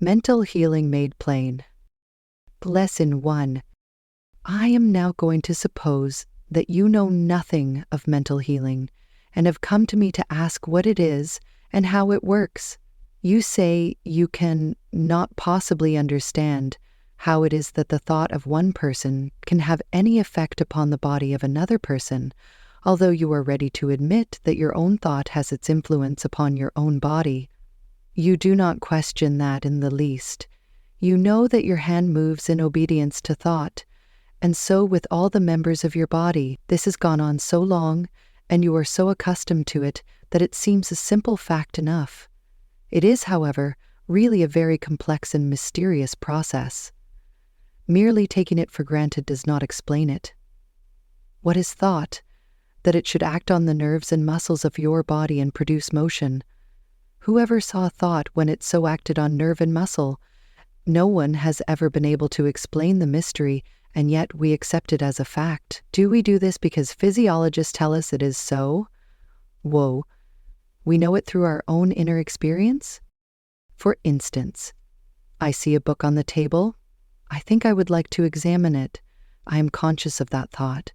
Mental Healing Made Plain. Lesson 1. I am now going to suppose that you know nothing of mental healing and have come to me to ask what it is and how it works. You say you can not possibly understand how it is that the thought of one person can have any effect upon the body of another person, although you are ready to admit that your own thought has its influence upon your own body. You do not question that in the least. You know that your hand moves in obedience to thought, and so with all the members of your body. This has gone on so long, and you are so accustomed to it that it seems a simple fact enough. It is, however, really a very complex and mysterious process. Merely taking it for granted does not explain it. What is thought? That it should act on the nerves and muscles of your body and produce motion. Whoever saw thought when it so acted on nerve and muscle? No one has ever been able to explain the mystery, and yet we accept it as a fact. Do we do this because physiologists tell us it is so? Whoa. We know it through our own inner experience? For instance, I see a book on the table. I think I would like to examine it. I am conscious of that thought.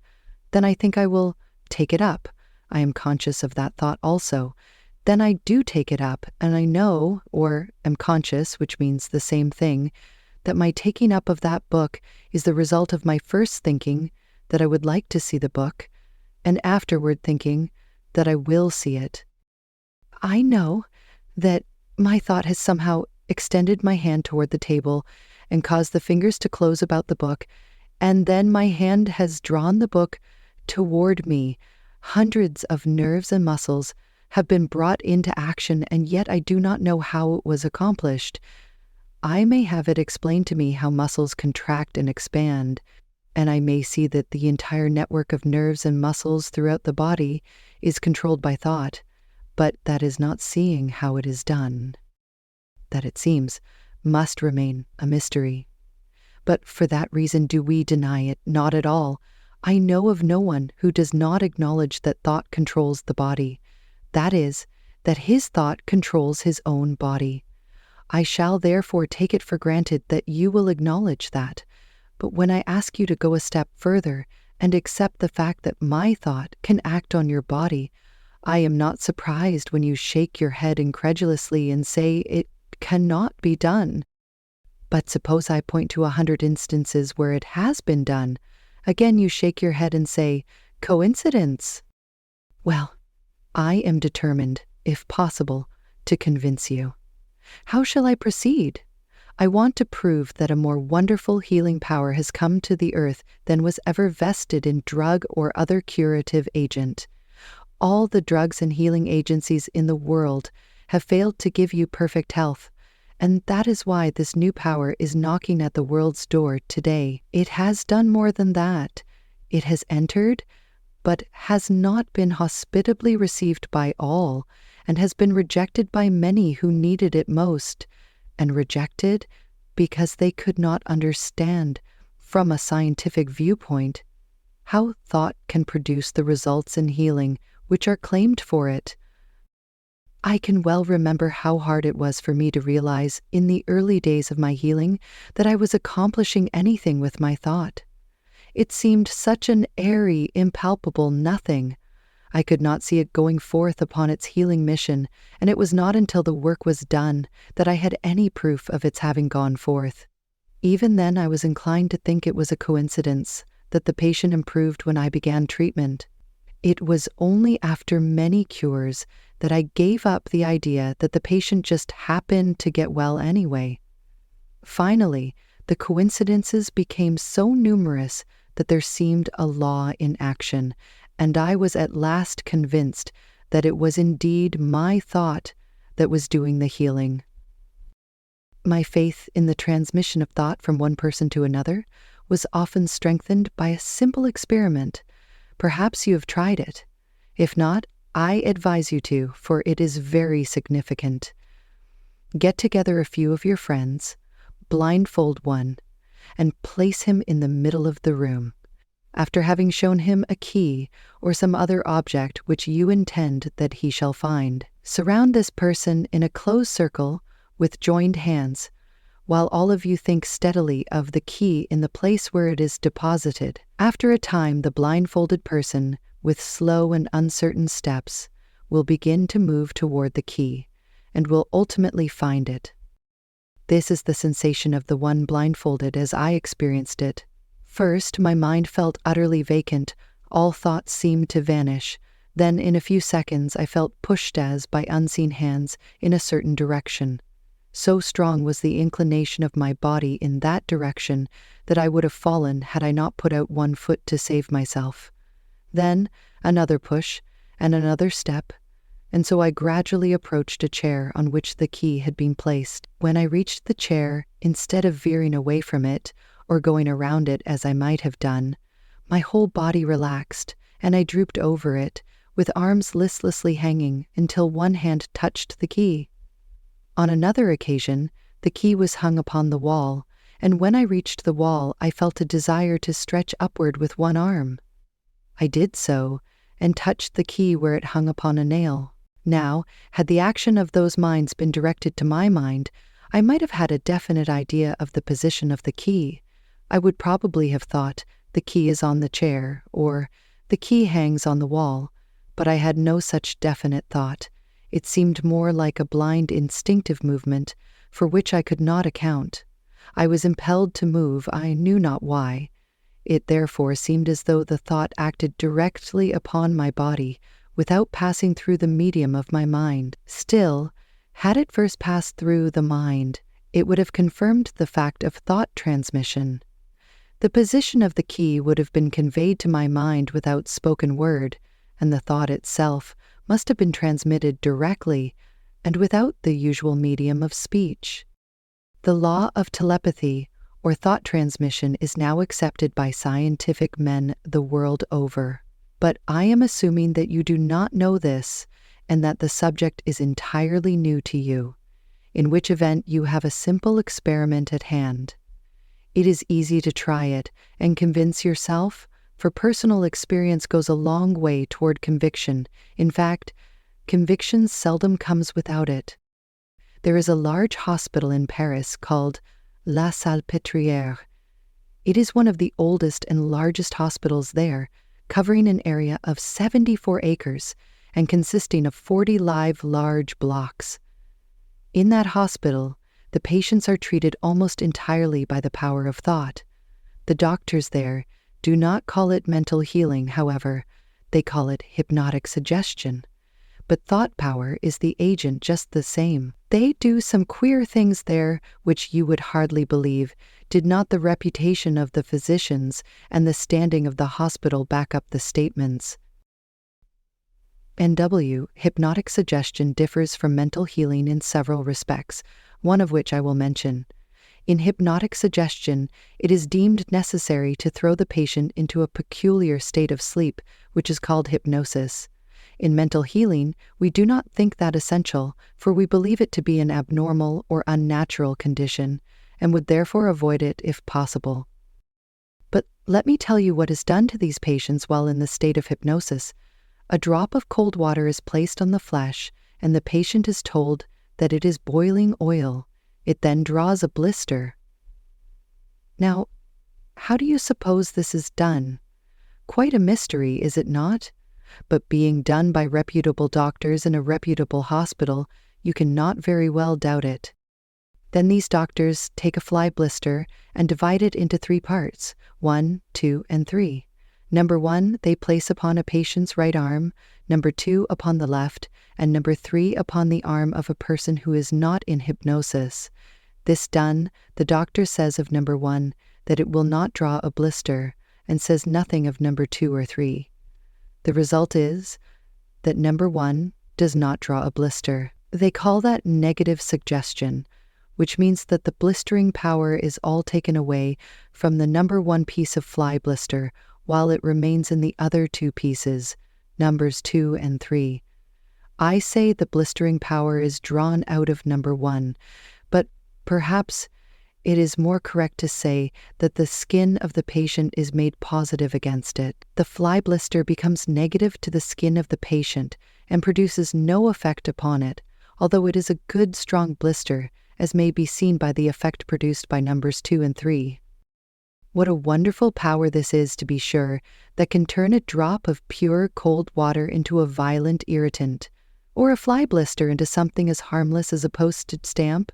Then I think I will take it up. I am conscious of that thought also. Then I do take it up, and I know, or am conscious, which means the same thing, that my taking up of that book is the result of my first thinking that I would like to see the book, and afterward thinking that I will see it. I know that my thought has somehow extended my hand toward the table and caused the fingers to close about the book, and then my hand has drawn the book toward me. Hundreds of nerves and muscles have been brought into action, and yet I do not know how it was accomplished. I may have it explained to me how muscles contract and expand, and I may see that the entire network of nerves and muscles throughout the body is controlled by thought, but that is not seeing how it is done. That, it seems, must remain a mystery. But for that reason do we deny it? Not at all. I know of no one who does not acknowledge that thought controls the body. That is, that his thought controls his own body. I shall therefore take it for granted that you will acknowledge that. But when I ask you to go a step further and accept the fact that my thought can act on your body, I am not surprised when you shake your head incredulously and say it cannot be done. But suppose I point to 100 instances where it has been done. Again you shake your head and say, coincidence. Well, I am determined, if possible, to convince you. How shall I proceed? I want to prove that a more wonderful healing power has come to the earth than was ever vested in drug or other curative agent. All the drugs and healing agencies in the world have failed to give you perfect health, and that is why this new power is knocking at the world's door today. It has done more than that. It has entered, but has not been hospitably received by all, and has been rejected by many who needed it most, and rejected because they could not understand, from a scientific viewpoint, how thought can produce the results in healing which are claimed for it. I can well remember how hard it was for me to realize in the early days of my healing that I was accomplishing anything with my thought. It seemed such an airy, impalpable nothing. I could not see it going forth upon its healing mission, and it was not until the work was done that I had any proof of its having gone forth. Even then I was inclined to think it was a coincidence that the patient improved when I began treatment. It was only after many cures that I gave up the idea that the patient just happened to get well anyway. Finally, the coincidences became so numerous that there seemed a law in action, and I was at last convinced that it was indeed my thought that was doing the healing. My faith in the transmission of thought from one person to another was often strengthened by a simple experiment. Perhaps you have tried it. If not, I advise you to, for it is very significant. Get together a few of your friends, blindfold one, and place him in the middle of the room. After having shown him a key or some other object which you intend that he shall find, surround this person in a close circle with joined hands, while all of you think steadily of the key in the place where it is deposited. After a time, the blindfolded person, with slow and uncertain steps, will begin to move toward the key, and will ultimately find it. This is the sensation of the one blindfolded as I experienced it. First, my mind felt utterly vacant, all thoughts seemed to vanish. Then, in a few seconds, I felt pushed as by unseen hands in a certain direction. So strong was the inclination of my body in that direction that I would have fallen had I not put out one foot to save myself. Then, another push, and another step, and so I gradually approached a chair on which the key had been placed. When I reached the chair, instead of veering away from it, or going around it as I might have done, my whole body relaxed, and I drooped over it, with arms listlessly hanging until one hand touched the key. On another occasion, the key was hung upon the wall, and when I reached the wall, I felt a desire to stretch upward with one arm. I did so, and touched the key where it hung upon a nail. Now, had the action of those minds been directed to my mind, I might have had a definite idea of the position of the key. I would probably have thought, the key is on the chair, or the key hangs on the wall, but I had no such definite thought. It seemed more like a blind instinctive movement, for which I could not account. I was impelled to move, I knew not why. It therefore seemed as though the thought acted directly upon my body, without passing through the medium of my mind. Still, had it first passed through the mind, it would have confirmed the fact of thought transmission. The position of the key would have been conveyed to my mind without spoken word, and the thought itself must have been transmitted directly and without the usual medium of speech. The law of telepathy, or thought transmission, is now accepted by scientific men the world over. But I am assuming that you do not know this, and that the subject is entirely new to you, in which event you have a simple experiment at hand. It is easy to try it and convince yourself, for personal experience goes a long way toward conviction. In fact, conviction seldom comes without it. There is a large hospital in Paris called La Salpêtrière. It is one of the oldest and largest hospitals there, covering an area of 74 acres and consisting of 40 live large blocks. In that hospital, the patients are treated almost entirely by the power of thought. The doctors there do not call it mental healing, however, they call it hypnotic suggestion. But thought power is the agent just the same. They do some queer things there which you would hardly believe, did not the reputation of the physicians and the standing of the hospital back up the statements. NW, hypnotic suggestion differs from mental healing in several respects, one of which I will mention. In hypnotic suggestion, it is deemed necessary to throw the patient into a peculiar state of sleep, which is called hypnosis. In mental healing, we do not think that essential, for we believe it to be an abnormal or unnatural condition, and would therefore avoid it if possible. But let me tell you what is done to these patients while in the state of hypnosis. A drop of cold water is placed on the flesh, and the patient is told that it is boiling oil. It then draws a blister. Now, how do you suppose this is done? Quite a mystery, is it not? But being done by reputable doctors in a reputable hospital, you cannot very well doubt it. Then these doctors take a fly blister and divide it into 3 parts, 1, 2, and 3. Number 1, they place upon a patient's right arm, number 2 upon the left, and number 3 upon the arm of a person who is not in hypnosis. This done, the doctor says of number 1 that it will not draw a blister, and says nothing of number 2 or 3. The result is that number 1 does not draw a blister. They call that negative suggestion, which means that the blistering power is all taken away from the number 1 piece of fly blister, while it remains in the other 2 pieces, numbers 2 and 3. I say the blistering power is drawn out of number 1, but perhaps it is more correct to say that the skin of the patient is made positive against it. The fly blister becomes negative to the skin of the patient and produces no effect upon it, although it is a good strong blister, as may be seen by the effect produced by numbers 2 and 3. What a wonderful power this is, to be sure, that can turn a drop of pure cold water into a violent irritant, or a fly blister into something as harmless as a postage stamp.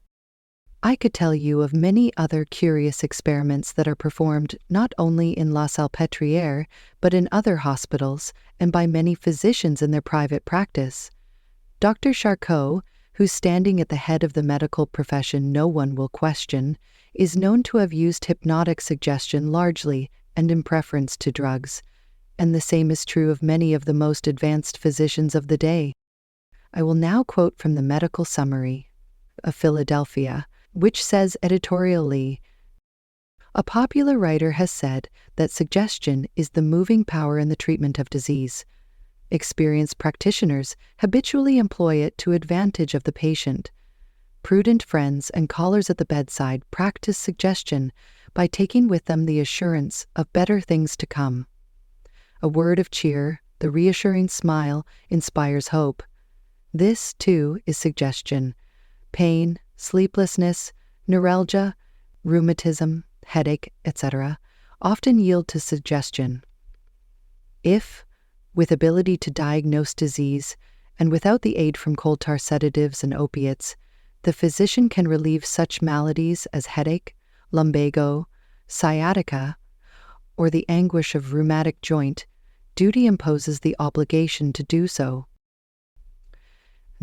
I could tell you of many other curious experiments that are performed not only in La Salpêtrière, but in other hospitals and by many physicians in their private practice. Dr. Charcot, whose standing at the head of the medical profession no one will question, is known to have used hypnotic suggestion largely and in preference to drugs, and the same is true of many of the most advanced physicians of the day. I will now quote from the Medical Summary of Philadelphia, which says editorially, "A popular writer has said that suggestion is the moving power in the treatment of disease. Experienced practitioners habitually employ it to advantage of the patient. Prudent friends and callers at the bedside practice suggestion by taking with them the assurance of better things to come. A word of cheer, the reassuring smile, inspires hope. This, too, is suggestion. Pain, sleeplessness, neuralgia, rheumatism, headache, etc., often yield to suggestion. If, with ability to diagnose disease, and without the aid from coal tar sedatives and opiates, the physician can relieve such maladies as headache, lumbago, sciatica, or the anguish of rheumatic joint, duty imposes the obligation to do so.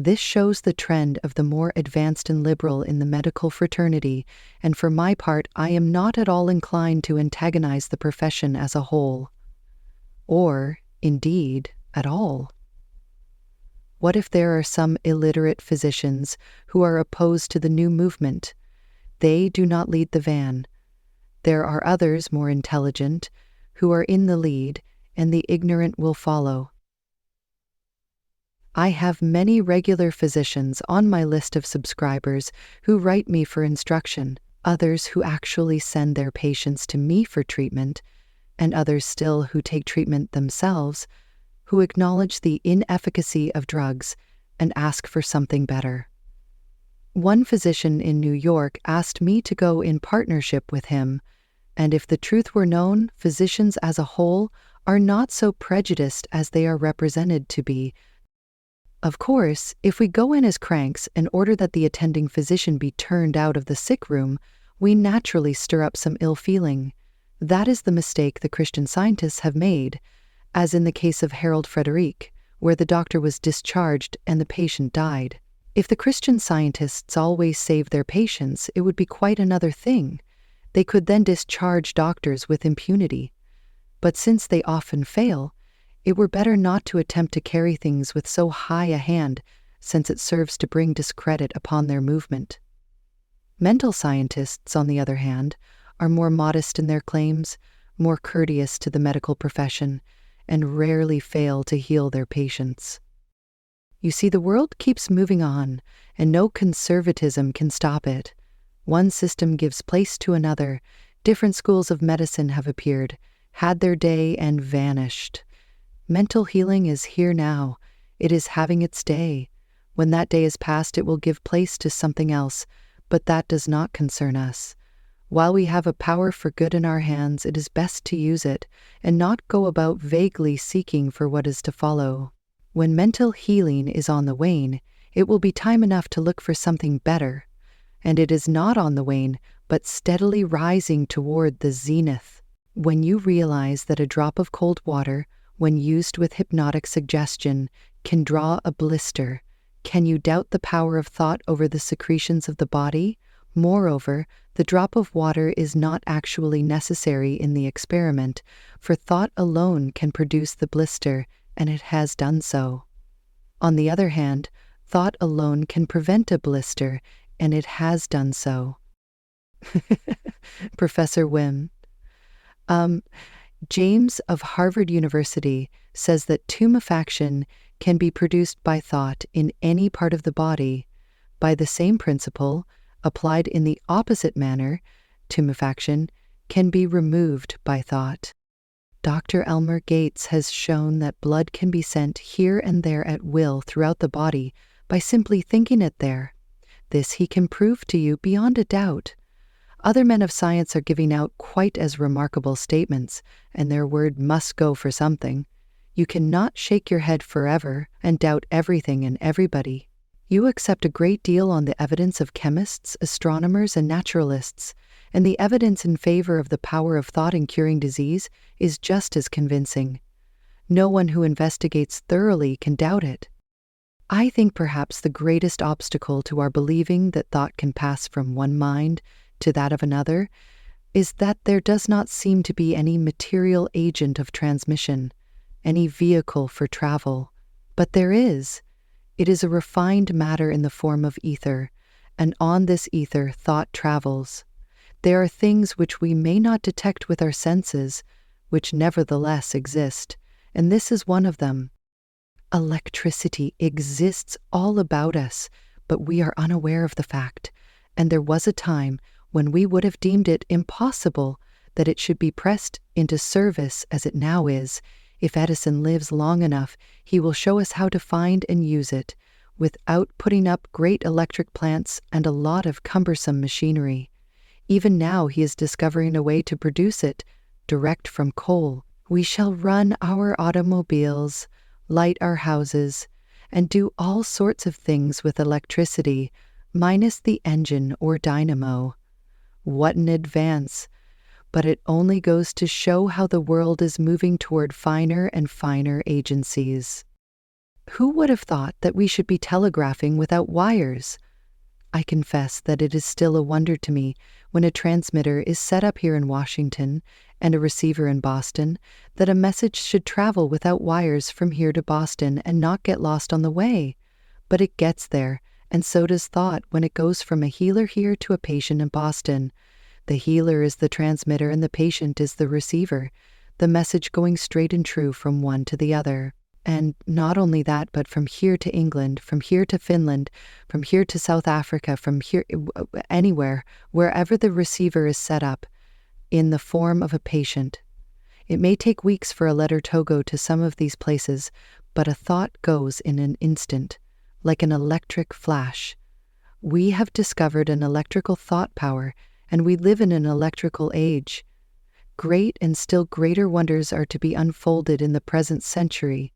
This shows the trend of the more advanced and liberal in the medical fraternity, and for my part I am not at all inclined to antagonize the profession as a whole. Or, indeed, at all. What if there are some illiterate physicians who are opposed to the new movement? They do not lead the van. There are others more intelligent who are in the lead, and the ignorant will follow. I have many regular physicians on my list of subscribers who write me for instruction, others who actually send their patients to me for treatment, and others still who take treatment themselves, who acknowledge the inefficacy of drugs and ask for something better. One physician in New York asked me to go in partnership with him, and if the truth were known, physicians as a whole are not so prejudiced as they are represented to be. Of course, if we go in as cranks and order that the attending physician be turned out of the sick room, we naturally stir up some ill feeling. That is the mistake the Christian Scientists have made, as in the case of Harold Frederic, where the doctor was discharged and the patient died. If the Christian Scientists always saved their patients, it would be quite another thing. They could then discharge doctors with impunity. But since they often fail, it were better not to attempt to carry things with so high a hand, since it serves to bring discredit upon their movement. Mental scientists, on the other hand, are more modest in their claims, more courteous to the medical profession, and rarely fail to heal their patients. You see, the world keeps moving on, and no conservatism can stop it. One system gives place to another. Different schools of medicine have appeared, had their day, and vanished. Mental healing is here now. It is having its day. When that day is past, it will give place to something else, but that does not concern us. While we have a power for good in our hands, it is best to use it, and not go about vaguely seeking for what is to follow. When mental healing is on the wane, it will be time enough to look for something better, and it is not on the wane, but steadily rising toward the zenith. When you realize that a drop of cold water, when used with hypnotic suggestion, can draw a blister, can you doubt the power of thought over the secretions of the body? Moreover, the drop of water is not actually necessary in the experiment, for thought alone can produce the blister, and it has done so. On the other hand, thought alone can prevent a blister, and it has done so. Professor Wim. James of Harvard University says that tumefaction can be produced by thought in any part of the body. By the same principle, applied in the opposite manner, tumefaction can be removed by thought. Dr. Elmer Gates has shown that blood can be sent here and there at will throughout the body by simply thinking it there. This he can prove to you beyond a doubt. Other men of science are giving out quite as remarkable statements, and their word must go for something. You cannot shake your head forever and doubt everything and everybody. You accept a great deal on the evidence of chemists, astronomers, and naturalists, and the evidence in favor of the power of thought in curing disease is just as convincing. No one who investigates thoroughly can doubt it. I think perhaps the greatest obstacle to our believing that thought can pass from one mind to that of another is that there does not seem to be any material agent of transmission, any vehicle for travel. But there is. It is a refined matter in the form of ether, and on this ether thought travels. There are things which we may not detect with our senses, which nevertheless exist, and this is one of them. Electricity exists all about us, but we are unaware of the fact, and there was a time when we would have deemed it impossible that it should be pressed into service as it now is. If Edison lives long enough, he will show us how to find and use it, without putting up great electric plants and a lot of cumbersome machinery. Even now he is discovering a way to produce it direct from coal. We shall run our automobiles, light our houses, and do all sorts of things with electricity, minus the engine or dynamo. What an advance! But it only goes to show how the world is moving toward finer and finer agencies. Who would have thought that we should be telegraphing without wires? I confess that it is still a wonder to me when a transmitter is set up here in Washington and a receiver in Boston, that a message should travel without wires from here to Boston and not get lost on the way. But it gets there, and so does thought when it goes from a healer here to a patient in Boston. The healer is the transmitter and the patient is the receiver, the message going straight and true from one to the other. And not only that, but from here to England, from here to Finland, from here to South Africa, from here anywhere, wherever the receiver is set up, in the form of a patient. It may take weeks for a letter to go to some of these places, but a thought goes in an instant, like an electric flash. We have discovered an electrical thought power, and we live in an electrical age. Great and still greater wonders are to be unfolded in the present century.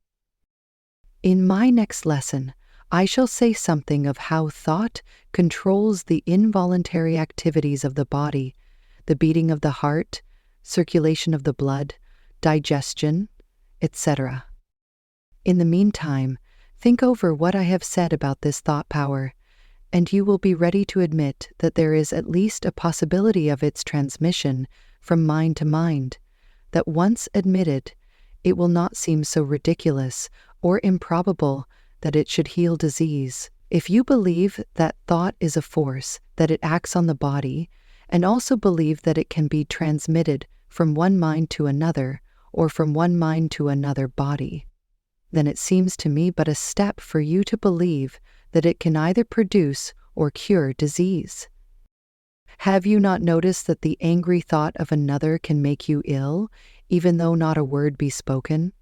In my next lesson, I shall say something of how thought controls the involuntary activities of the body, the beating of the heart, circulation of the blood, digestion, etc. In the meantime, think over what I have said about this thought power, and you will be ready to admit that there is at least a possibility of its transmission from mind to mind, that once admitted, it will not seem so ridiculous or improbable that it should heal disease. If you believe that thought is a force, that it acts on the body, and also believe that it can be transmitted from one mind to another, or from one mind to another body, then it seems to me but a step for you to believe that it can either produce or cure disease. Have you not noticed that the angry thought of another can make you ill, even though not a word be spoken?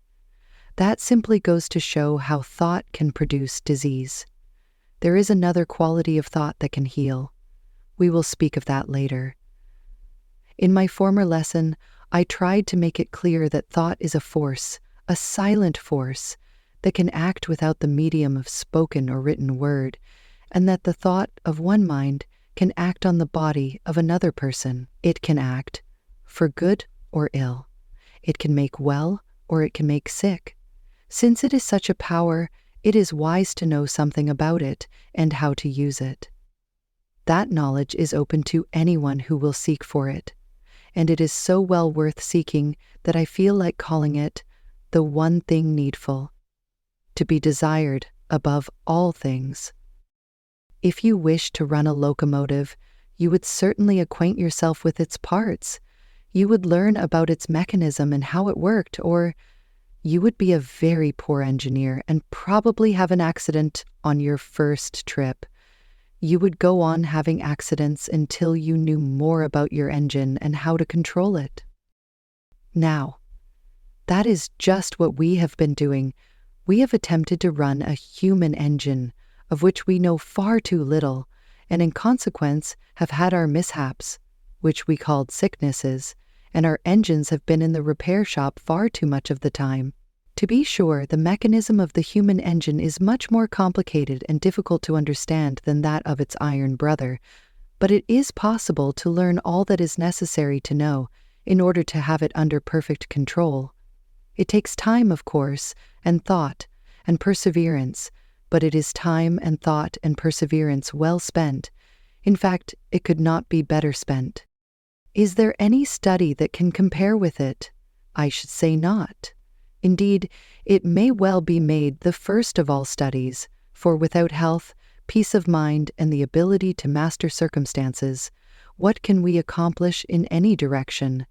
That simply goes to show how thought can produce disease. There is another quality of thought that can heal. We will speak of that later. In my former lesson, I tried to make it clear that thought is a force, a silent force, that can act without the medium of spoken or written word, and that the thought of one mind can act on the body of another person. It can act for good or ill. It can make well or it can make sick. Since it is such a power, it is wise to know something about it and how to use it. That knowledge is open to anyone who will seek for it, and it is so well worth seeking that I feel like calling it the one thing needful, to be desired above all things. If you wish to run a locomotive, you would certainly acquaint yourself with its parts. You would learn about its mechanism and how it worked, or you would be a very poor engineer and probably have an accident on your first trip. You would go on having accidents until you knew more about your engine and how to control it. Now, that is just what we have been doing. We have attempted to run a human engine, of which we know far too little, and in consequence have had our mishaps, which we called sicknesses, and our engines have been in the repair shop far too much of the time. To be sure, the mechanism of the human engine is much more complicated and difficult to understand than that of its iron brother, but it is possible to learn all that is necessary to know in order to have it under perfect control. It takes time, of course, and thought, and perseverance, but it is time and thought and perseverance well spent. In fact, it could not be better spent. Is there any study that can compare with it? I should say not. Indeed, it may well be made the first of all studies, for without health, peace of mind, and the ability to master circumstances, what can we accomplish in any direction?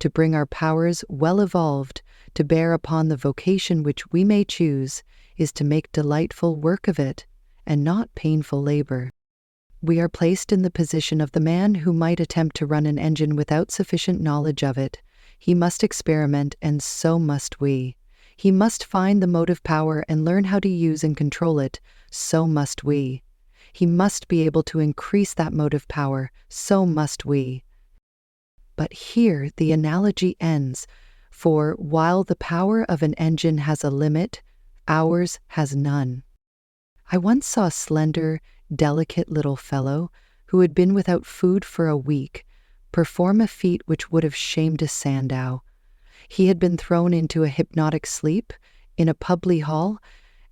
To bring our powers well evolved, to bear upon the vocation which we may choose, is to make delightful work of it, and not painful labor. We are placed in the position of the man who might attempt to run an engine without sufficient knowledge of it. He must experiment, and so must we. He must find the motive power and learn how to use and control it, so must we. He must be able to increase that motive power, so must we. But here the analogy ends, for while the power of an engine has a limit, ours has none. I once saw a slender, delicate little fellow, who had been without food for a week, perform a feat which would have shamed a Sandow. He had been thrown into a hypnotic sleep in a public hall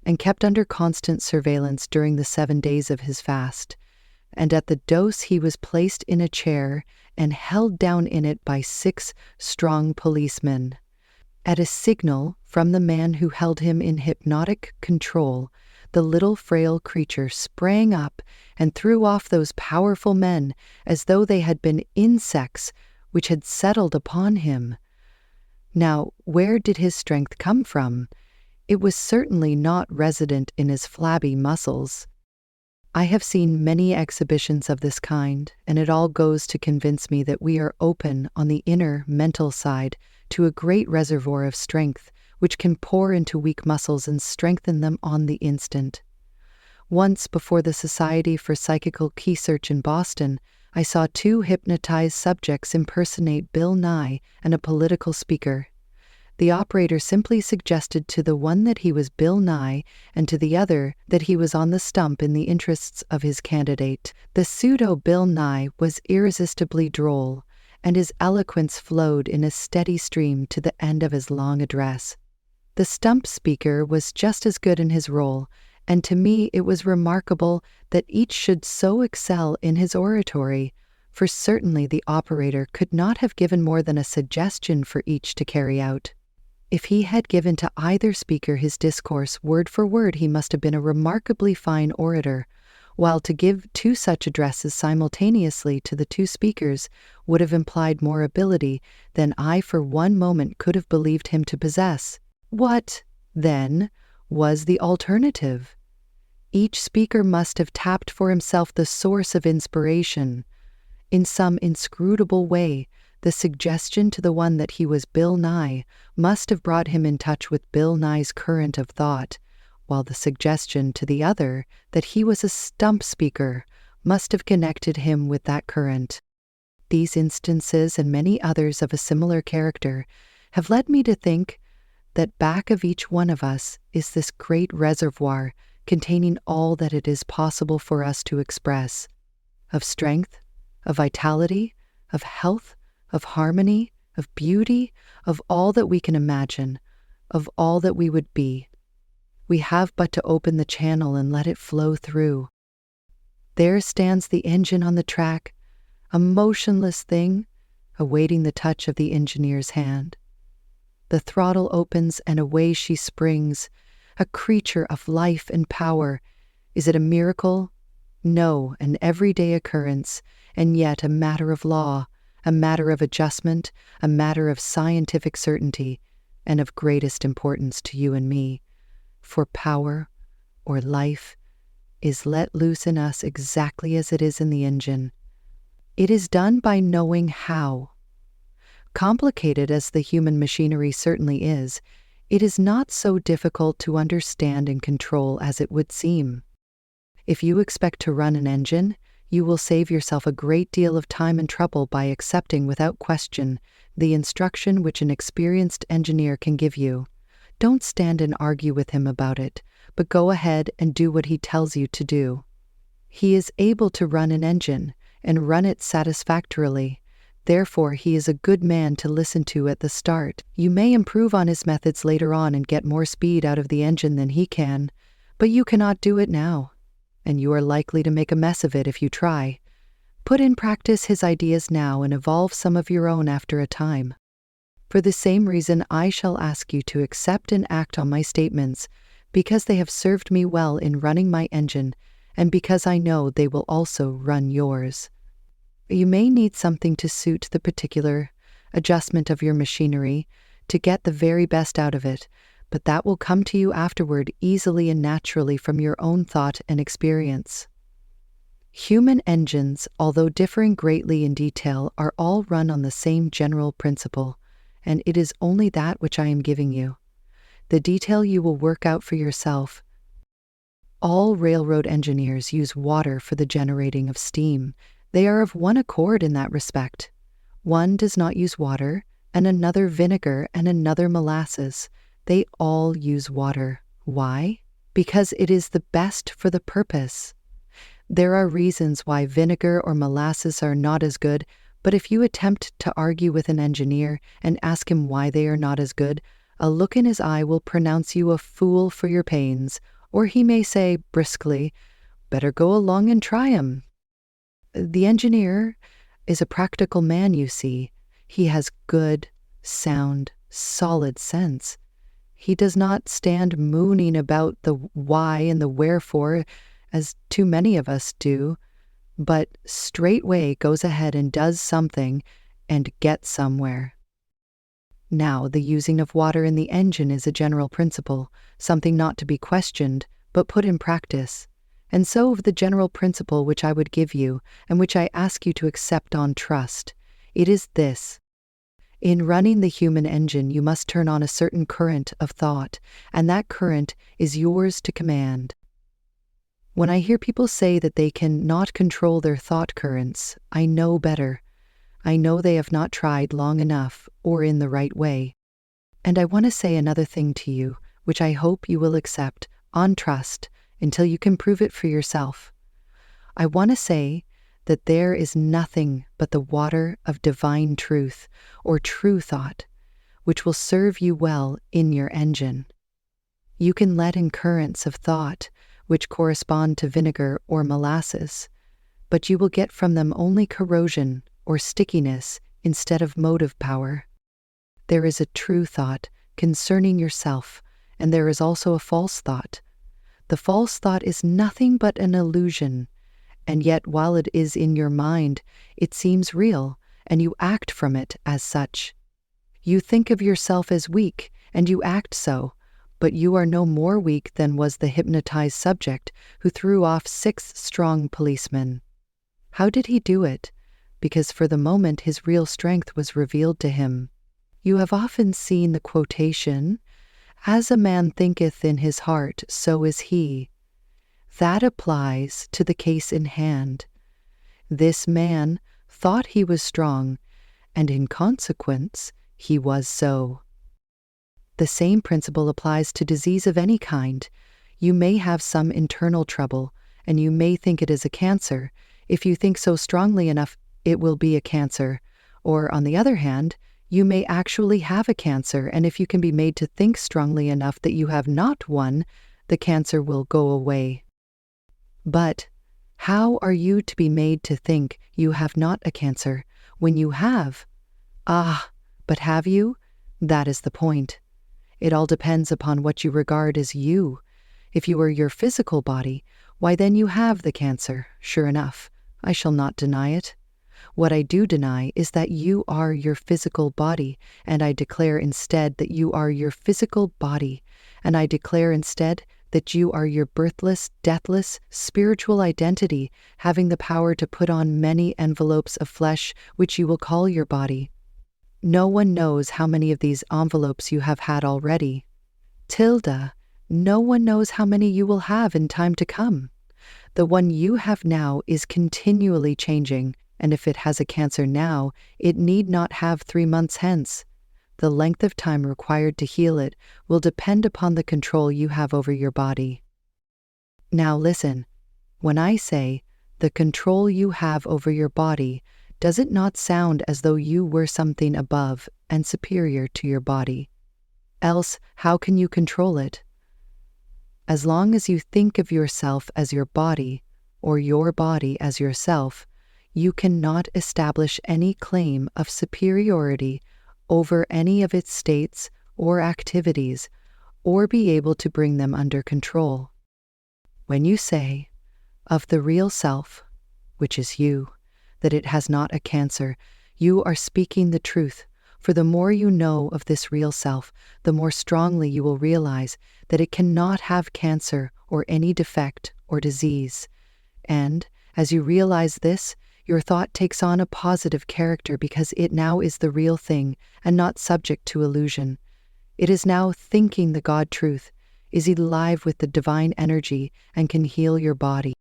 and kept under constant surveillance during the 7 days of his fast, and at the dose he was placed in a chair and held down in it by 6 strong policemen. At a signal from the man who held him in hypnotic control, the little frail creature sprang up and threw off those powerful men as though they had been insects which had settled upon him. Now, where did his strength come from? It was certainly not resident in his flabby muscles. I have seen many exhibitions of this kind, and it all goes to convince me that we are open on the inner mental side to a great reservoir of strength, which can pour into weak muscles and strengthen them on the instant. Once, before the Society for Psychical Research in Boston, I saw 2 hypnotized subjects impersonate Bill Nye and a political speaker. The operator simply suggested to the one that he was Bill Nye and to the other that he was on the stump in the interests of his candidate. The pseudo-Bill Nye was irresistibly droll, and his eloquence flowed in a steady stream to the end of his long address. The stump speaker was just as good in his role, and to me it was remarkable that each should so excel in his oratory, for certainly the operator could not have given more than a suggestion for each to carry out. If he had given to either speaker his discourse word for word, he must have been a remarkably fine orator, while to give 2 such addresses simultaneously to the 2 speakers would have implied more ability than I for one moment could have believed him to possess. What, then, was the alternative? Each speaker must have tapped for himself the source of inspiration. In some inscrutable way, the suggestion to the one that he was Bill Nye must have brought him in touch with Bill Nye's current of thought, while the suggestion to the other that he was a stump speaker must have connected him with that current. These instances and many others of a similar character have led me to think that back of each one of us is this great reservoir containing all that it is possible for us to express, of strength, of vitality, of health, of harmony, of beauty, of all that we can imagine, of all that we would be. We have but to open the channel and let it flow through. There stands the engine on the track, a motionless thing, awaiting the touch of the engineer's hand. The throttle opens and away she springs, a creature of life and power. Is it a miracle? No, an everyday occurrence, and yet a matter of law, a matter of adjustment, a matter of scientific certainty, and of greatest importance to you and me. For power, or life, is let loose in us exactly as it is in the engine. It is done by knowing how. Complicated as the human machinery certainly is, it is not so difficult to understand and control as it would seem. If you expect to run an engine, You will save yourself a great deal of time and trouble by accepting without question the instruction which an experienced engineer can give you. Don't stand and argue with him about it, but go ahead and do what he tells you to do. He is able to run an engine and run it satisfactorily. Therefore, he is a good man to listen to at the start. You may improve on his methods later on and get more speed out of the engine than he can, but you cannot do it now, and you are likely to make a mess of it if you try. Put in practice his ideas now and evolve some of your own after a time. For the same reason, I shall ask you to accept and act on my statements, because they have served me well in running my engine, and because I know they will also run yours. You may need something to suit the particular adjustment of your machinery to get the very best out of it, but that will come to you afterward easily and naturally from your own thought and experience. Human engines, although differing greatly in detail, are all run on the same general principle, and it is only that which I am giving you. The detail you will work out for yourself. All railroad engineers use water for the generating of steam. They are of one accord in that respect. One does not use water, and another vinegar, and another molasses. They all use water. Why? Because it is the best for the purpose. There are reasons why vinegar or molasses are not as good, but if you attempt to argue with an engineer and ask him why they are not as good, a look in his eye will pronounce you a fool for your pains, or he may say briskly, "Better go along and try 'em." The engineer is a practical man, you see. He has good, sound, solid sense. He does not stand mooning about the why and the wherefore, as too many of us do, but straightway goes ahead and does something and gets somewhere. Now, the using of water in the engine is a general principle, something not to be questioned, but put in practice. And so of the general principle which I would give you, and which I ask you to accept on trust, it is this. In running the human engine, you must turn on a certain current of thought, and that current is yours to command. When I hear people say that they can not control their thought currents, I know better. I know they have not tried long enough or in the right way. And I want to say another thing to you, which I hope you will accept on trust until you can prove it for yourself. I want to say that there is nothing but the water of divine truth or true thought, which will serve you well in your engine. You can let in currents of thought which correspond to vinegar or molasses, but you will get from them only corrosion or stickiness instead of motive power. There is a true thought concerning yourself, and there is also a false thought. The false thought is nothing but an illusion, and yet while it is in your mind, it seems real, and you act from it as such. You think of yourself as weak, and you act so, but you are no more weak than was the hypnotized subject who threw off 6 strong policemen. How did he do it? Because for the moment his real strength was revealed to him. You have often seen the quotation, "As a man thinketh in his heart, so is he." That applies to the case in hand. This man thought he was strong, and in consequence, he was so. The same principle applies to disease of any kind. You may have some internal trouble, and you may think it is a cancer. If you think so strongly enough, it will be a cancer. Or, on the other hand, you may actually have a cancer, and if you can be made to think strongly enough that you have not one, the cancer will go away. But how are you to be made to think you have not a cancer when you have? Ah, but have you? That is the point. It all depends upon what you regard as you. If you are your physical body, why then you have the cancer, sure enough. I shall not deny it. What I do deny is that you are your physical body, and I declare instead that you are your physical body, and I declare instead that you are your birthless, deathless, spiritual identity, having the power to put on many envelopes of flesh which you will call your body. No one knows how many of these envelopes you have had already. Tilda, no one knows how many you will have in time to come. The one you have now is continually changing, and if it has a cancer now, it need not have 3 months hence. The length of time required to heal it will depend upon the control you have over your body. Now listen, when I say the control you have over your body, does it not sound as though you were something above and superior to your body? Else, how can you control it? As long as you think of yourself as your body, or your body as yourself, you cannot establish any claim of superiority over any of its states or activities, or be able to bring them under control. When you say, of the real self, which is you, that it has not a cancer, you are speaking the truth, for the more you know of this real self, the more strongly you will realize that it cannot have cancer or any defect or disease. And, as you realize this, your thought takes on a positive character because it now is the real thing and not subject to illusion. It is now thinking the God truth, is alive with the divine energy and can heal your body.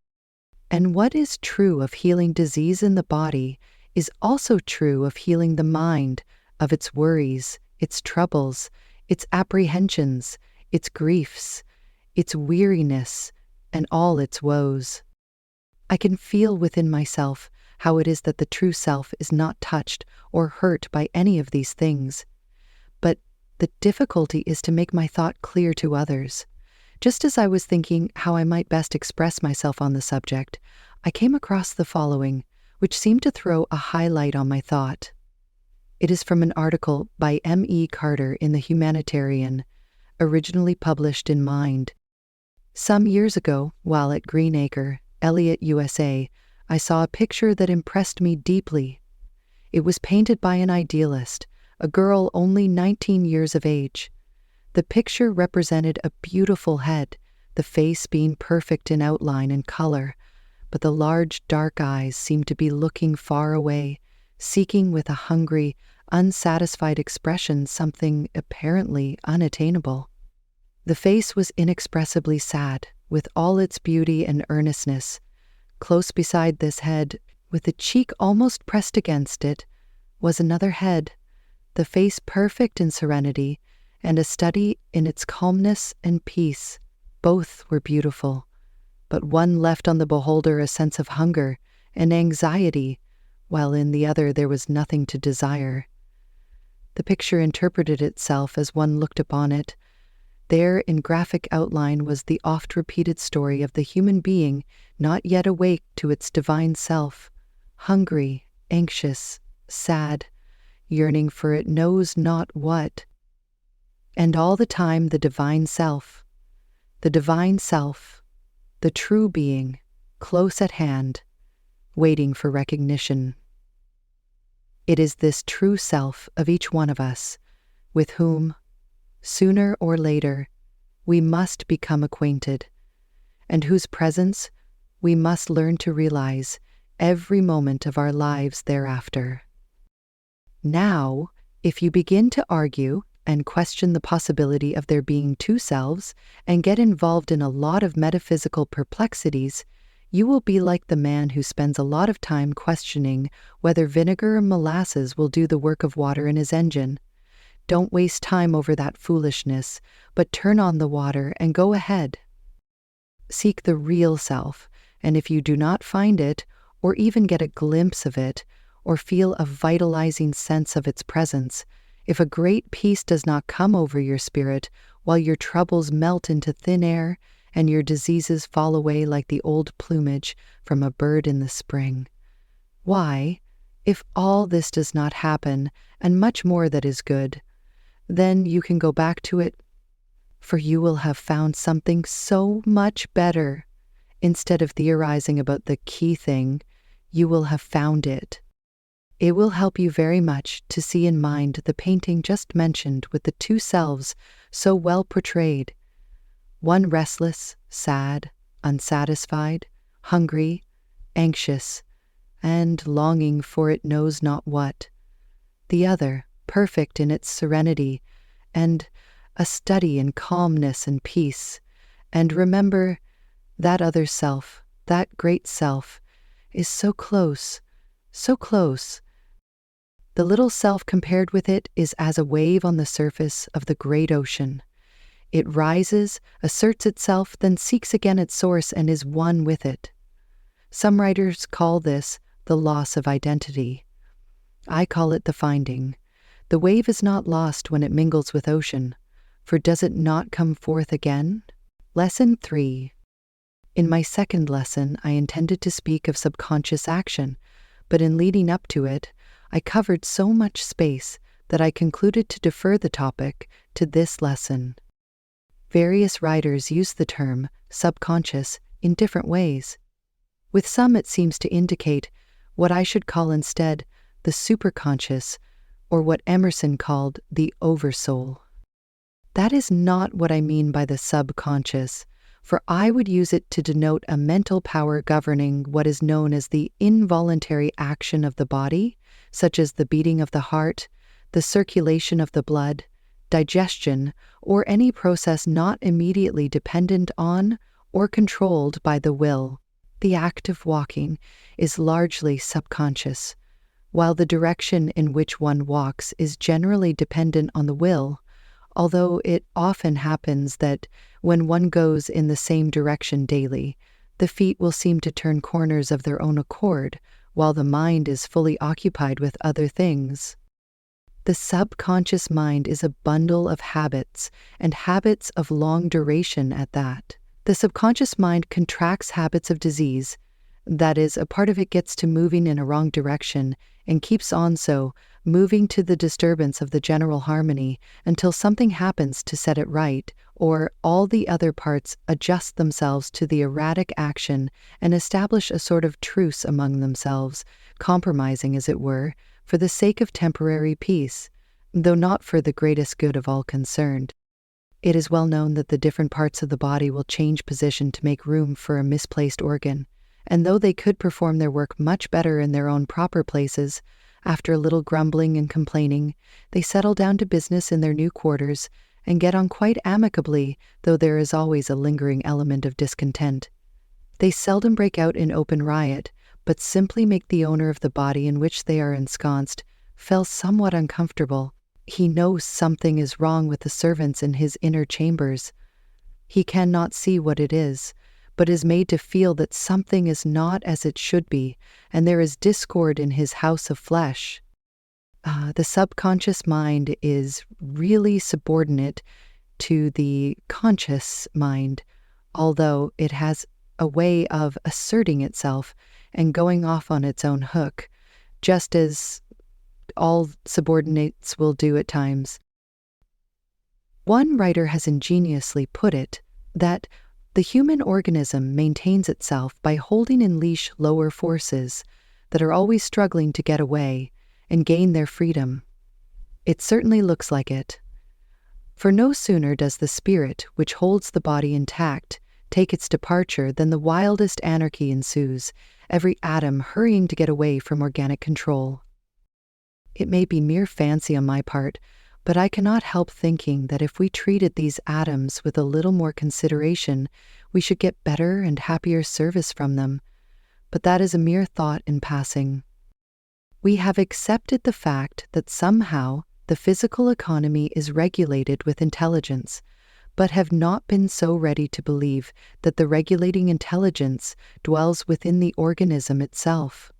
And what is true of healing disease in the body is also true of healing the mind, of its worries, its troubles, its apprehensions, its griefs, its weariness, and all its woes. I can feel within myself how it is that the true self is not touched or hurt by any of these things. But the difficulty is to make my thought clear to others. Just as I was thinking how I might best express myself on the subject, I came across the following, which seemed to throw a highlight on my thought. It is from an article by M.E. Carter in the Humanitarian, originally published in Mind. Some years ago, while at Greenacre, Elliott, USA, I saw a picture that impressed me deeply. It was painted by an idealist, a girl only 19 years of age. The picture represented a beautiful head, the face being perfect in outline and color, but the large dark eyes seemed to be looking far away, seeking with a hungry, unsatisfied expression something apparently unattainable. The face was inexpressibly sad, with all its beauty and earnestness. Close beside this head, with the cheek almost pressed against it, was another head, the face perfect in serenity, and a study in its calmness and peace. Both were beautiful, but one left on the beholder a sense of hunger and anxiety, while in the other there was nothing to desire. The picture interpreted itself as one looked upon it. There in graphic outline was the oft-repeated story of the human being not yet awake to its divine self, hungry, anxious, sad, yearning for it knows not what. And all the time the divine self, the true being, close at hand, waiting for recognition. It is this true self of each one of us, with whom, sooner or later, we must become acquainted, and whose presence we must learn to realize every moment of our lives thereafter. Now, if you begin to argue and question the possibility of there being two selves and get involved in a lot of metaphysical perplexities, you will be like the man who spends a lot of time questioning whether vinegar or molasses will do the work of water in his engine. Don't waste time over that foolishness, but turn on the water and go ahead. Seek the real self, and if you do not find it, or even get a glimpse of it, or feel a vitalizing sense of its presence, if a great peace does not come over your spirit while your troubles melt into thin air and your diseases fall away like the old plumage from a bird in the spring, why, if all this does not happen, and much more that is good, then you can go back to it, for you will have found something so much better. Instead of theorizing about the key thing, you will have found it. It will help you very much to see in mind the painting just mentioned with the two selves so well portrayed. One restless, sad, unsatisfied, hungry, anxious, and longing for it knows not what. The other, perfect in its serenity, and a study in calmness and peace. And remember, that other self, that great self, is so close, so close. The little self compared with it is as a wave on the surface of the great ocean. It rises, asserts itself, then seeks again its source and is one with it. Some writers call this the loss of identity. I call it the finding. The wave is not lost when it mingles with ocean, for does it not come forth again? Lesson 3. In my second lesson, I intended to speak of subconscious action, but in leading up to it, I covered so much space that I concluded to defer the topic to this lesson. Various writers use the term subconscious in different ways. With some, it seems to indicate what I should call instead the superconscious, or what Emerson called the oversoul. That is not what I mean by the subconscious, for I would use it to denote a mental power governing what is known as the involuntary action of the body, such as the beating of the heart, the circulation of the blood, digestion, or any process not immediately dependent on or controlled by the will. The act of walking is largely subconscious, while the direction in which one walks is generally dependent on the will, although it often happens that when one goes in the same direction daily, the feet will seem to turn corners of their own accord, while the mind is fully occupied with other things. The subconscious mind is a bundle of habits, and habits of long duration at that. The subconscious mind contracts habits of disease, that is, a part of it gets to moving in a wrong direction and keeps on so, moving to the disturbance of the general harmony until something happens to set it right, or all the other parts adjust themselves to the erratic action and establish a sort of truce among themselves, compromising, as it were, for the sake of temporary peace, though not for the greatest good of all concerned. It is well known that the different parts of the body will change position to make room for a misplaced organ, and though they could perform their work much better in their own proper places, after a little grumbling and complaining, they settle down to business in their new quarters and get on quite amicably, though there is always a lingering element of discontent. They seldom break out in open riot, but simply make the owner of the body in which they are ensconced feel somewhat uncomfortable. He knows something is wrong with the servants in his inner chambers. He cannot see what it is, but is made to feel that something is not as it should be, and there is discord in his house of flesh. The subconscious mind is really subordinate to the conscious mind, although it has a way of asserting itself and going off on its own hook, just as all subordinates will do at times. One writer has ingeniously put it that the human organism maintains itself by holding in leash lower forces that are always struggling to get away and gain their freedom. It certainly looks like it. For no sooner does the spirit, which holds the body intact, take its departure than the wildest anarchy ensues, every atom hurrying to get away from organic control. It may be mere fancy on my part, but I cannot help thinking that if we treated these atoms with a little more consideration, we should get better and happier service from them. But that is a mere thought in passing. We have accepted the fact that somehow the physical economy is regulated with intelligence, but have not been so ready to believe that the regulating intelligence dwells within the organism itself.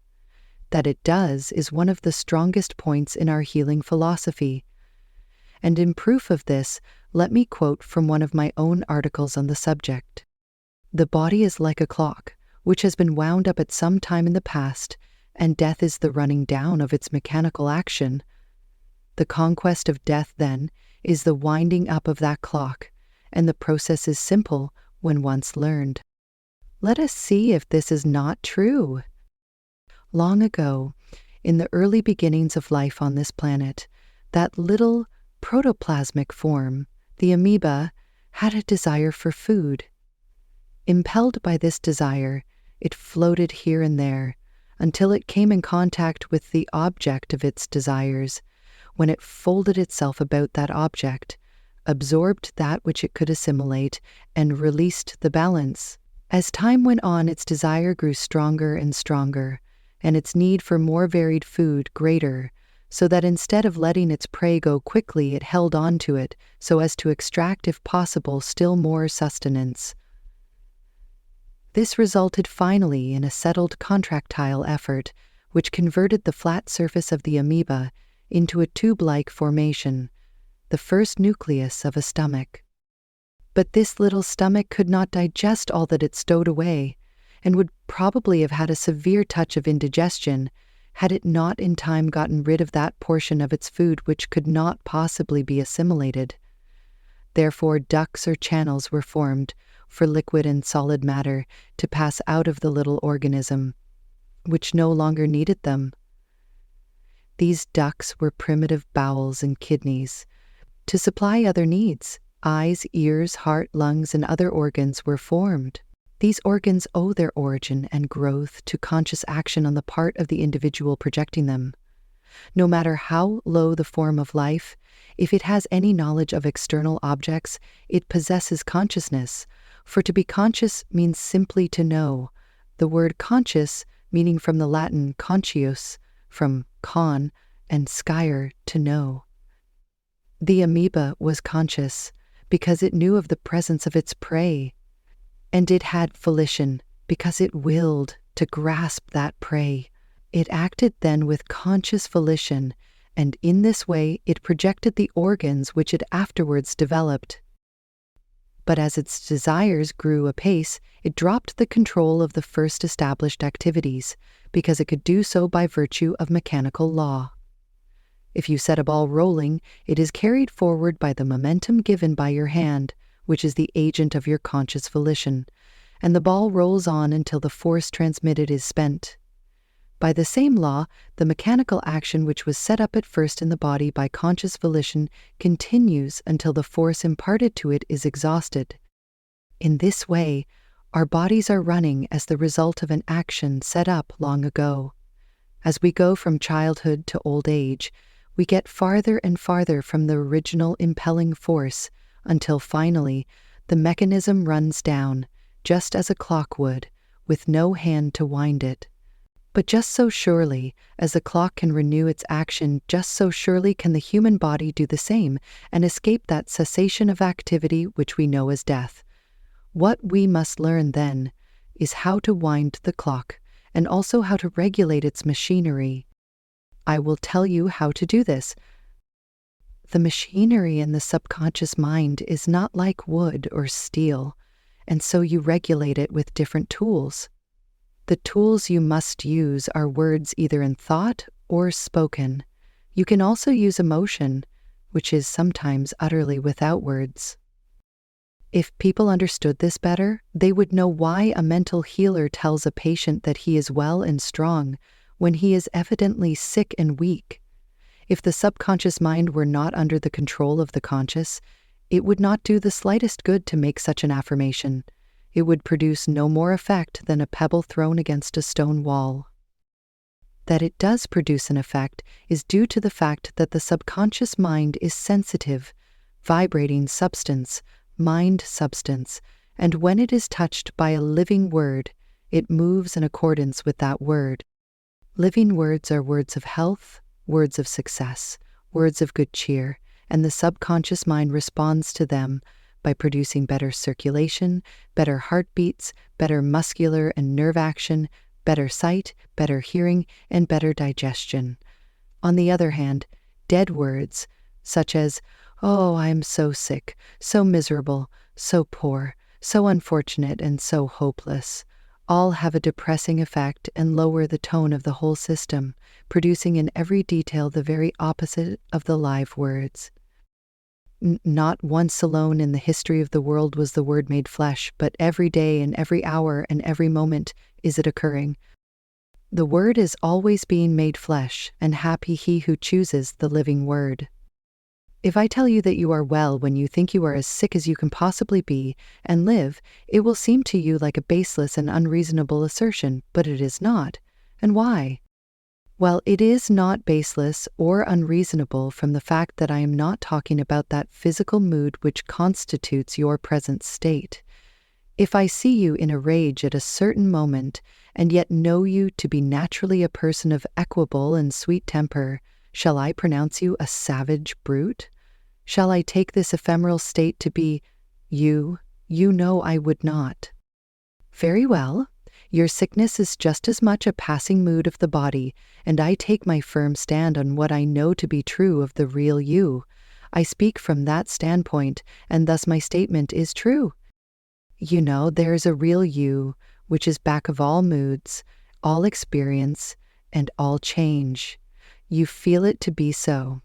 That it does is one of the strongest points in our healing philosophy. And in proof of this, let me quote from one of my own articles on the subject. The body is like a clock, which has been wound up at some time in the past, and death is the running down of its mechanical action. The conquest of death, then, is the winding up of that clock, and the process is simple when once learned. Let us see if this is not true. Long ago, in the early beginnings of life on this planet, that little protoplasmic form, the amoeba, had a desire for food. Impelled by this desire, it floated here and there until it came in contact with the object of its desires, when it folded itself about that object, absorbed that which it could assimilate, and released the balance. As time went on, its desire grew stronger and stronger, and its need for more varied food greater, so that instead of letting its prey go quickly, it held on to it so as to extract, if possible, still more sustenance. This resulted finally in a settled contractile effort, which converted the flat surface of the amoeba into a tube-like formation, the first nucleus of a stomach. But this little stomach could not digest all that it stowed away, and would probably have had a severe touch of indigestion had it not in time gotten rid of that portion of its food which could not possibly be assimilated. Therefore, ducts or channels were formed for liquid and solid matter to pass out of the little organism, which no longer needed them. These ducts were primitive bowels and kidneys. To supply other needs, eyes, ears, heart, lungs, and other organs were formed. These organs owe their origin and growth to conscious action on the part of the individual projecting them. No matter how low the form of life, if it has any knowledge of external objects, it possesses consciousness, for to be conscious means simply to know. The word conscious, meaning from the Latin conscius, from con, and scire, to know. The amoeba was conscious because it knew of the presence of its prey, and it had volition because it willed to grasp that prey. It acted then with conscious volition, and in this way it projected the organs which it afterwards developed. But as its desires grew apace, it dropped the control of the first established activities, because it could do so by virtue of mechanical law. If you set a ball rolling, it is carried forward by the momentum given by your hand, which is the agent of your conscious volition, and the ball rolls on until the force transmitted is spent. By the same law, the mechanical action which was set up at first in the body by conscious volition continues until the force imparted to it is exhausted. In this way, our bodies are running as the result of an action set up long ago. As we go from childhood to old age, we get farther and farther from the original impelling force, until finally the mechanism runs down, just as a clock would, with no hand to wind it. But just so surely as the clock can renew its action, just so surely can the human body do the same and escape that cessation of activity which we know as death. What we must learn, then, is how to wind the clock, and also how to regulate its machinery. I will tell you how to do this. The machinery in the subconscious mind is not like wood or steel, and so you regulate it with different tools. The tools you must use are words either in thought or spoken. You can also use emotion, which is sometimes utterly without words. If people understood this better, they would know why a mental healer tells a patient that he is well and strong when he is evidently sick and weak. If the subconscious mind were not under the control of the conscious, it would not do the slightest good to make such an affirmation. It would produce no more effect than a pebble thrown against a stone wall. That it does produce an effect is due to the fact that the subconscious mind is sensitive, vibrating substance, mind substance, and when it is touched by a living word, it moves in accordance with that word. Living words are words of health, words of success, words of good cheer, and the subconscious mind responds to them by producing better circulation, better heartbeats, better muscular and nerve action, better sight, better hearing, and better digestion. On the other hand, dead words, such as, "Oh, I am so sick, so miserable, so poor, so unfortunate, and so hopeless," all have a depressing effect and lower the tone of the whole system, producing in every detail the very opposite of the live words. Not once alone in the history of the world was the word made flesh, but every day and every hour and every moment is it occurring. The word is always being made flesh, and happy he who chooses the living word. If I tell you that you are well when you think you are as sick as you can possibly be and live, it will seem to you like a baseless and unreasonable assertion, but it is not. And why? Well, it is not baseless or unreasonable from the fact that I am not talking about that physical mood which constitutes your present state. If I see you in a rage at a certain moment, and yet know you to be naturally a person of equable and sweet temper, shall I pronounce you a savage brute? Shall I take this ephemeral state to be you? You know I would not. Very well. Your sickness is just as much a passing mood of the body, and I take my firm stand on what I know to be true of the real you. I speak from that standpoint, and thus my statement is true. You know, there's a real you, which is back of all moods, all experience, and all change. You feel it to be so.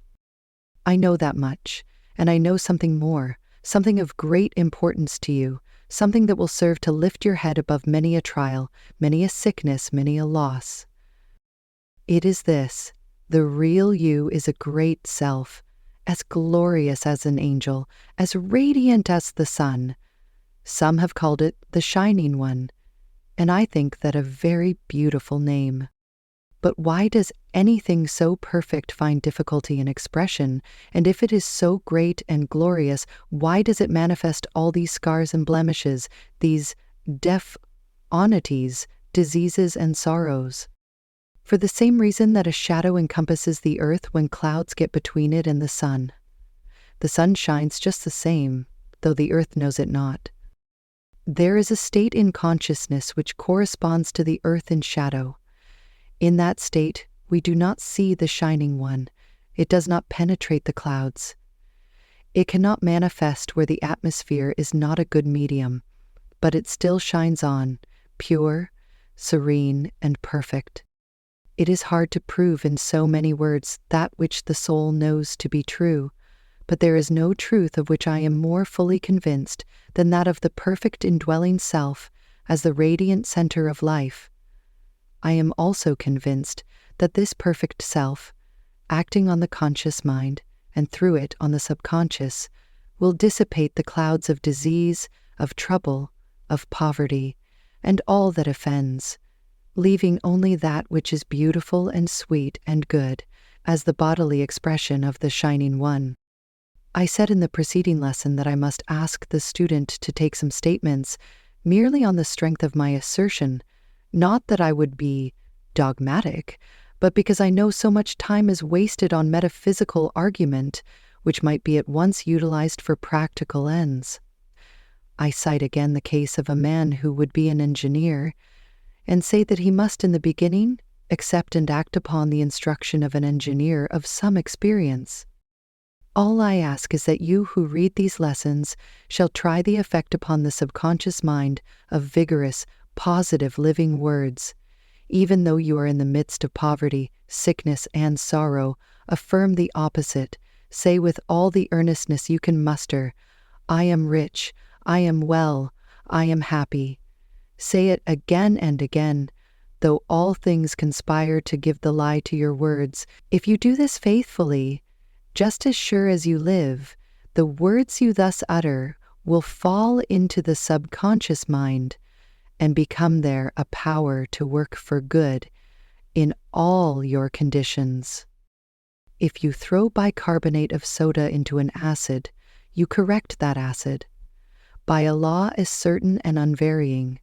I know that much, and I know something more, something of great importance to you, something that will serve to lift your head above many a trial, many a sickness, many a loss. It is this: the real you is a great self, as glorious as an angel, as radiant as the sun. Some have called it the Shining One, and I think that a very beautiful name. But why does anything so perfect find difficulty in expression? And if it is so great and glorious, why does it manifest all these scars and blemishes, these deformities, diseases and sorrows? For the same reason that a shadow encompasses the earth when clouds get between it and the sun. The sun shines just the same, though the earth knows it not. There is a state in consciousness which corresponds to the earth in shadow. In that state, we do not see the Shining One. It does not penetrate the clouds. It cannot manifest where the atmosphere is not a good medium, but it still shines on, pure, serene, and perfect. It is hard to prove in so many words that which the soul knows to be true, but there is no truth of which I am more fully convinced than that of the perfect indwelling self as the radiant center of life. I am also convinced that this perfect self, acting on the conscious mind and through it on the subconscious, will dissipate the clouds of disease, of trouble, of poverty, and all that offends, leaving only that which is beautiful and sweet and good as the bodily expression of the Shining One. I said in the preceding lesson that I must ask the student to take some statements merely on the strength of my assertion, not that I would be dogmatic, but because I know so much time is wasted on metaphysical argument, which might be at once utilized for practical ends. I cite again the case of a man who would be an engineer, and say that he must in the beginning accept and act upon the instruction of an engineer of some experience. All I ask is that you who read these lessons shall try the effect upon the subconscious mind of vigorous, positive living words. Even though you are in the midst of poverty, sickness, and sorrow, affirm the opposite. Say with all the earnestness you can muster, I am rich, I am well, I am happy. Say it again and again, though all things conspire to give the lie to your words. If you do this faithfully, just as sure as you live, the words you thus utter will fall into the subconscious mind and become there a power to work for good in all your conditions. If you throw bicarbonate of soda into an acid, you correct that acid. By a law as certain and unvarying,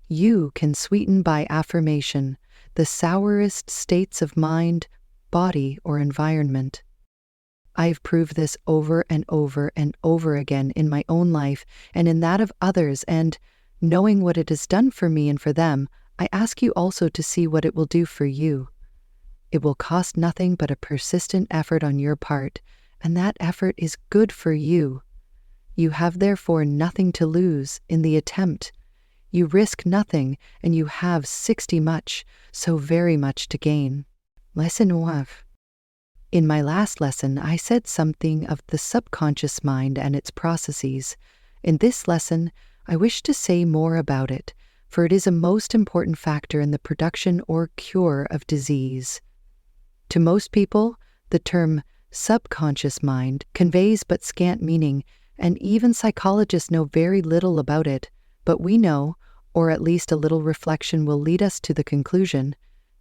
you can sweeten by affirmation the sourest states of mind, body, or environment. I have proved this over and over and over again in my own life and in that of others, and knowing what it has done for me and for them, I ask you also to see what it will do for you. It will cost nothing but a persistent effort on your part, and that effort is good for you. You have therefore nothing to lose in the attempt. You risk nothing, and you have 60 much, so very much to gain. Lesson 1. In my last lesson, I said something of the subconscious mind and its processes. In this lesson, I wish to say more about it, for it is a most important factor in the production or cure of disease. To most people, the term subconscious mind conveys but scant meaning, and even psychologists know very little about it, but we know, or at least a little reflection will lead us to the conclusion,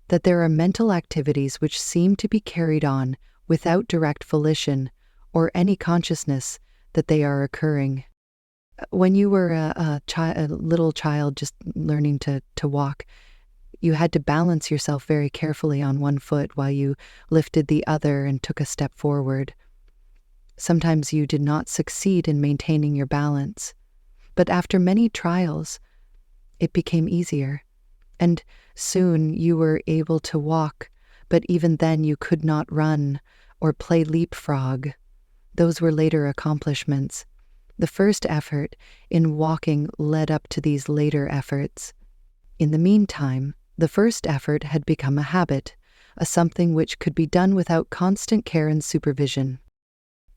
that there are mental activities which seem to be carried on without direct volition or any consciousness that they are occurring. When you were a little child just learning to walk, you had to balance yourself very carefully on one foot while you lifted the other and took a step forward. Sometimes you did not succeed in maintaining your balance, but after many trials, it became easier, and soon you were able to walk, but even then you could not run or play leapfrog. Those were later accomplishments. The first effort in walking led up to these later efforts. In the meantime, the first effort had become a habit, a something which could be done without constant care and supervision.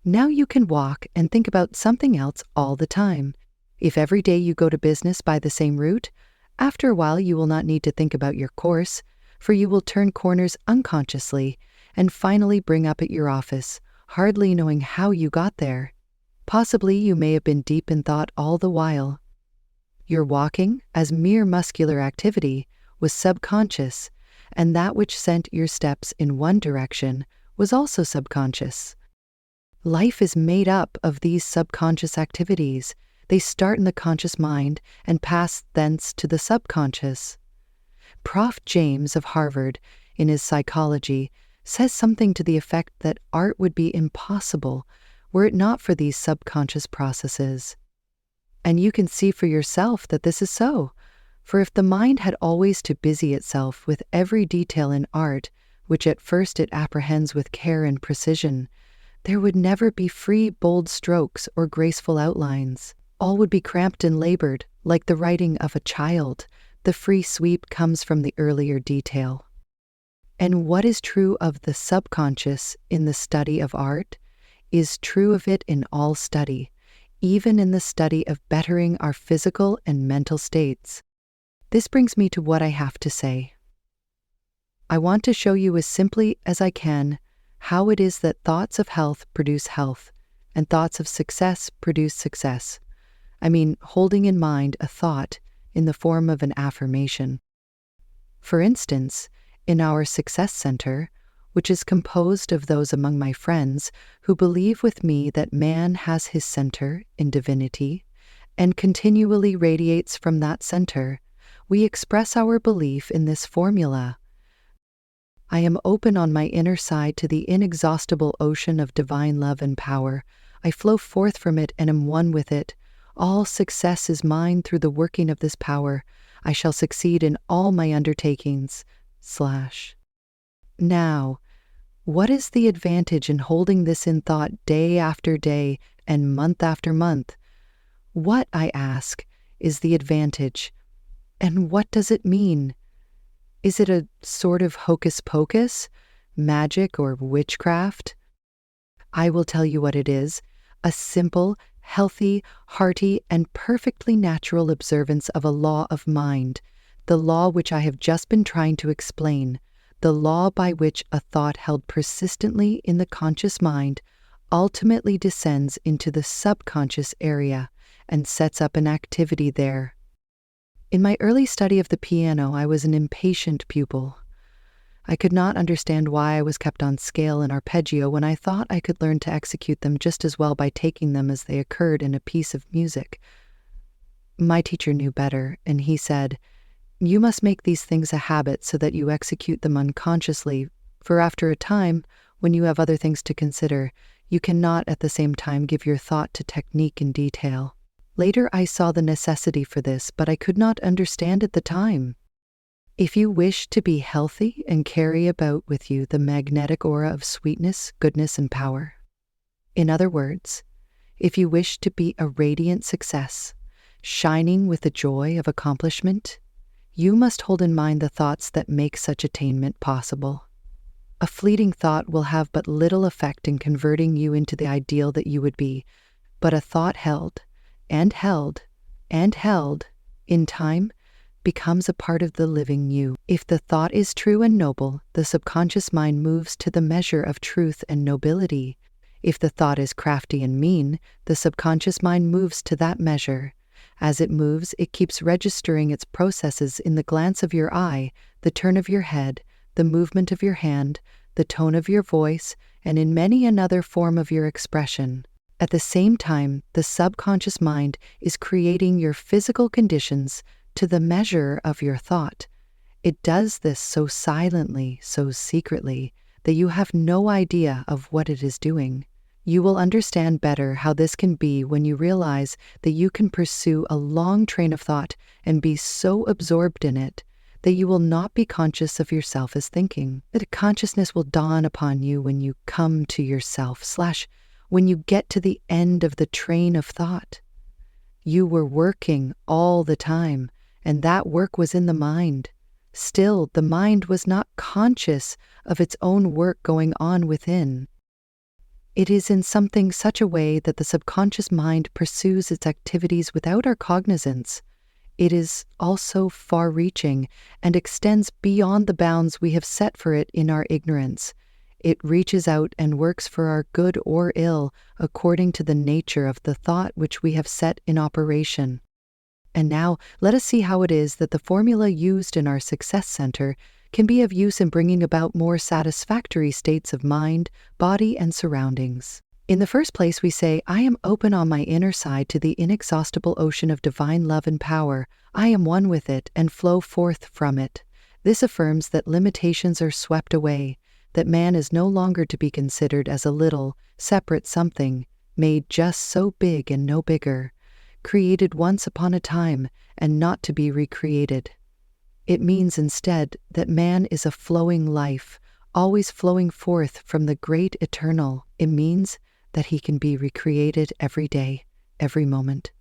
Now you can walk and think about something else all the time. If every day you go to business by the same route, after a while you will not need to think about your course, for you will turn corners unconsciously and finally bring up at your office, hardly knowing how you got there. Possibly you may have been deep in thought all the while. Your walking, as mere muscular activity, was subconscious, and that which sent your steps in one direction was also subconscious. Life is made up of these subconscious activities. They start in the conscious mind and pass thence to the subconscious. Prof. James of Harvard, in his Psychology, says something to the effect that art would be impossible were it not for these subconscious processes. And you can see for yourself that this is so, for if the mind had always to busy itself with every detail in art, which at first it apprehends with care and precision, there would never be free, bold strokes or graceful outlines. All would be cramped and labored, like the writing of a child. The free sweep comes from the earlier detail. And what is true of the subconscious in the study of art is true of it in all study, even in the study of bettering our physical and mental states. This brings me to what I have to say. I want to show you as simply as I can how it is that thoughts of health produce health, and thoughts of success produce success. I mean, holding in mind a thought in the form of an affirmation. For instance, in our Success Center, which is composed of those among my friends who believe with me that man has his center in divinity and continually radiates from that center, we express our belief in this formula. I am open on my inner side to the inexhaustible ocean of divine love and power. I flow forth from it and am one with it. All success is mine through the working of this power. I shall succeed in all my undertakings. Now, what is the advantage in holding this in thought day after day and month after month? What, I ask, is the advantage? And what does it mean? Is it a sort of hocus pocus, magic, or witchcraft? I will tell you what it is: a simple, healthy, hearty, and perfectly natural observance of a law of mind, the law which I have just been trying to explain, the law by which a thought held persistently in the conscious mind ultimately descends into the subconscious area and sets up an activity there. In my early study of the piano, I was an impatient pupil. I could not understand why I was kept on scale and arpeggio when I thought I could learn to execute them just as well by taking them as they occurred in a piece of music. My teacher knew better, and he said, "You must make these things a habit so that you execute them unconsciously, for after a time, when you have other things to consider, you cannot at the same time give your thought to technique and detail." Later I saw the necessity for this, but I could not understand at the time. If you wish to be healthy and carry about with you the magnetic aura of sweetness, goodness, and power, in other words, if you wish to be a radiant success, shining with the joy of accomplishment, you must hold in mind the thoughts that make such attainment possible. A fleeting thought will have but little effect in converting you into the ideal that you would be, but a thought held, and held, and held, in time, becomes a part of the living you. If the thought is true and noble, the subconscious mind moves to the measure of truth and nobility. If the thought is crafty and mean, the subconscious mind moves to that measure. As it moves, it keeps registering its processes in the glance of your eye, the turn of your head, the movement of your hand, the tone of your voice, and in many another form of your expression. At the same time, the subconscious mind is creating your physical conditions to the measure of your thought. It does this so silently, so secretly, that you have no idea of what it is doing. You will understand better how this can be when you realize that you can pursue a long train of thought and be so absorbed in it that you will not be conscious of yourself as thinking. That consciousness will dawn upon you when you come to yourself / when you get to the end of the train of thought. You were working all the time, and that work was in the mind. Still, the mind was not conscious of its own work going on within. It is in something such a way that the subconscious mind pursues its activities without our cognizance. It is also far-reaching and extends beyond the bounds we have set for it in our ignorance. It reaches out and works for our good or ill according to the nature of the thought which we have set in operation. And now, let us see how it is that the formula used in our success center can be of use in bringing about more satisfactory states of mind, body, and surroundings. In the first place, we say, I am open on my inner side to the inexhaustible ocean of divine love and power. I am one with it and flow forth from it. This affirms that limitations are swept away, that man is no longer to be considered as a little, separate something, made just so big and no bigger, created once upon a time and not to be recreated. It means instead that man is a flowing life, always flowing forth from the great eternal. It means that he can be recreated every day, every moment.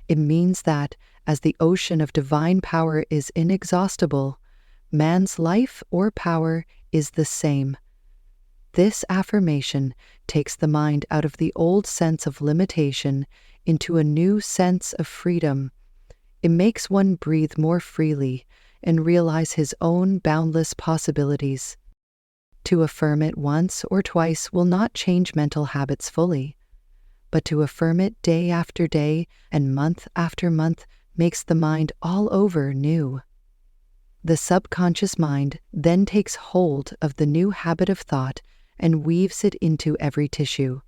It means that, as the ocean of divine power is inexhaustible, man's life or power is the same. This affirmation takes the mind out of the old sense of limitation into a new sense of freedom. It makes one breathe more freely and realize his own boundless possibilities. To affirm it once or twice will not change mental habits fully, but to affirm it day after day and month after month makes the mind all over new. The subconscious mind then takes hold of the new habit of thought and weaves it into every tissue.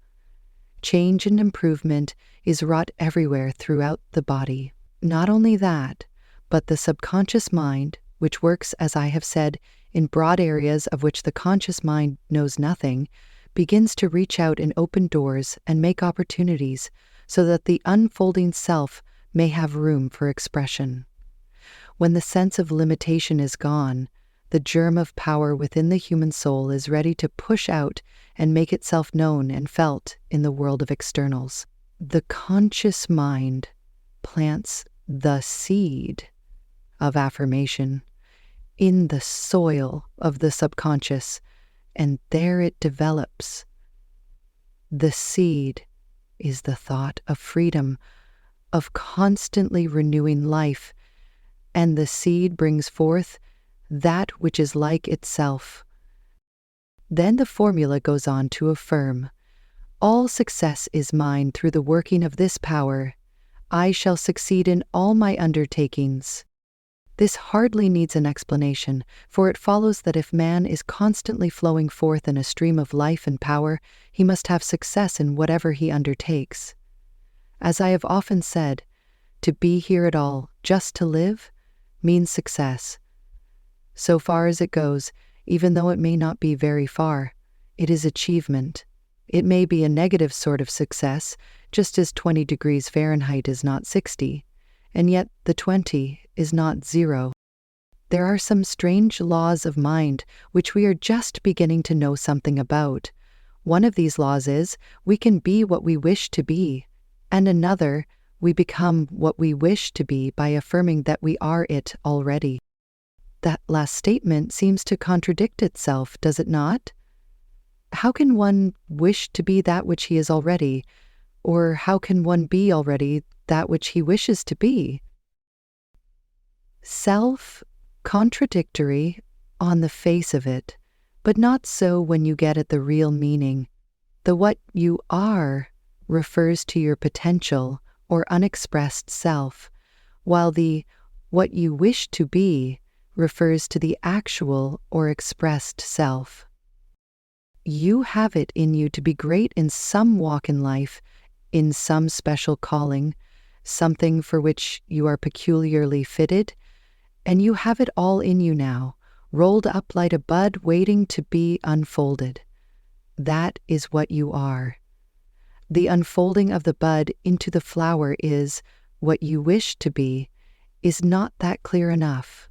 Change and improvement is wrought everywhere throughout the body. Not only that, but the subconscious mind, which works, as I have said, in broad areas of which the conscious mind knows nothing, begins to reach out and open doors and make opportunities so that the unfolding self may have room for expression. When the sense of limitation is gone, the germ of power within the human soul is ready to push out and make itself known and felt in the world of externals. The conscious mind plants the seed of affirmation in the soil of the subconscious, and there it develops. The seed is the thought of freedom, of constantly renewing life, and the seed brings forth that which is like itself. Then the formula goes on to affirm, all success is mine through the working of this power. I shall succeed in all my undertakings. This hardly needs an explanation, for it follows that if man is constantly flowing forth in a stream of life and power, he must have success in whatever he undertakes. As I have often said, to be here at all, just to live, means success. So far as it goes, even though it may not be very far, it is achievement. It may be a negative sort of success, just as 20 degrees Fahrenheit is not 60, and yet the 20 is not 0. There are some strange laws of mind which we are just beginning to know something about. One of these laws is, we can be what we wish to be, and another, we become what we wish to be by affirming that we are it already. That last statement seems to contradict itself, does it not? How can one wish to be that which he is already, or how can one be already that which he wishes to be? Self-contradictory on the face of it, but not so when you get at the real meaning. The what you are refers to your potential or unexpressed self, while the what you wish to be refers to the actual or expressed self. You have it in you to be great in some walk in life in some special calling, something for which you are peculiarly fitted, and you have it all in you now, rolled up like a bud waiting to be unfolded. That is what you are. The unfolding of the bud into the flower is what you wish to be. Is not that clear enough?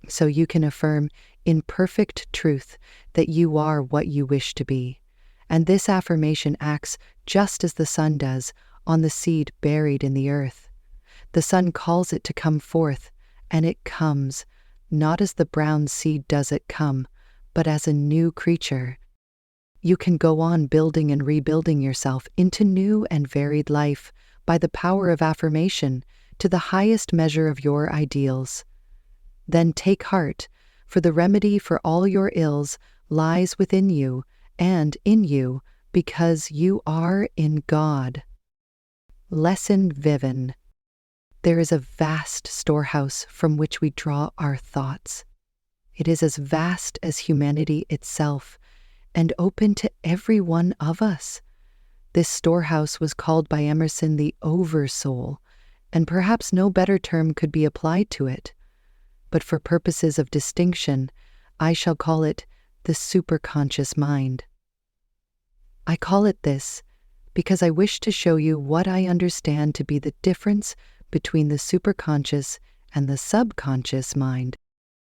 So you can affirm in perfect truth that you are what you wish to be. And this affirmation acts just as the sun does on the seed buried in the earth. The sun calls it to come forth, and it comes, not as the brown seed does it come, but as a new creature. You can go on building and rebuilding yourself into new and varied life by the power of affirmation to the highest measure of your ideals. Then take heart, for the remedy for all your ills lies within you and in you, because you are in God. Lesson Vivin. There is a vast storehouse from which we draw our thoughts. It is as vast as humanity itself, and open to every one of us. This storehouse was called by Emerson the Oversoul, and perhaps no better term could be applied to it. But for purposes of distinction, I shall call it the superconscious mind. I call it this because I wish to show you what I understand to be the difference between the superconscious and the subconscious mind.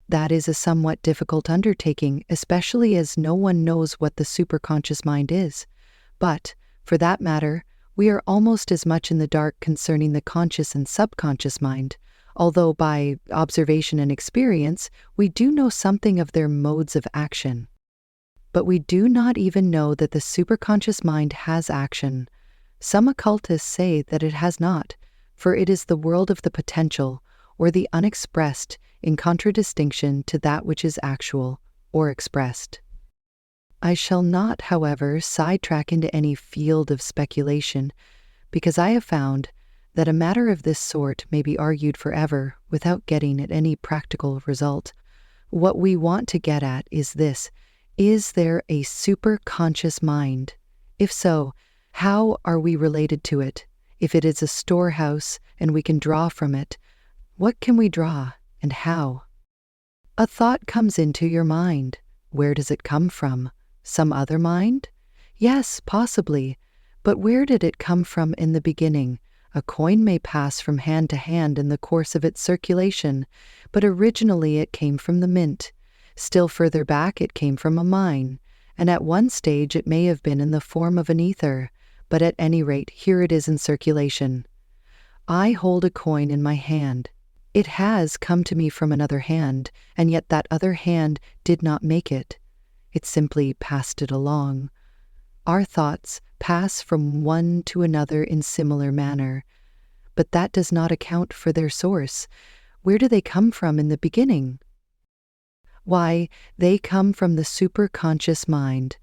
That is a somewhat difficult undertaking, especially as no one knows what the superconscious mind is. But, for that matter, we are almost as much in the dark concerning the conscious and subconscious mind, although by observation and experience we do know something of their modes of action. But we do not even know that the superconscious mind has action. Some occultists say that it has not, for it is the world of the potential, or the unexpressed, in contradistinction to that which is actual, or expressed. I shall not, however, sidetrack into any field of speculation, because I have found that a matter of this sort may be argued forever without getting at any practical result. What we want to get at is this: is there a superconscious mind? If so, how are we related to it? If it is a storehouse and we can draw from it, what can we draw and how? A thought comes into your mind. Where does it come from? Some other mind? Yes, possibly. But where did it come from in the beginning? A coin may pass from hand to hand in the course of its circulation, but originally it came from the mint. Still further back it came from a mine, and at one stage it may have been in the form of an ether, but at any rate here it is in circulation. I hold a coin in my hand. It has come to me from another hand, and yet that other hand did not make it. It simply passed it along. Our thoughts pass from one to another in similar manner, but that does not account for their source. Where do they come from in the beginning? Why, they come from the superconscious mind.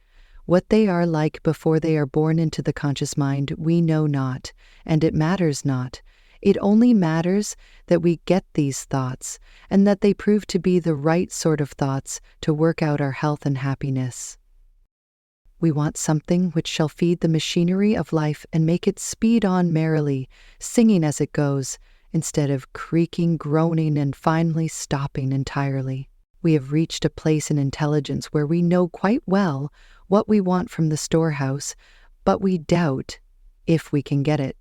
What they are like before they are born into the conscious mind we know not, and it matters not. It only matters that we get these thoughts, and that they prove to be the right sort of thoughts to work out our health and happiness. We want something which shall feed the machinery of life and make it speed on merrily, singing as it goes, instead of creaking, groaning, and finally stopping entirely. We have reached a place in intelligence where we know quite well what we want from the storehouse, but we doubt if we can get it.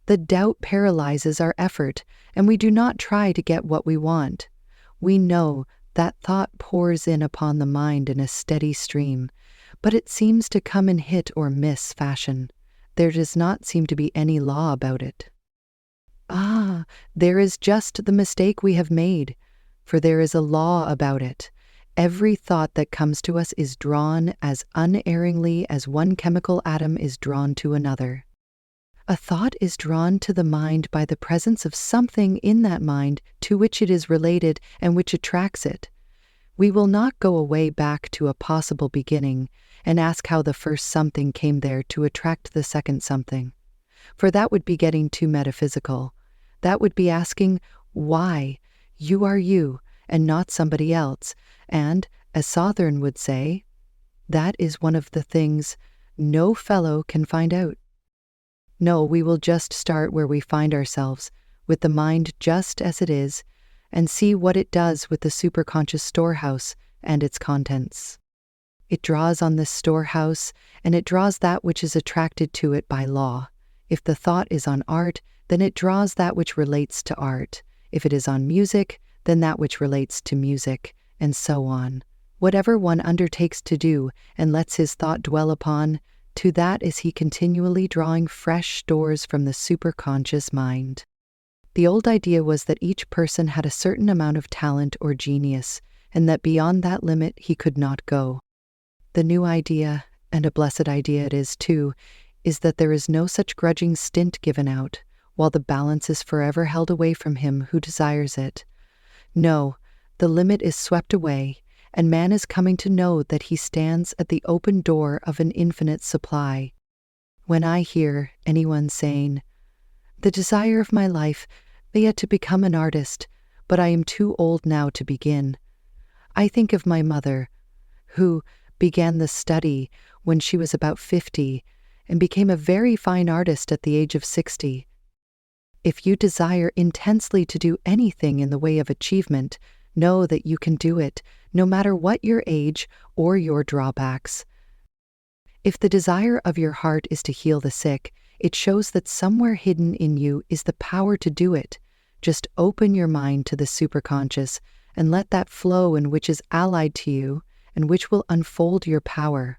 The doubt paralyzes our effort, and we do not try to get what we want. We know that thought pours in upon the mind in a steady stream, but it seems to come in hit or miss fashion. There does not seem to be any law about it. There is just the mistake we have made, for there is a law about it. Every thought that comes to us is drawn as unerringly as one chemical atom is drawn to another. A thought is drawn to the mind by the presence of something in that mind to which it is related and which attracts it. We will not go away back to a possible beginning and ask how the first something came there to attract the second something, for that would be getting too metaphysical. That would be asking why. You are you, and not somebody else, and, as Southern would say, that is one of the things no fellow can find out. No, we will just start where we find ourselves, with the mind just as it is, and see what it does with the superconscious storehouse and its contents. It draws on this storehouse, and it draws that which is attracted to it by law. If the thought is on art, then it draws that which relates to art. If it is on music, then that which relates to music, and so on. Whatever one undertakes to do and lets his thought dwell upon, to that is he continually drawing fresh stores from the superconscious mind. The old idea was that each person had a certain amount of talent or genius, and that beyond that limit he could not go. The new idea, and a blessed idea it is too, is that there is no such grudging stint given out, while the balance is forever held away from him who desires it. No, the limit is swept away, and man is coming to know that he stands at the open door of an infinite supply. When I hear anyone saying, "The desire of my life may yet to become an artist, but I am too old now to begin," I think of my mother, who began the study when she was about 50 and became a very fine artist at the age of 60. If you desire intensely to do anything in the way of achievement, know that you can do it, no matter what your age or your drawbacks. If the desire of your heart is to heal the sick, it shows that somewhere hidden in you is the power to do it. Just open your mind to the superconscious and let that flow in which is allied to you and which will unfold your power.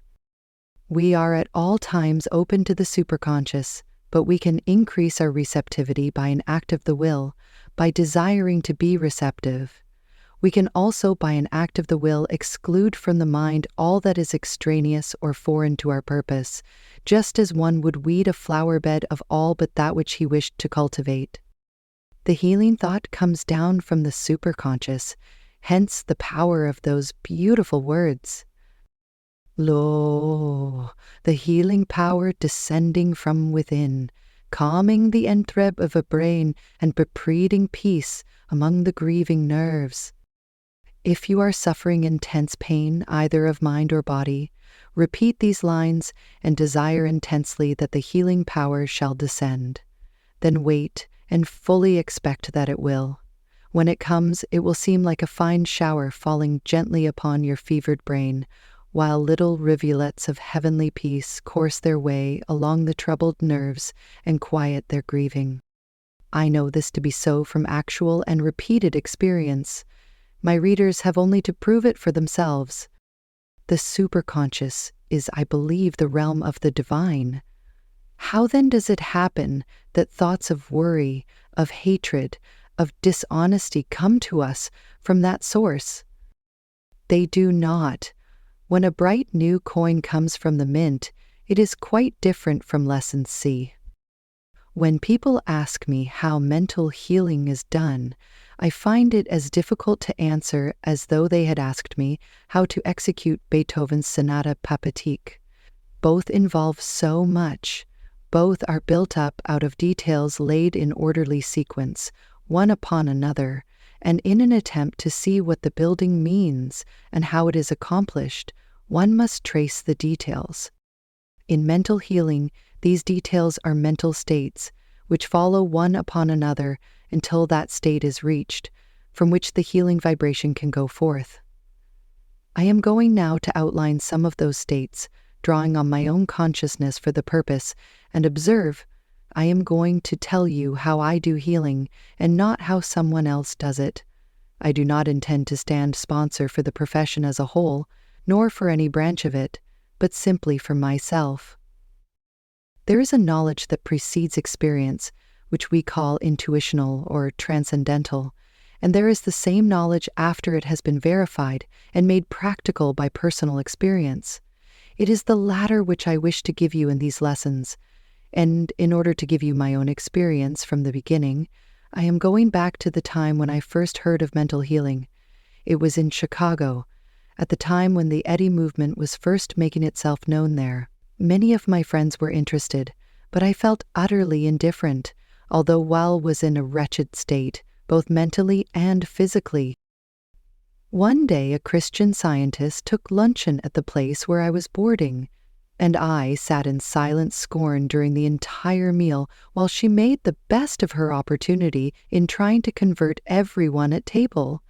We are at all times open to the superconscious, but we can increase our receptivity by an act of the will, by desiring to be receptive. We can also, by an act of the will, exclude from the mind all that is extraneous or foreign to our purpose, just as one would weed a flower bed of all but that which he wished to cultivate. The healing thought comes down from the superconscious, hence the power of those beautiful words. Lo, the healing power descending from within, calming the enthreb of a brain and breeding peace among the grieving nerves. If you are suffering intense pain, either of mind or body, repeat these lines and desire intensely that the healing power shall descend. Then wait and fully expect that it will. When it comes, it will seem like a fine shower falling gently upon your fevered brain, while little rivulets of heavenly peace course their way along the troubled nerves and quiet their grieving. I know this to be so from actual and repeated experience. My readers have only to prove it for themselves. The superconscious is, I believe, the realm of the divine. How then does it happen that thoughts of worry, of hatred, of dishonesty come to us from that source? They do not. When a bright new coin comes from the mint, it is quite different from lesson C. When people ask me how mental healing is done, I find it as difficult to answer as though they had asked me how to execute Beethoven's Sonata Pathetique. Both involve so much. Both are built up out of details laid in orderly sequence, one upon another, and in an attempt to see what the building means and how it is accomplished, one must trace the details. In mental healing, these details are mental states, which follow one upon another until that state is reached, from which the healing vibration can go forth. I am going now to outline some of those states, drawing on my own consciousness for the purpose, and observe, I am going to tell you how I do healing, and not how someone else does it. I do not intend to stand sponsor for the profession as a whole, nor for any branch of it, but simply for myself. There is a knowledge that precedes experience, which we call intuitional or transcendental, and there is the same knowledge after it has been verified and made practical by personal experience. It is the latter which I wish to give you in these lessons, and in order to give you my own experience from the beginning, I am going back to the time when I first heard of mental healing. It was in Chicago, at the time when the Eddy movement was first making itself known there. Many of my friends were interested, but I felt utterly indifferent, although Wall was in a wretched state, both mentally and physically. One day a Christian Scientist took luncheon at the place where I was boarding. And I sat in silent scorn during the entire meal while she made the best of her opportunity in trying to convert everyone at table.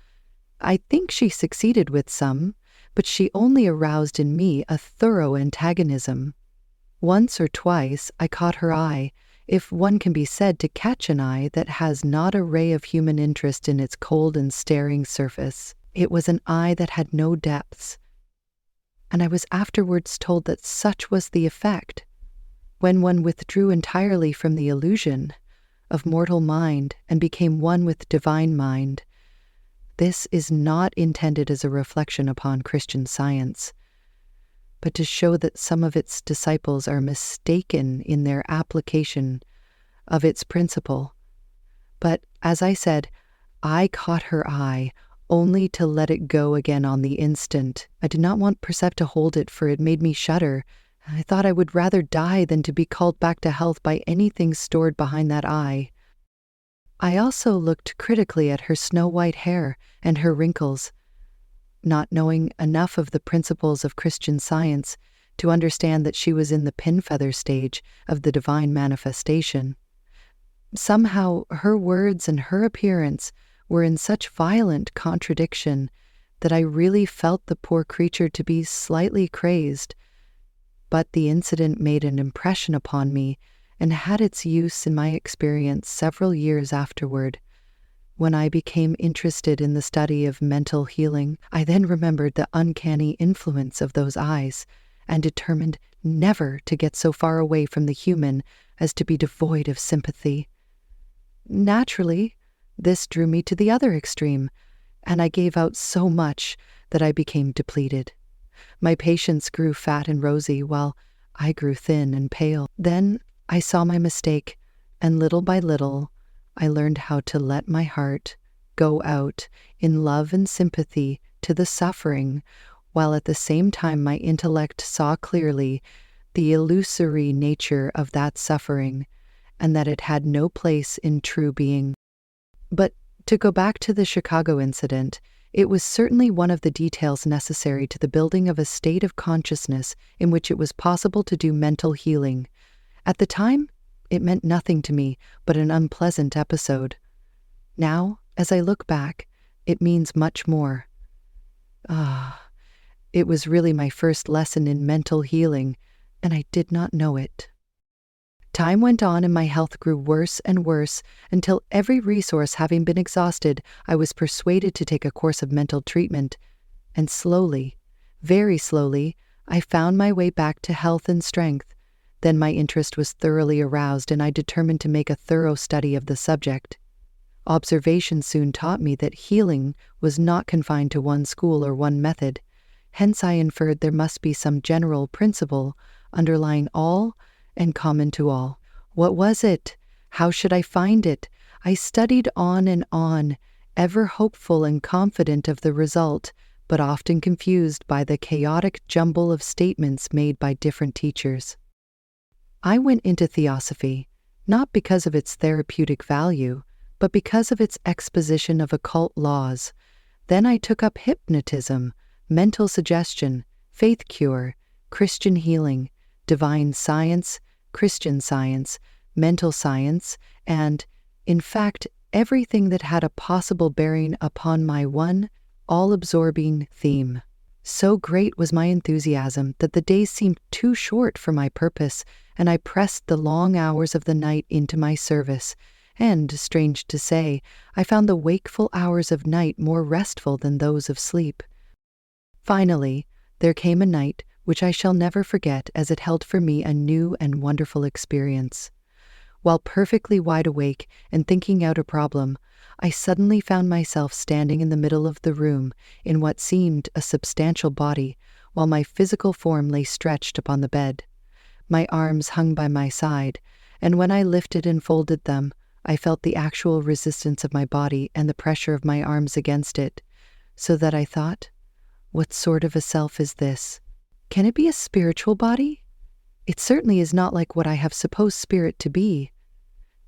I think she succeeded with some, but she only aroused in me a thorough antagonism. Once or twice I caught her eye, if one can be said to catch an eye that has not a ray of human interest in its cold and staring surface. It was an eye that had no depths, and I was afterwards told that such was the effect. When one withdrew entirely from the illusion of mortal mind and became one with divine mind. This is not intended as a reflection upon Christian Science, but to show that some of its disciples are mistaken in their application of its principle. But, as I said, I caught her eye only to let it go again on the instant. I did not want Percept to hold it, for it made me shudder. I thought I would rather die than to be called back to health by anything stored behind that eye. I also looked critically at her snow-white hair and her wrinkles, not knowing enough of the principles of Christian Science to understand that she was in the pin-feather stage of the divine manifestation. Somehow her words and her appearance were in such violent contradiction that I really felt the poor creature to be slightly crazed. But the incident made an impression upon me and had its use in my experience several years afterward. When I became interested in the study of mental healing, I then remembered the uncanny influence of those eyes and determined never to get so far away from the human as to be devoid of sympathy. Naturally, this drew me to the other extreme, and I gave out so much that I became depleted. My patients grew fat and rosy, while I grew thin and pale. Then I saw my mistake, and little by little, I learned how to let my heart go out in love and sympathy to the suffering, while at the same time my intellect saw clearly the illusory nature of that suffering, and that it had no place in true being. But to go back to the Chicago incident, it was certainly one of the details necessary to the building of a state of consciousness in which it was possible to do mental healing. At the time, it meant nothing to me but an unpleasant episode. Now, as I look back, it means much more. It was really my first lesson in mental healing, and I did not know it. Time went on and my health grew worse and worse until, every resource having been exhausted, I was persuaded to take a course of mental treatment, and slowly, very slowly, I found my way back to health and strength. Then my interest was thoroughly aroused, and I determined to make a thorough study of the subject. Observation soon taught me that healing was not confined to one school or one method. Hence I inferred there must be some general principle underlying all and common to all. What was it? How should I find it? I studied on and on, ever hopeful and confident of the result, but often confused by the chaotic jumble of statements made by different teachers. I went into Theosophy, not because of its therapeutic value, but because of its exposition of occult laws. Then I took up hypnotism, mental suggestion, faith cure, Christian healing, divine science, Christian Science, mental science, and, in fact, everything that had a possible bearing upon my one, all-absorbing theme. So great was my enthusiasm that the days seemed too short for my purpose, and I pressed the long hours of the night into my service, and, strange to say, I found the wakeful hours of night more restful than those of sleep. Finally, there came a night which I shall never forget, as it held for me a new and wonderful experience. While perfectly wide awake and thinking out a problem, I suddenly found myself standing in the middle of the room in what seemed a substantial body, while my physical form lay stretched upon the bed. My arms hung by my side, and when I lifted and folded them, I felt the actual resistance of my body and the pressure of my arms against it, so that I thought, what sort of a self is this? Can it be a spiritual body? It certainly is not like what I have supposed spirit to be.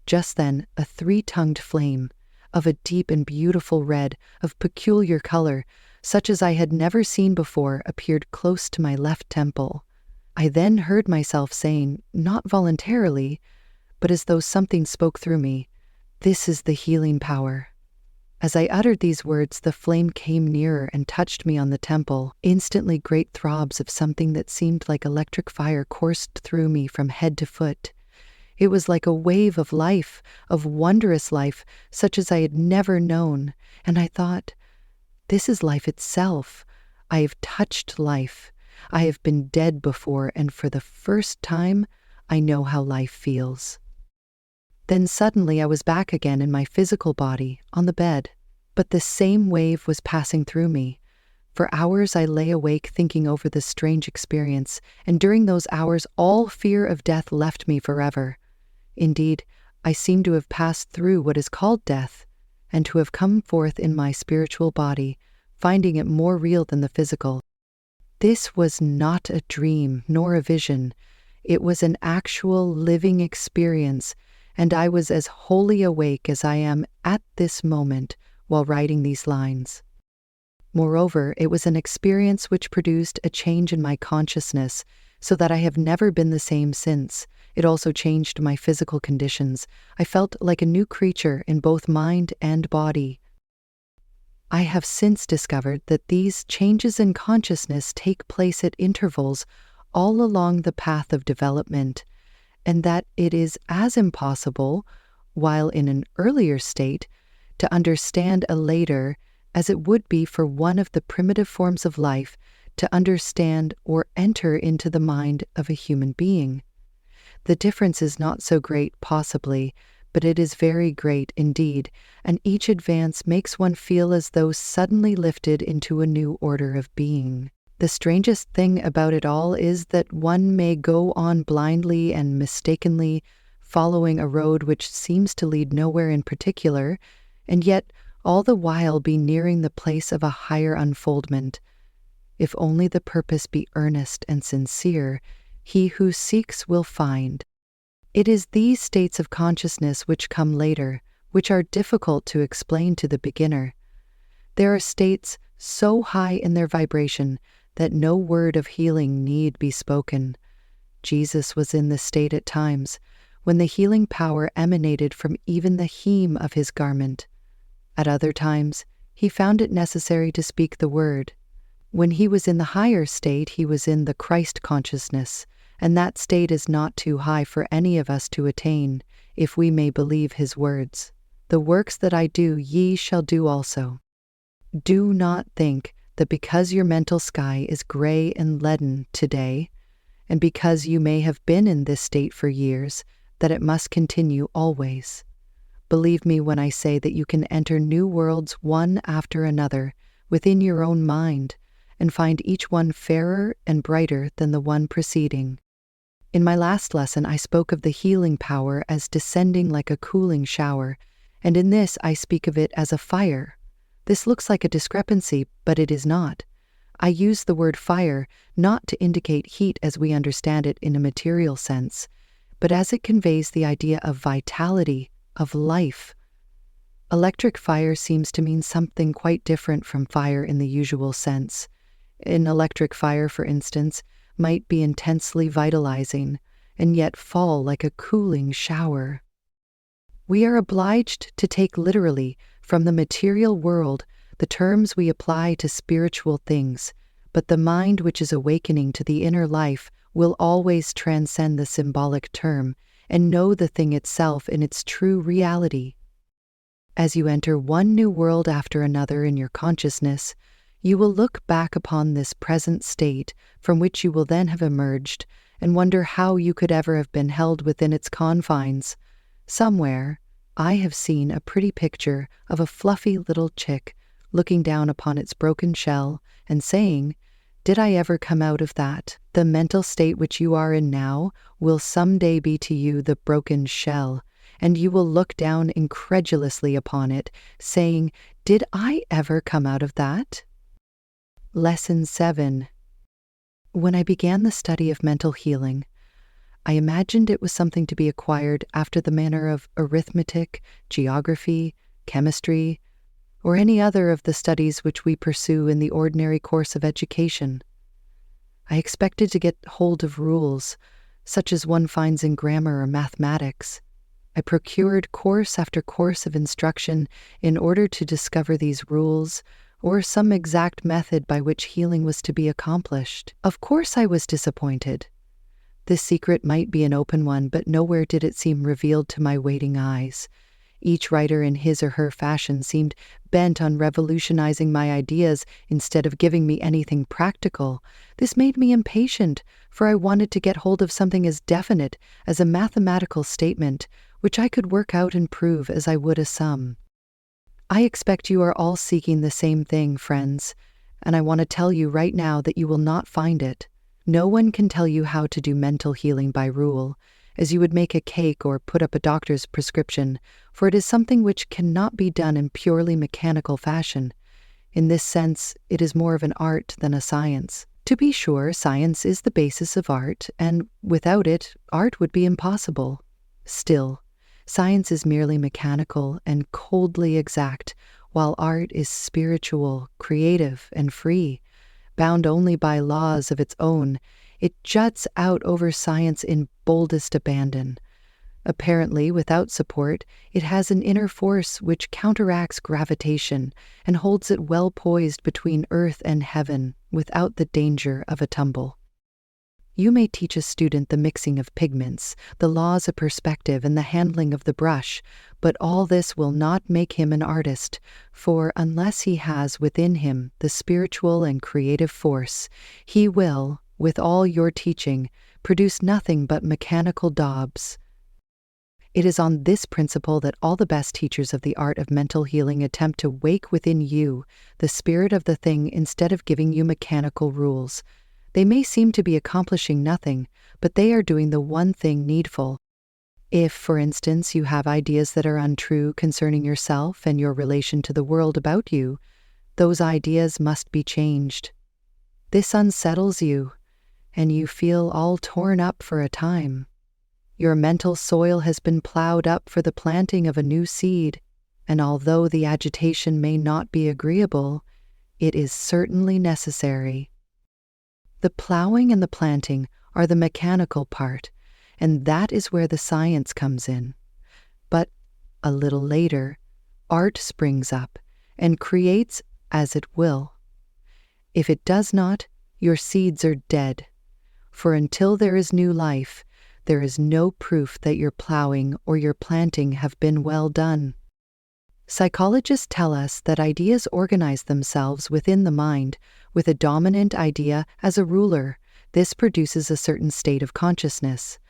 Just then, a three-tongued flame, of a deep and beautiful red, of peculiar color, such as I had never seen before, appeared close to my left temple. I then heard myself saying, not voluntarily, but as though something spoke through me, "This is the healing power." As I uttered these words, the flame came nearer and touched me on the temple. Instantly, great throbs of something that seemed like electric fire coursed through me from head to foot. It was like a wave of life, of wondrous life, such as I had never known. And I thought, this is life itself. I have touched life. I have been dead before, and for the first time, I know how life feels. Then suddenly I was back again in my physical body, on the bed. But the same wave was passing through me. For hours I lay awake thinking over this strange experience, and during those hours all fear of death left me forever. Indeed, I seem to have passed through what is called death, and to have come forth in my spiritual body, finding it more real than the physical. This was not a dream nor a vision. It was an actual living experience, and I was as wholly awake as I am at this moment while writing these lines. Moreover, it was an experience which produced a change in my consciousness, so that I have never been the same since. It also changed my physical conditions. I felt like a new creature in both mind and body. I have since discovered that these changes in consciousness take place at intervals all along the path of development, and that it is as impossible, while in an earlier state, to understand a later as it would be for one of the primitive forms of life to understand or enter into the mind of a human being. The difference is not so great, possibly, but it is very great indeed, and each advance makes one feel as though suddenly lifted into a new order of being. The strangest thing about it all is that one may go on blindly and mistakenly, following a road which seems to lead nowhere in particular, and yet all the while be nearing the place of a higher unfoldment. If only the purpose be earnest and sincere, he who seeks will find. It is these states of consciousness which come later, which are difficult to explain to the beginner. There are states so high in their vibration that no word of healing need be spoken. Jesus was in this state at times, when the healing power emanated from even the hem of his garment. At other times, he found it necessary to speak the word. When he was in the higher state, he was in the Christ consciousness, and that state is not too high for any of us to attain, if we may believe his words. The works that I do, ye shall do also. Do not think that because your mental sky is gray and leaden today, and because you may have been in this state for years, that it must continue always. Believe me when I say that you can enter new worlds one after another within your own mind, and find each one fairer and brighter than the one preceding. In my last lesson, I spoke of the healing power as descending like a cooling shower, and in this I speak of it as a fire. This looks like a discrepancy, but it is not. I use the word fire not to indicate heat as we understand it in a material sense, but as it conveys the idea of vitality, of life. Electric fire seems to mean something quite different from fire in the usual sense. An electric fire, for instance, might be intensely vitalizing, and yet fall like a cooling shower. We are obliged to take literally from the material world the terms we apply to spiritual things, but the mind which is awakening to the inner life will always transcend the symbolic term and know the thing itself in its true reality. As you enter one new world after another in your consciousness, you will look back upon this present state from which you will then have emerged and wonder how you could ever have been held within its confines. Somewhere, I have seen a pretty picture of a fluffy little chick looking down upon its broken shell and saying, "Did I ever come out of that?" The mental state which you are in now will someday be to you the broken shell, and you will look down incredulously upon it, saying, "Did I ever come out of that?" Lesson 7. When I began the study of mental healing, I imagined it was something to be acquired after the manner of arithmetic, geography, chemistry, or any other of the studies which we pursue in the ordinary course of education. I expected to get hold of rules, such as one finds in grammar or mathematics. I procured course after course of instruction in order to discover these rules, or some exact method by which healing was to be accomplished. Of course I was disappointed. This secret might be an open one, but nowhere did it seem revealed to my waiting eyes. Each writer in his or her fashion seemed bent on revolutionizing my ideas instead of giving me anything practical. This made me impatient, for I wanted to get hold of something as definite as a mathematical statement, which I could work out and prove as I would a sum. I expect you are all seeking the same thing, friends, and I want to tell you right now that you will not find it. No one can tell you how to do mental healing by rule, as you would make a cake or put up a doctor's prescription, for it is something which cannot be done in purely mechanical fashion. In this sense, it is more of an art than a science. To be sure, science is the basis of art, and without it, art would be impossible. Still, science is merely mechanical and coldly exact, while art is spiritual, creative, and free. Bound only by laws of its own, it juts out over science in boldest abandon. Apparently, without support, it has an inner force which counteracts gravitation and holds it well poised between earth and heaven without the danger of a tumble. You may teach a student the mixing of pigments, the laws of perspective, and the handling of the brush, but all this will not make him an artist, for unless he has within him the spiritual and creative force, he will, with all your teaching, produce nothing but mechanical daubs. It is on this principle that all the best teachers of the art of mental healing attempt to wake within you the spirit of the thing instead of giving you mechanical rules. They may seem to be accomplishing nothing, but they are doing the one thing needful. If, for instance, you have ideas that are untrue concerning yourself and your relation to the world about you, those ideas must be changed. This unsettles you, and you feel all torn up for a time. Your mental soil has been plowed up for the planting of a new seed, and although the agitation may not be agreeable, it is certainly necessary. The plowing and the planting are the mechanical part, and that is where the science comes in. But a little later, art springs up and creates as it will. If it does not, your seeds are dead, for until there is new life, there is no proof that your plowing or your planting have been well done. Psychologists tell us that ideas organize themselves within the mind, with a dominant idea as a ruler. This produces a certain state of consciousness.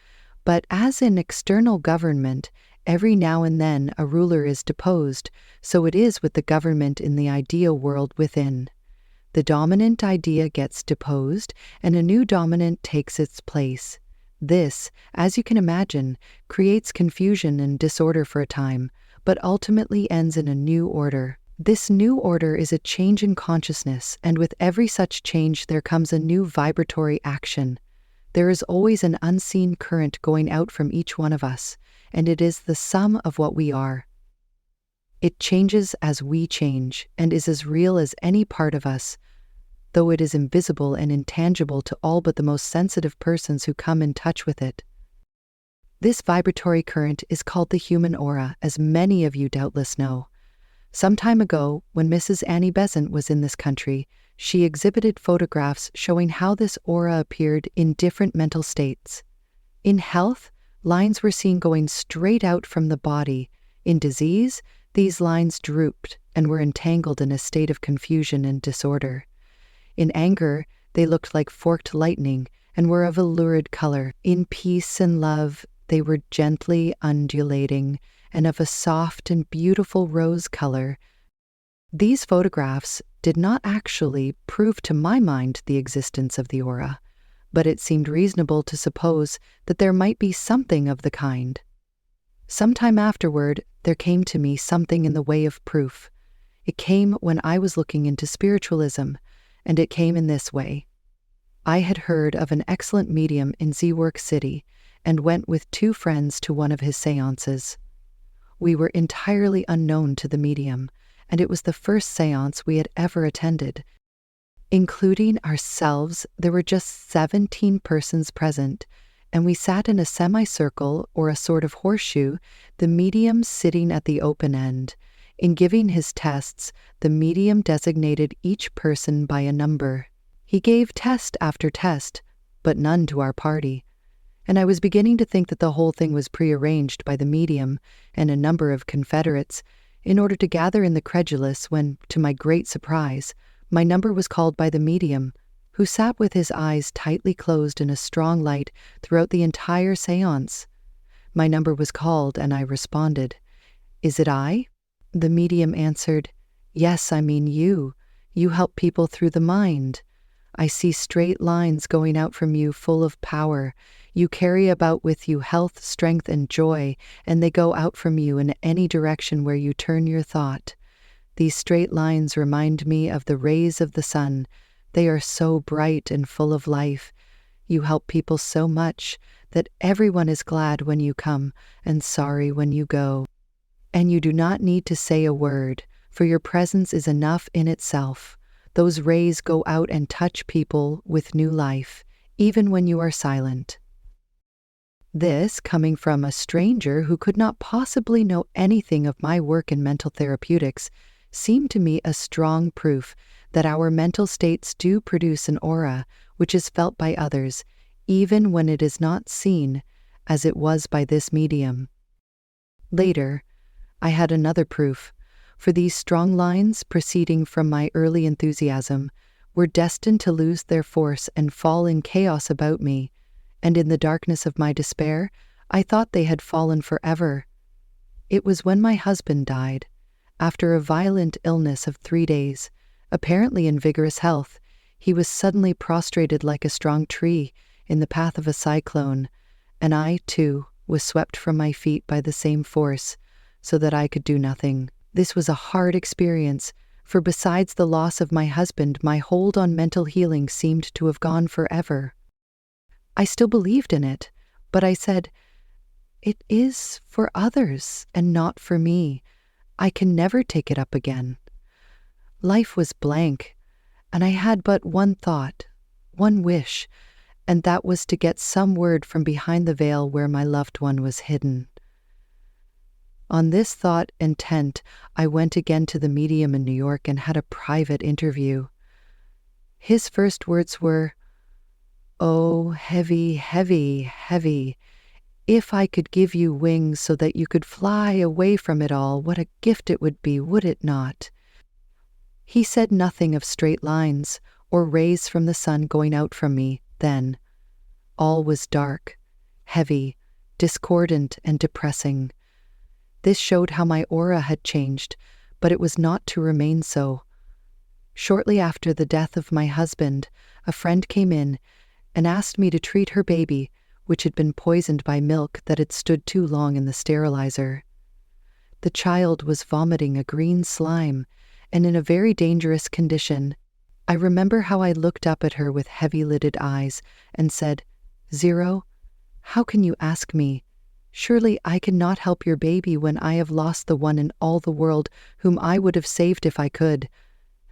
But as in external government, every now and then a ruler is deposed, so it is with the government in the idea world within. The dominant idea gets deposed, and a new dominant takes its place. This, as you can imagine, creates confusion and disorder for a time, but ultimately ends in a new order. This new order is a change in consciousness, and with every such change there comes a new vibratory action. There is always an unseen current going out from each one of us, and it is the sum of what we are. It changes as we change, and is as real as any part of us, though it is invisible and intangible to all but the most sensitive persons who come in touch with it. This vibratory current is called the human aura, as many of you doubtless know. Some time ago, when Mrs. Annie Besant was in this country, she exhibited photographs showing how this aura appeared in different mental states. In health, lines were seen going straight out from the body. In disease, these lines drooped and were entangled in a state of confusion and disorder. In anger, they looked like forked lightning and were of a lurid color. In peace and love, they were gently undulating and of a soft and beautiful rose color. These photographs did not actually prove to my mind the existence of the aura, but it seemed reasonable to suppose that there might be something of the kind. Some time afterward, there came to me something in the way of proof. It came when I was looking into spiritualism, and it came in this way. I had heard of an excellent medium in Zeework City, and went with 2 friends to one of his seances. We were entirely unknown to the medium, and it was the first seance we had ever attended. Including ourselves, there were just 17 persons present, and we sat in a semicircle or a sort of horseshoe, the medium sitting at the open end. In giving his tests, the medium designated each person by a number. He gave test after test, but none to our party, and I was beginning to think that the whole thing was prearranged by the medium and a number of confederates in order to gather in the credulous when, to my great surprise, my number was called by the medium, who sat with his eyes tightly closed in a strong light throughout the entire séance. My number was called, and I responded, "Is it I?" The medium answered, "Yes, I mean you. You help people through the mind. I see straight lines going out from you full of power. You carry about with you health, strength, and joy, and they go out from you in any direction where you turn your thought. These straight lines remind me of the rays of the sun. They are so bright and full of life. You help people so much that everyone is glad when you come and sorry when you go. And you do not need to say a word, for your presence is enough in itself. Those rays go out and touch people with new life, even when you are silent." This, coming from a stranger who could not possibly know anything of my work in mental therapeutics, seemed to me a strong proof that our mental states do produce an aura which is felt by others, even when it is not seen, as it was by this medium. Later, I had another proof, for these strong lines proceeding from my early enthusiasm were destined to lose their force and fall in chaos about me, and in the darkness of my despair, I thought they had fallen forever. It was when my husband died, after a violent illness of 3 days. Apparently in vigorous health, he was suddenly prostrated like a strong tree in the path of a cyclone, and I, too, was swept from my feet by the same force, so that I could do nothing. This was a hard experience, for besides the loss of my husband, my hold on mental healing seemed to have gone forever. I still believed in it, but I said, "It is for others and not for me. I can never take it up again." Life was blank, and I had but one thought, one wish, and that was to get some word from behind the veil where my loved one was hidden. On this thought intent, I went again to the medium in New York and had a private interview. His first words were, "Oh, heavy, heavy, heavy. If I could give you wings so that you could fly away from it all, what a gift it would be, would it not?" He said nothing of straight lines or rays from the sun going out from me then. All was dark, heavy, discordant, and depressing. This showed how my aura had changed, but it was not to remain so. Shortly after the death of my husband, a friend came in and asked me to treat her baby, which had been poisoned by milk that had stood too long in the sterilizer. The child was vomiting a green slime and in a very dangerous condition. I remember how I looked up at her with heavy-lidded eyes and said, "Zero, how can you ask me? Surely I cannot help your baby when I have lost the one in all the world whom I would have saved if I could.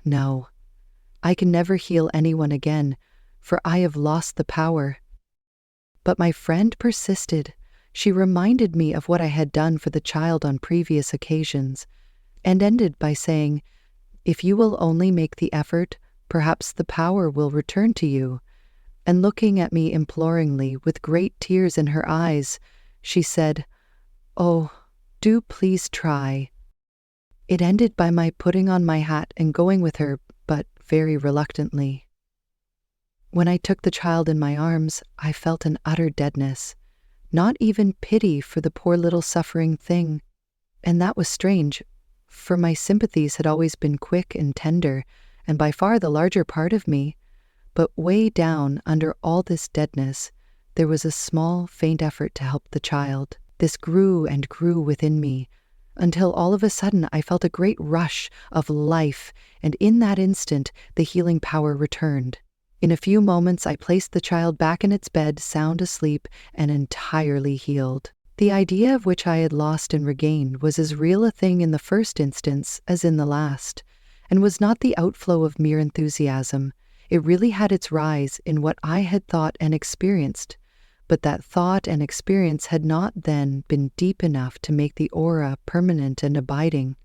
No, I can never heal anyone again, for I have lost the power." But my friend persisted. She reminded me of what I had done for the child on previous occasions, and ended by saying, "If you will only make the effort, perhaps the power will return to you." And looking at me imploringly, with great tears in her eyes, she said, "Oh, do please try." It ended by my putting on my hat and going with her, but very reluctantly. When I took the child in my arms, I felt an utter deadness, not even pity for the poor little suffering thing. And that was strange, for my sympathies had always been quick and tender, and by far the larger part of me. But way down under all this deadness, there was a small, faint effort to help the child. This grew and grew within me, until all of a sudden I felt a great rush of life, and in that instant the healing power returned. In a few moments I placed the child back in its bed, sound asleep and entirely healed. The idea of which I had lost and regained was as real a thing in the first instance as in the last, and was not the outflow of mere enthusiasm. It really had its rise in what I had thought and experienced, but that thought and experience had not then been deep enough to make the aura permanent and abiding.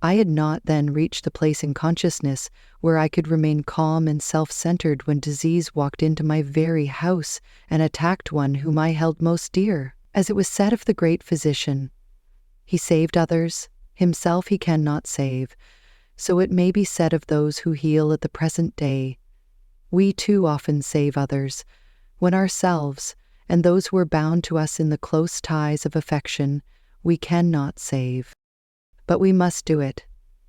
I had not then reached the place in consciousness where I could remain calm and self-centered when disease walked into my very house and attacked one whom I held most dear. As it was said of the great physician, "He saved others, himself he cannot save," so it may be said of those who heal at the present day. We too often save others, when ourselves, and those who are bound to us in the close ties of affection, we cannot save. But we must do it,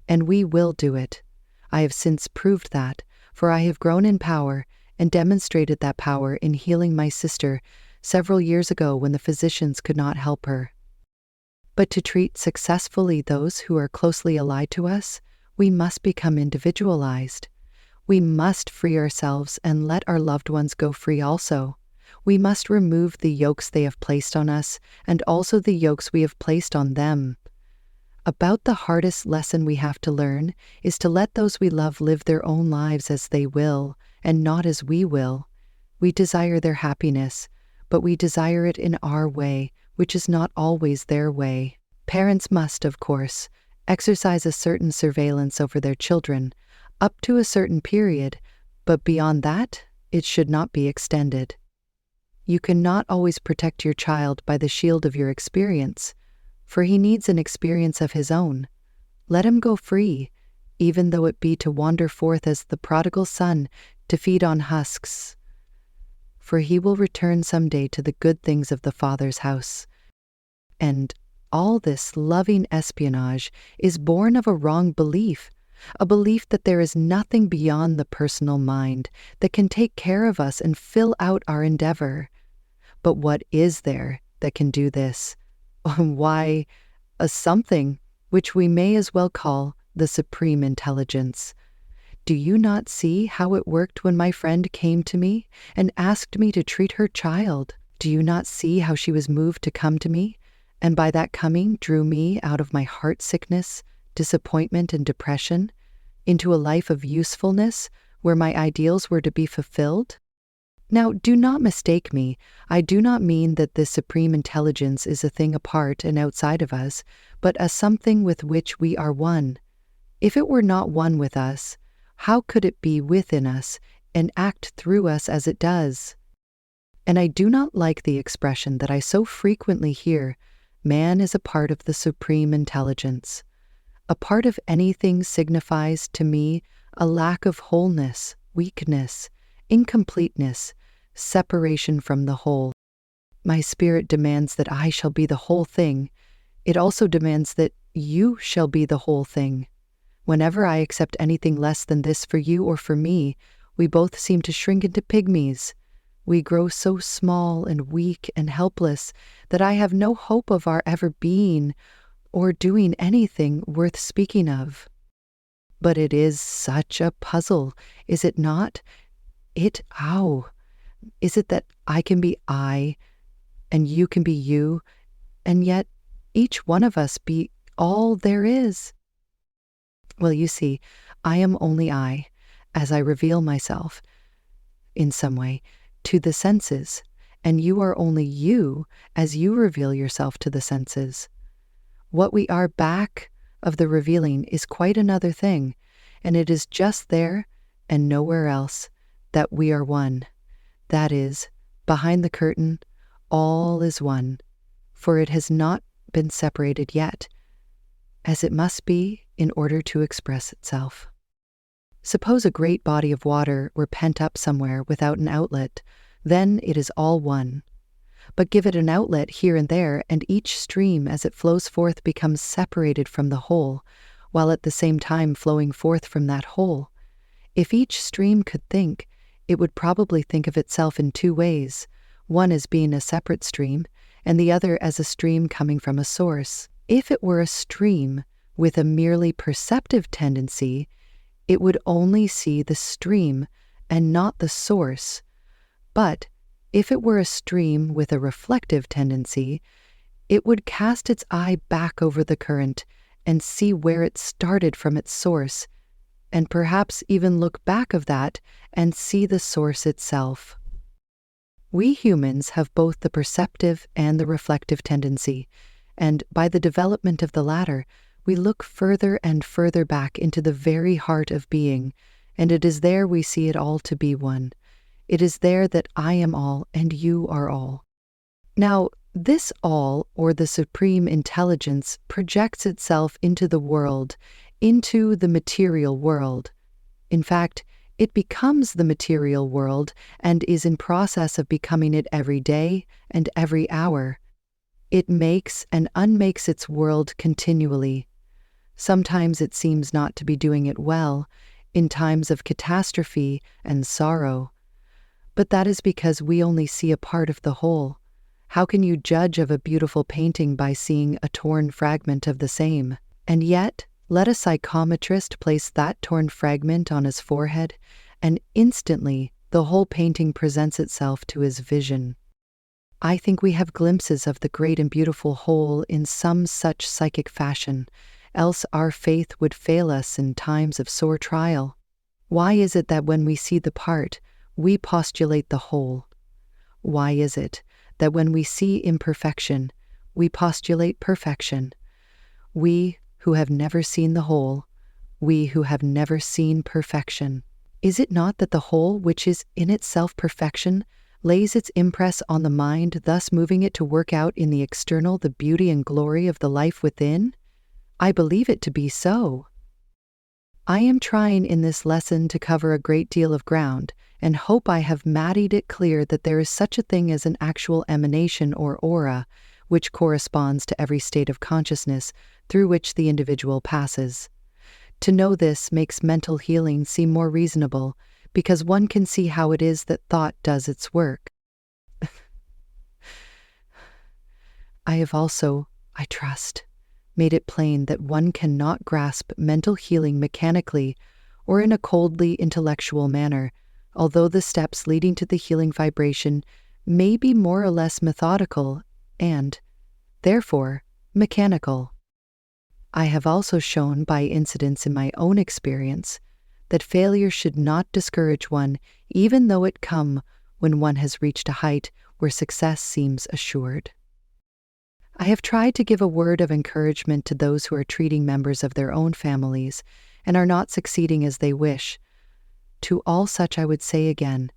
and we will do it. I have since proved that, for I have grown in power and demonstrated that power in healing my sister several years ago when the physicians could not help her. But to treat successfully those who are closely allied to us, we must become individualized. We must free ourselves and let our loved ones go free also. We must remove the yokes they have placed on us and also the yokes we have placed on them. About the hardest lesson we have to learn is to let those we love live their own lives as they will and not as we will. We desire their happiness, but we desire it in our way, which is not always their way. Parents must, of course, exercise a certain surveillance over their children, up to a certain period, but beyond that, it should not be extended. You cannot always protect your child by the shield of your experience, for he needs an experience of his own. Let him go free, even though it be to wander forth as the prodigal son to feed on husks, for he will return some day to the good things of the Father's house. And all this loving espionage is born of a wrong belief, a belief that there is nothing beyond the personal mind that can take care of us and fill out our endeavor. But what is there that can do this? Why, a something which we may as well call the supreme intelligence. Do you not see how it worked when my friend came to me and asked me to treat her child? Do you not see how she was moved to come to me, and by that coming drew me out of my heart sickness, disappointment, and depression, into a life of usefulness where my ideals were to be fulfilled? Now, do not mistake me. I do not mean that this supreme intelligence is a thing apart and outside of us, but a something with which we are one. If it were not one with us, how could it be within us and act through us as it does? And I do not like the expression that I so frequently hear, man is a part of the supreme intelligence. A part of anything signifies to me a lack of wholeness, weakness, incompleteness, separation from the whole. My spirit demands that I shall be the whole thing. It also demands that you shall be the whole thing. Whenever I accept anything less than this for you or for me, we both seem to shrink into pygmies. We grow so small and weak and helpless that I have no hope of our ever being or doing anything worth speaking of. But it is such a puzzle, is it not? Is it that I can be I, and you can be you, and yet each one of us be all there is? Well, you see, I am only I, as I reveal myself, in some way, to the senses, and you are only you as you reveal yourself to the senses. What we are back of the revealing is quite another thing, and it is just there and nowhere else that we are one. That is, behind the curtain, all is one, for it has not been separated yet, as it must be in order to express itself. Suppose a great body of water were pent up somewhere without an outlet, then it is all one. But give it an outlet here and there, and each stream as it flows forth becomes separated from the whole, while at the same time flowing forth from that whole. If each stream could think, it would probably think of itself in two ways, one as being a separate stream, and the other as a stream coming from a source. If it were a stream with a merely perceptive tendency, it would only see the stream and not the source. But if it were a stream with a reflective tendency, it would cast its eye back over the current and see where it started from its source, and perhaps even look back of that and see the source itself. We humans have both the perceptive and the reflective tendency, and by the development of the latter, we look further and further back into the very heart of being, and it is there we see it all to be one. It is there that I am all and you are all. Now, this all, or the supreme intelligence, projects itself into the world, into the material world. In fact, it becomes the material world and is in process of becoming it every day and every hour. It makes and unmakes its world continually. Sometimes it seems not to be doing it well, in times of catastrophe and sorrow. But that is because we only see a part of the whole. How can you judge of a beautiful painting by seeing a torn fragment of the same? And yet, let a psychometrist place that torn fragment on his forehead, and instantly the whole painting presents itself to his vision. I think we have glimpses of the great and beautiful whole in some such psychic fashion, else our faith would fail us in times of sore trial. Why is it that when we see the part, we postulate the whole? Why is it that when we see imperfection, we postulate perfection? We who have never seen the whole, we who have never seen perfection. Is it not that the whole, which is in itself perfection, lays its impress on the mind, thus moving it to work out in the external the beauty and glory of the life within? I believe it to be so. I am trying in this lesson to cover a great deal of ground, and hope I have made it clear that there is such a thing as an actual emanation or aura, which corresponds to every state of consciousness through which the individual passes. To know this makes mental healing seem more reasonable, because one can see how it is that thought does its work. I have also, I trust, made it plain that one cannot grasp mental healing mechanically or in a coldly intellectual manner, although the steps leading to the healing vibration may be more or less methodical and, therefore, mechanical. I have also shown by incidents in my own experience that failure should not discourage one, even though it come when one has reached a height where success seems assured. I have tried to give a word of encouragement to those who are treating members of their own families and are not succeeding as they wish. To all such I would say again,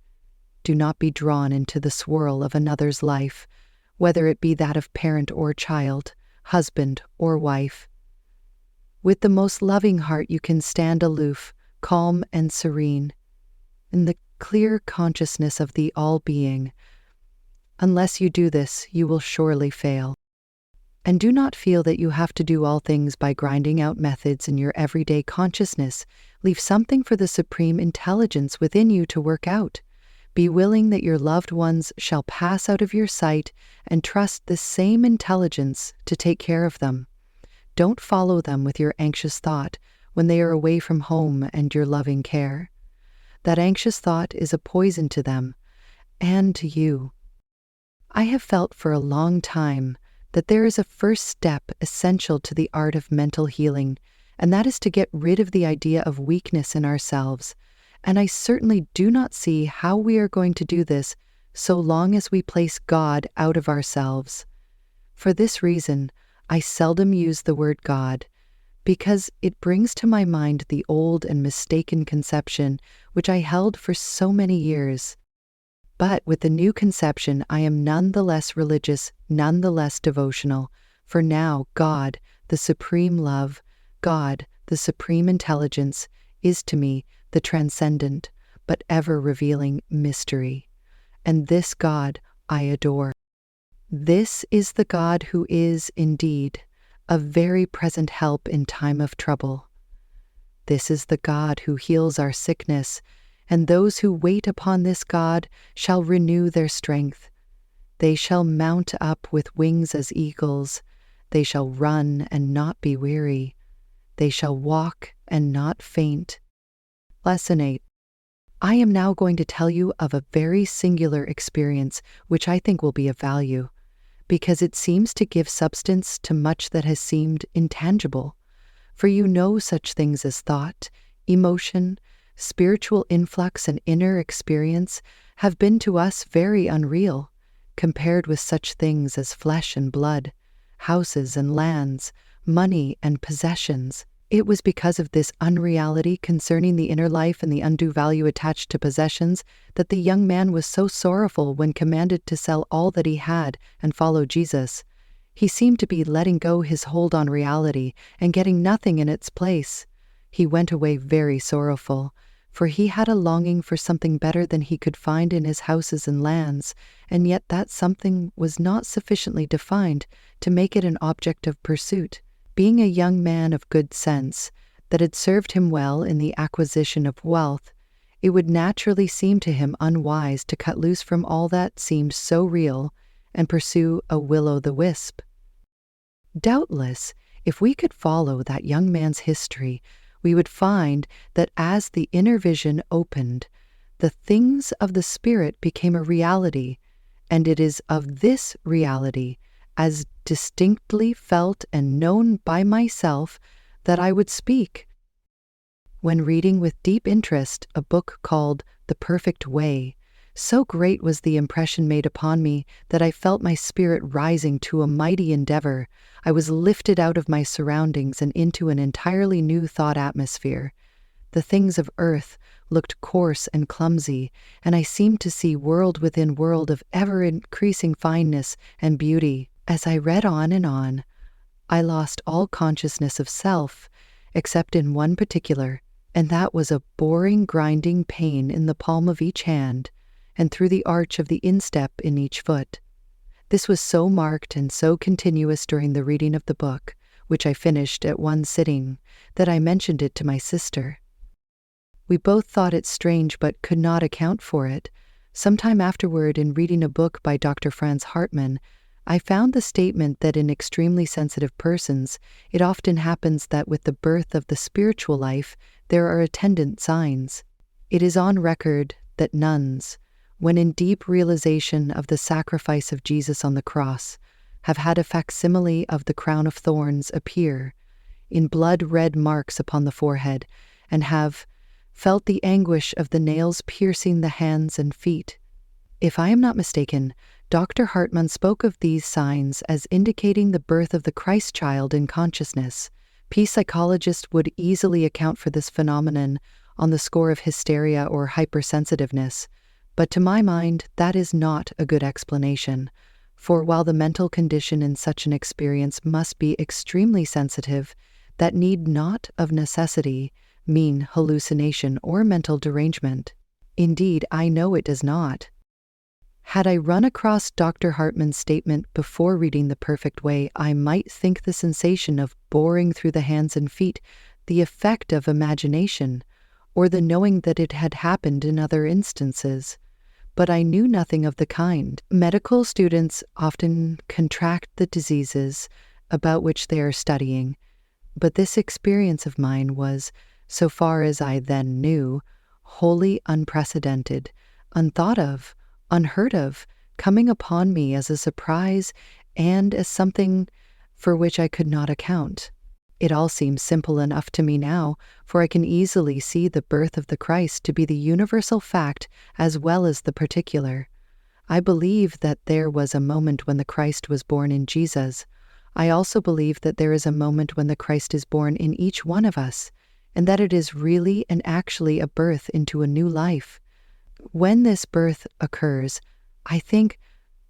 do not be drawn into the swirl of another's life, whether it be that of parent or child, husband or wife. With the most loving heart you can stand aloof, calm and serene, in the clear consciousness of the all-being. Unless you do this, you will surely fail. And do not feel that you have to do all things by grinding out methods in your everyday consciousness. Leave something for the supreme intelligence within you to work out. Be willing that your loved ones shall pass out of your sight and trust this same intelligence to take care of them. Don't follow them with your anxious thought when they are away from home and your loving care. That anxious thought is a poison to them and to you. I have felt for a long time that there is a first step essential to the art of mental healing, and that is to get rid of the idea of weakness in ourselves. And I certainly do not see how we are going to do this so long as we place God out of ourselves. For this reason, I seldom use the word God, because it brings to my mind the old and mistaken conception which I held for so many years. But with the new conception, I am none the less religious, none the less devotional, for now God, the supreme love, God, the supreme intelligence, is to me the transcendent but ever-revealing mystery. And this God I adore. This is the God who is, indeed, a very present help in time of trouble. This is the God who heals our sickness, and those who wait upon this God shall renew their strength. They shall mount up with wings as eagles. They shall run and not be weary. They shall walk and not faint. Lesson 8. I am now going to tell you of a very singular experience which I think will be of value, because it seems to give substance to much that has seemed intangible. For you know such things as thought, emotion, spiritual influx, and inner experience have been to us very unreal, compared with such things as flesh and blood, houses and lands, money and possessions. It was because of this unreality concerning the inner life and the undue value attached to possessions that the young man was so sorrowful when commanded to sell all that he had and follow Jesus. He seemed to be letting go his hold on reality and getting nothing in its place. He went away very sorrowful, for he had a longing for something better than he could find in his houses and lands, and yet that something was not sufficiently defined to make it an object of pursuit. Being a young man of good sense, that had served him well in the acquisition of wealth, it would naturally seem to him unwise to cut loose from all that seemed so real and pursue a will-o'-the-wisp. Doubtless, if we could follow that young man's history, we would find that as the inner vision opened, the things of the Spirit became a reality, and it is of this reality, as distinctly felt and known by myself, that I would speak. When reading with deep interest a book called The Perfect Way, so great was the impression made upon me that I felt my spirit rising to a mighty endeavor. I was lifted out of my surroundings and into an entirely new thought atmosphere. The things of earth looked coarse and clumsy, and I seemed to see world within world of ever-increasing fineness and beauty. As I read on and on, I lost all consciousness of self, except in one particular, and that was a boring, grinding pain in the palm of each hand, and through the arch of the instep in each foot. This was so marked and so continuous during the reading of the book, which I finished at one sitting, that I mentioned it to my sister. We both thought it strange but could not account for it. Some time afterward, in reading a book by Dr. Franz Hartmann, I found the statement that in extremely sensitive persons, it often happens that with the birth of the spiritual life, there are attendant signs. It is on record that nuns, when in deep realization of the sacrifice of Jesus on the cross, have had a facsimile of the crown of thorns appear, in blood-red marks upon the forehead, and have felt the anguish of the nails piercing the hands and feet. If I am not mistaken, Dr. Hartmann spoke of these signs as indicating the birth of the Christ child in consciousness. Psychologists would easily account for this phenomenon on the score of hysteria or hypersensitiveness, but to my mind, that is not a good explanation, for while the mental condition in such an experience must be extremely sensitive, that need not of necessity mean hallucination or mental derangement. Indeed, I know it does not. Had I run across Dr. Hartmann's statement before reading The Perfect Way, I might think the sensation of boring through the hands and feet the effect of imagination, or the knowing that it had happened in other instances. But I knew nothing of the kind. Medical students often contract the diseases about which they are studying, but this experience of mine was, so far as I then knew, wholly unprecedented, unthought of, unheard of, coming upon me as a surprise and as something for which I could not account. It all seems simple enough to me now, for I can easily see the birth of the Christ to be the universal fact as well as the particular. I believe that there was a moment when the Christ was born in Jesus. I also believe that there is a moment when the Christ is born in each one of us, and that it is really and actually a birth into a new life. When this birth occurs, I think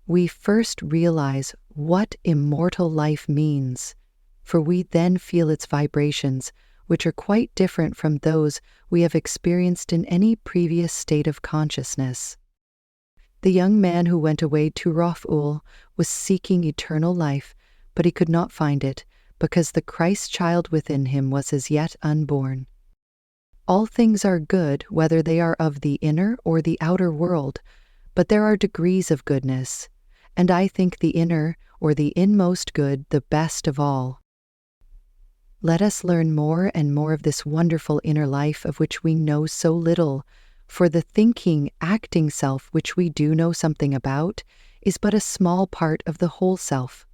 we first realize what immortal life means, for we then feel its vibrations, which are quite different from those we have experienced in any previous state of consciousness. The young man who went away to Rothul was seeking eternal life, but he could not find it, because the Christ child within him was as yet unborn. All things are good, whether they are of the inner or the outer world, but there are degrees of goodness, and I think the inner or the inmost good the best of all. Let us learn more and more of this wonderful inner life of which we know so little, for the thinking, acting self which we do know something about is but a small part of the whole self.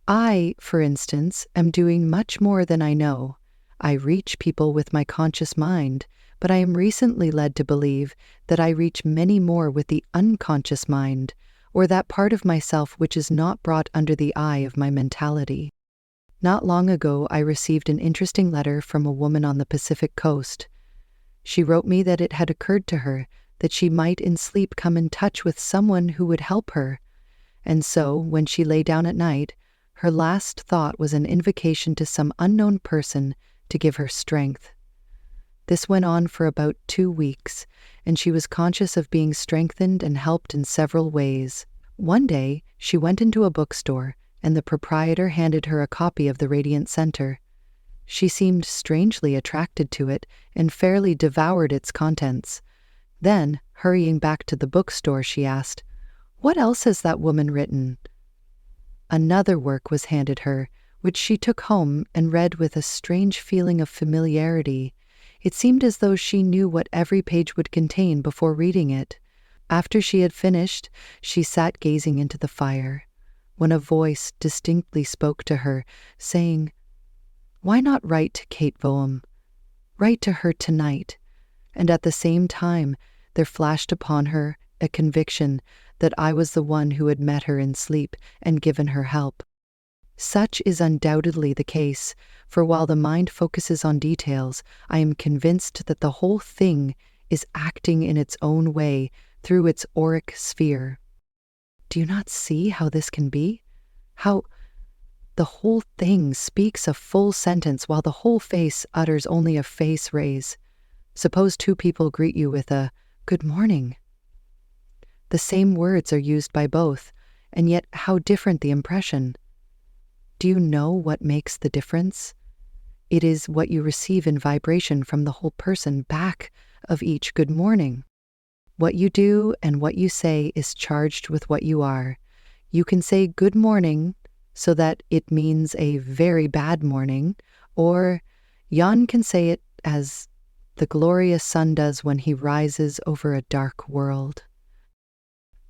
I, for instance, am doing much more than I know. I reach people with my conscious mind, but I am recently led to believe that I reach many more with the unconscious mind, or that part of myself which is not brought under the eye of my mentality. Not long ago, I received an interesting letter from a woman on the Pacific coast. She wrote me that it had occurred to her that she might in sleep come in touch with someone who would help her, and so, when she lay down at night, her last thought was an invocation to some unknown person to give her strength. This went on for about 2 weeks, and she was conscious of being strengthened and helped in several ways. One day, she went into a bookstore, and the proprietor handed her a copy of the Radiant Center. She seemed strangely attracted to it and fairly devoured its contents. Then, hurrying back to the bookstore, she asked, "What else has that woman written?" Another work was handed her, which she took home and read with a strange feeling of familiarity. It seemed as though she knew what every page would contain before reading it. After she had finished, she sat gazing into the fire, when a voice distinctly spoke to her, saying, "Why not write to Kate Boehme? Write to her tonight." And at the same time, there flashed upon her a conviction that I was the one who had met her in sleep and given her help. Such is undoubtedly the case, for while the mind focuses on details, I am convinced that the whole thing is acting in its own way through its auric sphere. Do you not see how this can be? How the whole thing speaks a full sentence while the whole face utters only a face raise. Suppose 2 people greet you with a "good morning." The same words are used by both, and yet how different the impression. Do you know what makes the difference? It is what you receive in vibration from the whole person back of each good morning. What you do and what you say is charged with what you are. You can say good morning so that it means a very bad morning, or Jan can say it as the glorious sun does when he rises over a dark world.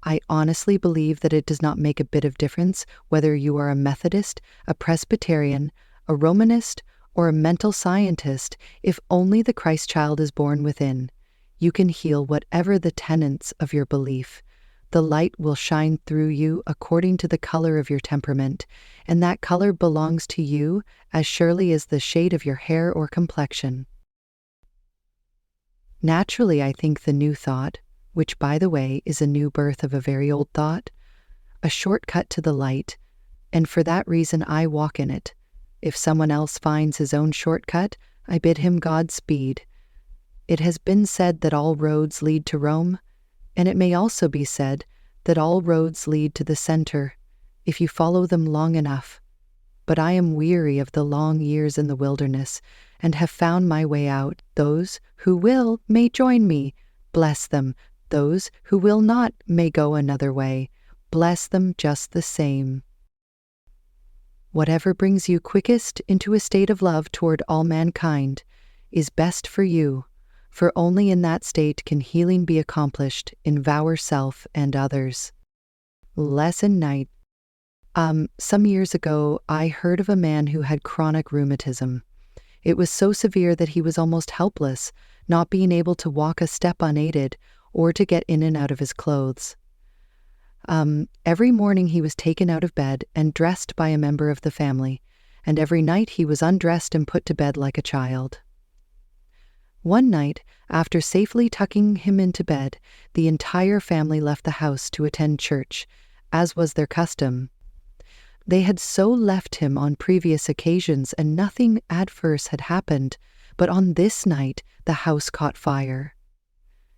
I honestly believe that it does not make a bit of difference whether you are a Methodist, a Presbyterian, a Romanist, or a mental scientist if only the Christ child is born within. You can heal whatever the tenets of your belief. The light will shine through you according to the color of your temperament, and that color belongs to you as surely as the shade of your hair or complexion. Naturally, I think the new thought, which, by the way, is a new birth of a very old thought, a shortcut to the light, and for that reason I walk in it. If someone else finds his own shortcut, I bid him Godspeed. It has been said that all roads lead to Rome, and it may also be said that all roads lead to the center, if you follow them long enough. But I am weary of the long years in the wilderness, and have found my way out. Those who will may join me. Bless them. Those who will not may go another way. Bless them just the same. Whatever brings you quickest into a state of love toward all mankind is best for you, for only in that state can healing be accomplished in ourself and others. Lesson 9. Some years ago, I heard of a man who had chronic rheumatism. It was so severe that he was almost helpless, not being able to walk a step unaided or to get in and out of his clothes. Every morning he was taken out of bed and dressed by a member of the family, and every night he was undressed and put to bed like a child. One night, after safely tucking him into bed, the entire family left the house to attend church, as was their custom. They had so left him on previous occasions, and nothing adverse had happened, but on this night the house caught fire.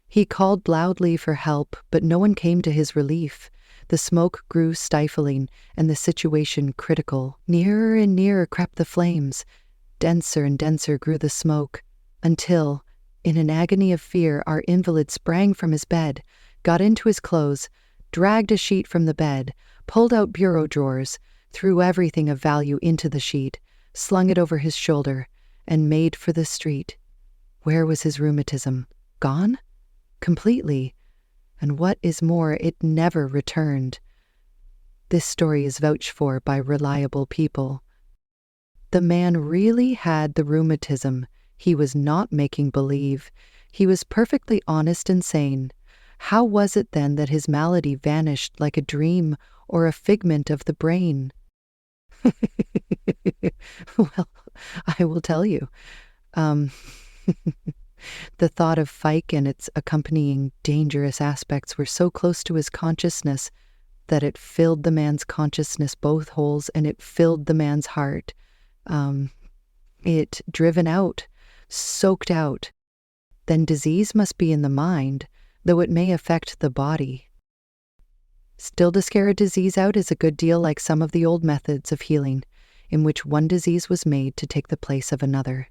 He called loudly for help, but no one came to his relief. The smoke grew stifling, and the situation critical. Nearer and nearer crept the flames. Denser and denser grew the smoke, until, in an agony of fear, our invalid sprang from his bed, got into his clothes, dragged a sheet from the bed, pulled out bureau drawers, threw everything of value into the sheet, slung it over his shoulder, and made for the street. Where was his rheumatism? Gone? Completely. And what is more, it never returned. This story is vouched for by reliable people. The man really had the rheumatism. He was not making believe. He was perfectly honest and sane. How was it then that his malady vanished like a dream or a figment of the brain? Well, I will tell you. Um, the thought of Fike and its accompanying dangerous aspects were so close to his consciousness that it filled the man's consciousness both holes, and it filled the man's heart. It driven out, soaked out. Then disease must be in the mind, though it may affect the body. Still, to scare a disease out is a good deal like some of the old methods of healing, in which one disease was made to take the place of another.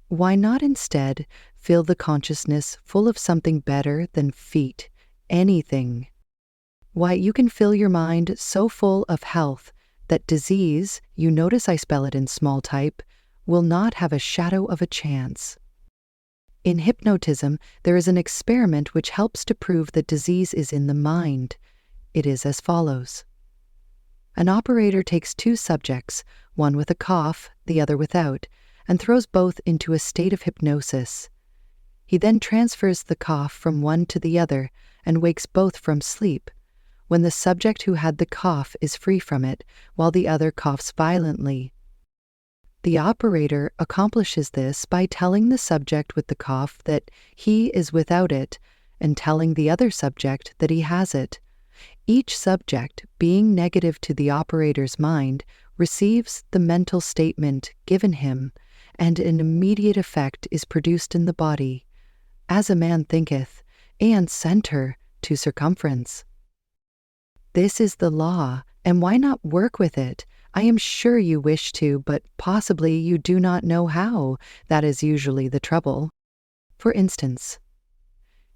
Why not instead fill the consciousness full of something better than feet, anything? Why, you can fill your mind so full of health that disease, you notice I spell it in small type, will not have a shadow of a chance. In hypnotism, there is an experiment which helps to prove that disease is in the mind. It is as follows. An operator takes two subjects, one with a cough, the other without, and throws both into a state of hypnosis. He then transfers the cough from one to the other and wakes both from sleep, when the subject who had the cough is free from it, while the other coughs violently. The operator accomplishes this by telling the subject with the cough that he is without it, and telling the other subject that he has it. Each subject, being negative to the operator's mind, receives the mental statement given him, and an immediate effect is produced in the body, as a man thinketh, and center to circumference. This is the law, and why not work with it? I am sure you wish to, but possibly you do not know how. That is usually the trouble. For instance,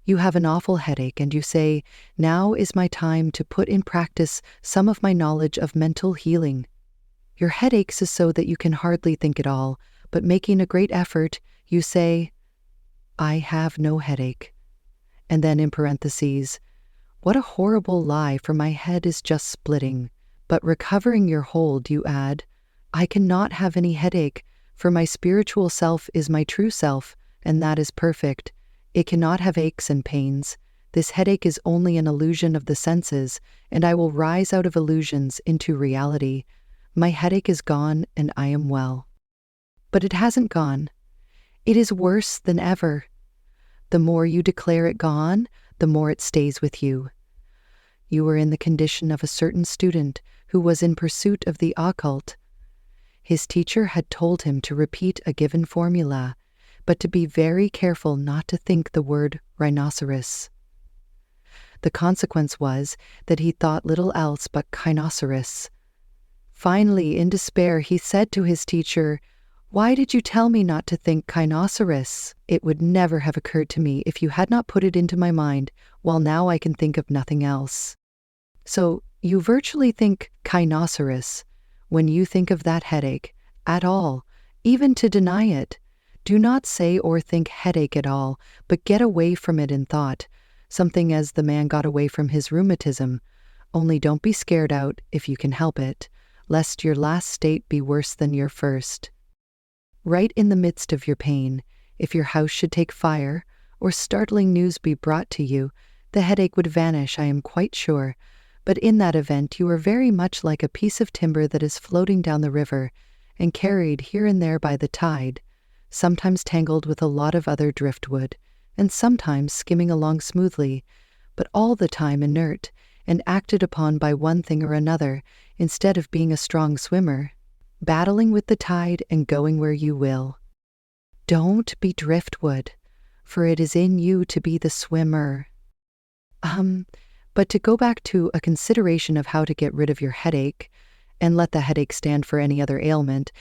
you have an awful headache and you say, now is my time to put in practice some of my knowledge of mental healing. Your head aches so that you can hardly think at all, but making a great effort, you say, I have no headache. And then in parentheses, what a horrible lie, for my head is just splitting. But recovering your hold, you add, I cannot have any headache, for my spiritual self is my true self, and that is perfect. It cannot have aches and pains. This headache is only an illusion of the senses, and I will rise out of illusions into reality. My headache is gone, and I am well. But it hasn't gone. It is worse than ever. The more you declare it gone, the more it stays with you. You are in the condition of a certain student who was in pursuit of the occult. His teacher had told him to repeat a given formula, but to be very careful not to think the word rhinoceros. The consequence was that he thought little else but kinoceros. Finally, in despair, he said to his teacher, Why did you tell me not to think kinoceros? It would never have occurred to me if you had not put it into my mind, while now I can think of nothing else. So, you virtually think kinoceros when you think of that headache, at all, even to deny it. Do not say or think headache at all, but get away from it in thought, something as the man got away from his rheumatism. Only don't be scared out, if you can help it, lest your last state be worse than your first. Right in the midst of your pain, if your house should take fire, or startling news be brought to you, the headache would vanish, I am quite sure. But in that event you are very much like a piece of timber that is floating down the river, and carried here and there by the tide, sometimes tangled with a lot of other driftwood, and sometimes skimming along smoothly, but all the time inert, and acted upon by one thing or another, instead of being a strong swimmer, battling with the tide and going where you will. Don't be driftwood, for it is in you to be the swimmer. But to go back to a consideration of how to get rid of your headache, and let the headache stand for any other ailment,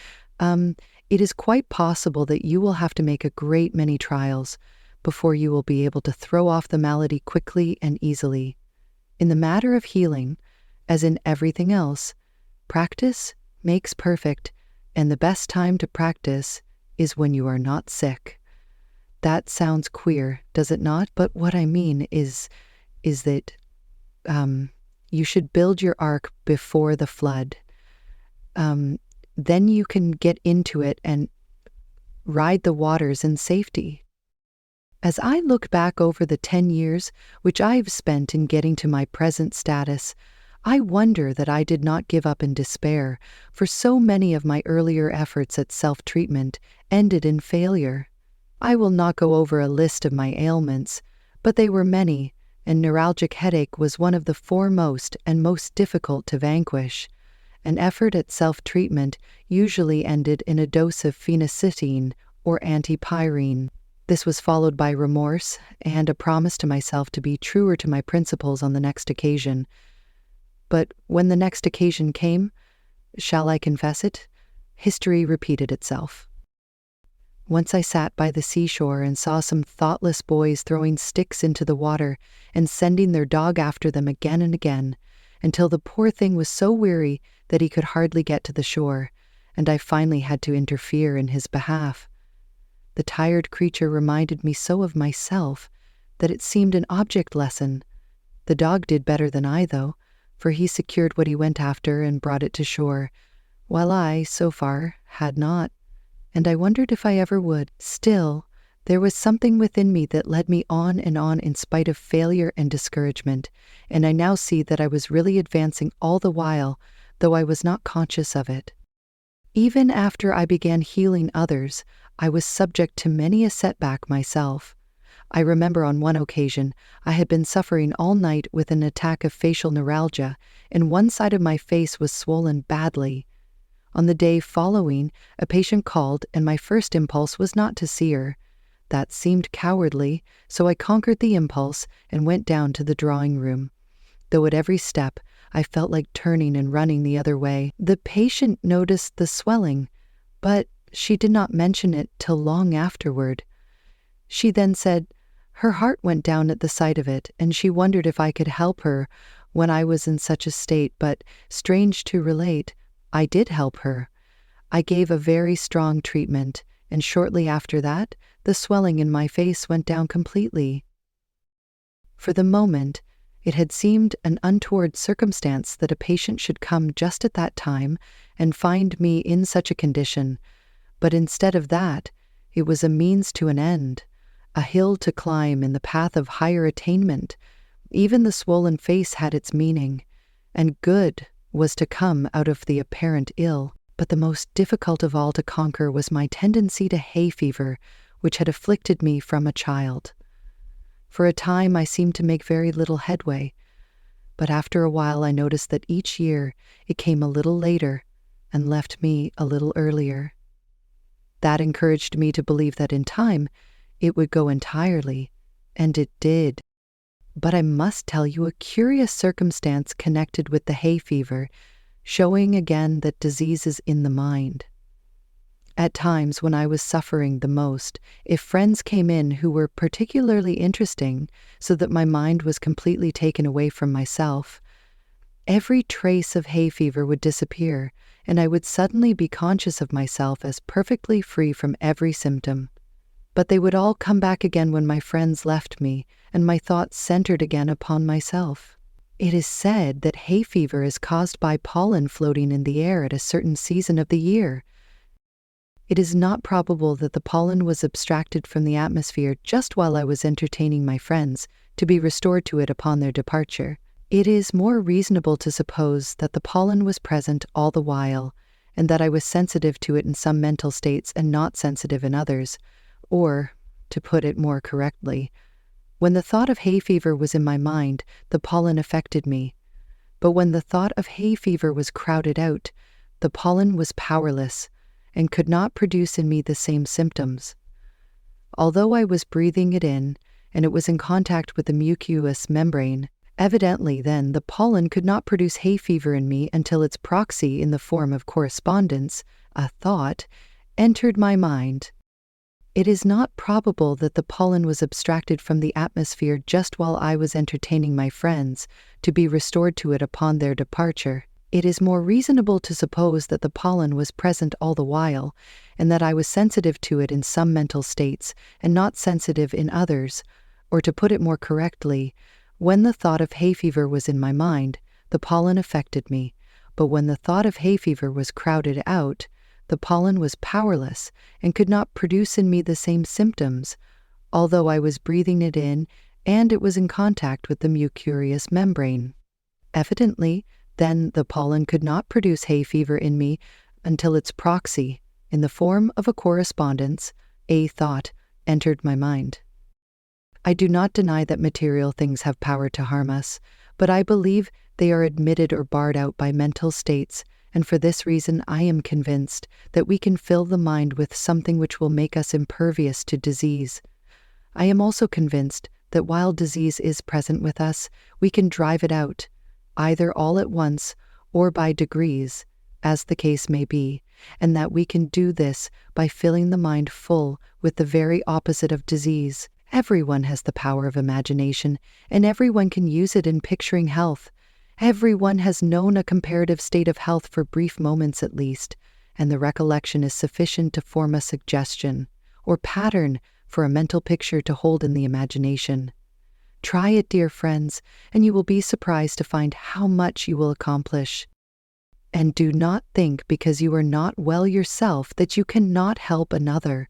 it is quite possible that you will have to make a great many trials before you will be able to throw off the malady quickly and easily. In the matter of healing, as in everything else, practice makes perfect, and the best time to practice is when you are not sick. That sounds queer, does it not? But what I mean is that you should build your ark before the flood. Then you can get into it and ride the waters in safety. As I look back over the 10 years which I've spent in getting to my present status, I wonder that I did not give up in despair, for so many of my earlier efforts at self-treatment ended in failure. I will not go over a list of my ailments, but they were many, and neuralgic headache was one of the foremost and most difficult to vanquish. An effort at self-treatment usually ended in a dose of phenacetin or antipyrine. This was followed by remorse and a promise to myself to be truer to my principles on the next occasion. But when the next occasion came, shall I confess it? History repeated itself. Once I sat by the seashore and saw some thoughtless boys throwing sticks into the water and sending their dog after them again and again, until the poor thing was so weary that he could hardly get to the shore, and I finally had to interfere in his behalf. The tired creature reminded me so of myself that it seemed an object lesson. The dog did better than I, though, for he secured what he went after and brought it to shore, while I, so far, had not, and I wondered if I ever would. Still, there was something within me that led me on in spite of failure and discouragement, and I now see that I was really advancing all the while, though I was not conscious of it. Even after I began healing others, I was subject to many a setback myself. I remember on one occasion I had been suffering all night with an attack of facial neuralgia, and one side of my face was swollen badly. On the day following, a patient called, and my first impulse was not to see her. That seemed cowardly, so I conquered the impulse and went down to the drawing room. Though at every step I felt like turning and running the other way. The patient noticed the swelling, but she did not mention it till long afterward. She then said her heart went down at the sight of it, and she wondered if I could help her when I was in such a state, but, strange to relate, I did help her. I gave a very strong treatment, and shortly after that, the swelling in my face went down completely. For the moment, it had seemed an untoward circumstance that a patient should come just at that time and find me in such a condition, but instead of that, it was a means to an end, a hill to climb in the path of higher attainment. Even the swollen face had its meaning, and good was to come out of the apparent ill. But the most difficult of all to conquer was my tendency to hay fever, which had afflicted me from a child. For a time I seemed to make very little headway, but after a while I noticed that each year it came a little later and left me a little earlier. That encouraged me to believe that in time it would go entirely, and it did. But I must tell you a curious circumstance connected with the hay fever, showing again that disease is in the mind. At times when I was suffering the most, if friends came in who were particularly interesting, so that my mind was completely taken away from myself, every trace of hay fever would disappear, and I would suddenly be conscious of myself as perfectly free from every symptom. But they would all come back again when my friends left me, and my thoughts centered again upon myself. It is said that hay fever is caused by pollen floating in the air at a certain season of the year. It is not probable that the pollen was abstracted from the atmosphere just while I was entertaining my friends, to be restored to it upon their departure. It is more reasonable to suppose that the pollen was present all the while, and that I was sensitive to it in some mental states and not sensitive in others. Or, to put it more correctly, when the thought of hay fever was in my mind, the pollen affected me. But when the thought of hay fever was crowded out, the pollen was powerless and could not produce in me the same symptoms. Although I was breathing it in, and it was in contact with the mucous membrane, evidently then the pollen could not produce hay fever in me until its proxy in the form of correspondence, a thought, entered my mind. It is not probable that the pollen was abstracted from the atmosphere just while I was entertaining my friends, to be restored to it upon their departure. It is more reasonable to suppose that the pollen was present all the while, and that I was sensitive to it in some mental states, and not sensitive in others, or to put it more correctly, when the thought of hay fever was in my mind, the pollen affected me, but when the thought of hay fever was crowded out, the pollen was powerless and could not produce in me the same symptoms, although I was breathing it in and it was in contact with the mucous membrane. Evidently, then the pollen could not produce hay fever in me until its proxy, in the form of a correspondence, a thought, entered my mind. I do not deny that material things have power to harm us, but I believe they are admitted or barred out by mental states, and for this reason I am convinced that we can fill the mind with something which will make us impervious to disease. I am also convinced that while disease is present with us, we can drive it out, either all at once or by degrees, as the case may be, and that we can do this by filling the mind full with the very opposite of disease. Everyone has the power of imagination, and everyone can use it in picturing health. Everyone has known a comparative state of health for brief moments at least, and the recollection is sufficient to form a suggestion, or pattern for a mental picture to hold in the imagination. Try it, dear friends, and you will be surprised to find how much you will accomplish. And do not think because you are not well yourself that you cannot help another.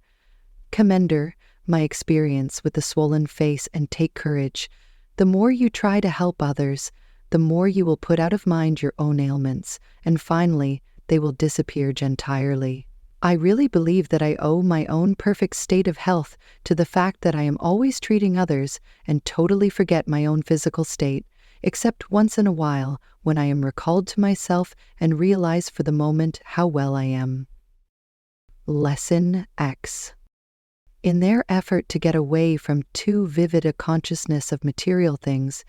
Commender my experience with the swollen face and take courage. The more you try to help others, the more you will put out of mind your own ailments, and finally they will disappear entirely. I really believe that I owe my own perfect state of health to the fact that I am always treating others and totally forget my own physical state, except once in a while when I am recalled to myself and realize for the moment how well I am. Lesson X. In their effort to get away from too vivid a consciousness of material things,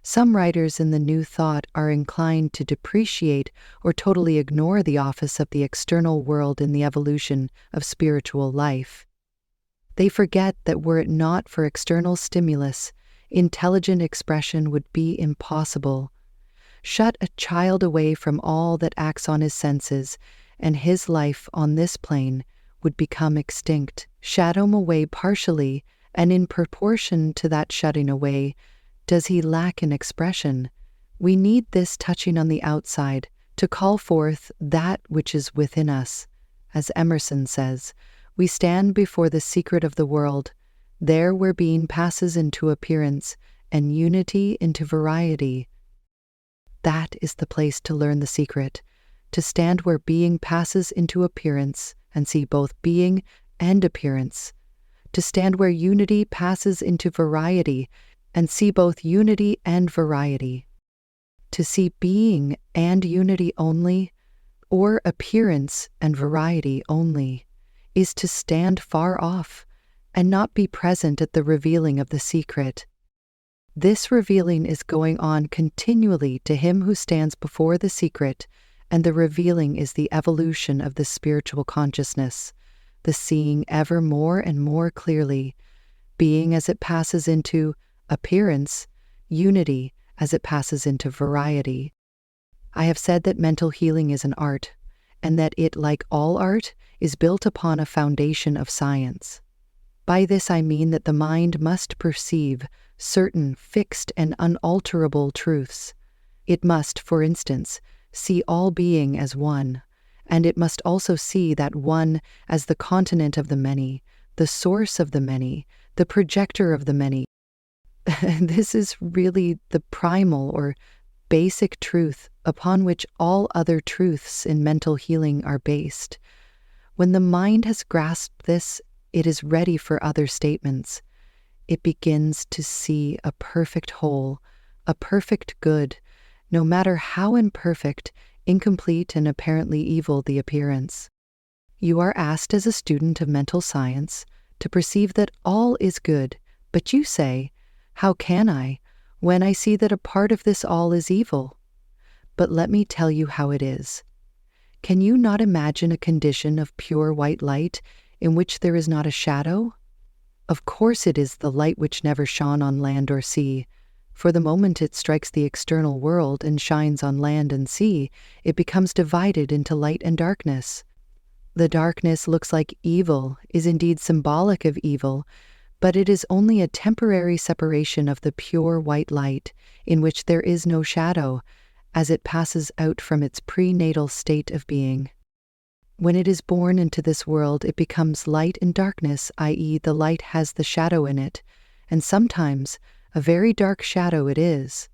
some writers in the New Thought are inclined to depreciate or totally ignore the office of the external world in the evolution of spiritual life. They forget that were it not for external stimulus, intelligent expression would be impossible. Shut a child away from all that acts on his senses, and his life on this plane would become extinct. Shut him away partially, and in proportion to that shutting away, does he lack in expression. We need this touching on the outside to call forth that which is within us. As Emerson says, we stand before the secret of the world, there where being passes into appearance and unity into variety. That is the place to learn the secret, to stand where being passes into appearance and see both being and appearance, to stand where unity passes into variety and see both unity and variety. To see being and unity only, or appearance and variety only, is to stand far off and not be present at the revealing of the secret. This revealing is going on continually to him who stands before the secret, and the revealing is the evolution of the spiritual consciousness, the seeing ever more and more clearly, being as it passes into appearance, unity as it passes into variety. I have said that mental healing is an art, and that it, like all art, is built upon a foundation of science. By this I mean that the mind must perceive certain fixed and unalterable truths. It must, for instance, see all being as one, and it must also see that one as the continent of the many, the source of the many, the projector of the many. This is really the primal or basic truth upon which all other truths in mental healing are based. When the mind has grasped this, it is ready for other statements. It begins to see a perfect whole, a perfect good, no matter how imperfect, incomplete, and apparently evil the appearance. You are asked as a student of mental science to perceive that all is good, but you say, "How can I, when I see that a part of this all is evil?" But let me tell you how it is. Can you not imagine a condition of pure white light in which there is not a shadow? Of course it is the light which never shone on land or sea. For the moment it strikes the external world and shines on land and sea, it becomes divided into light and darkness. The darkness looks like evil, is indeed symbolic of evil, but it is only a temporary separation of the pure white light, in which there is no shadow, as it passes out from its prenatal state of being. When it is born into this world, it becomes light and darkness, i.e., the light has the shadow in it, and sometimes a very dark shadow it is.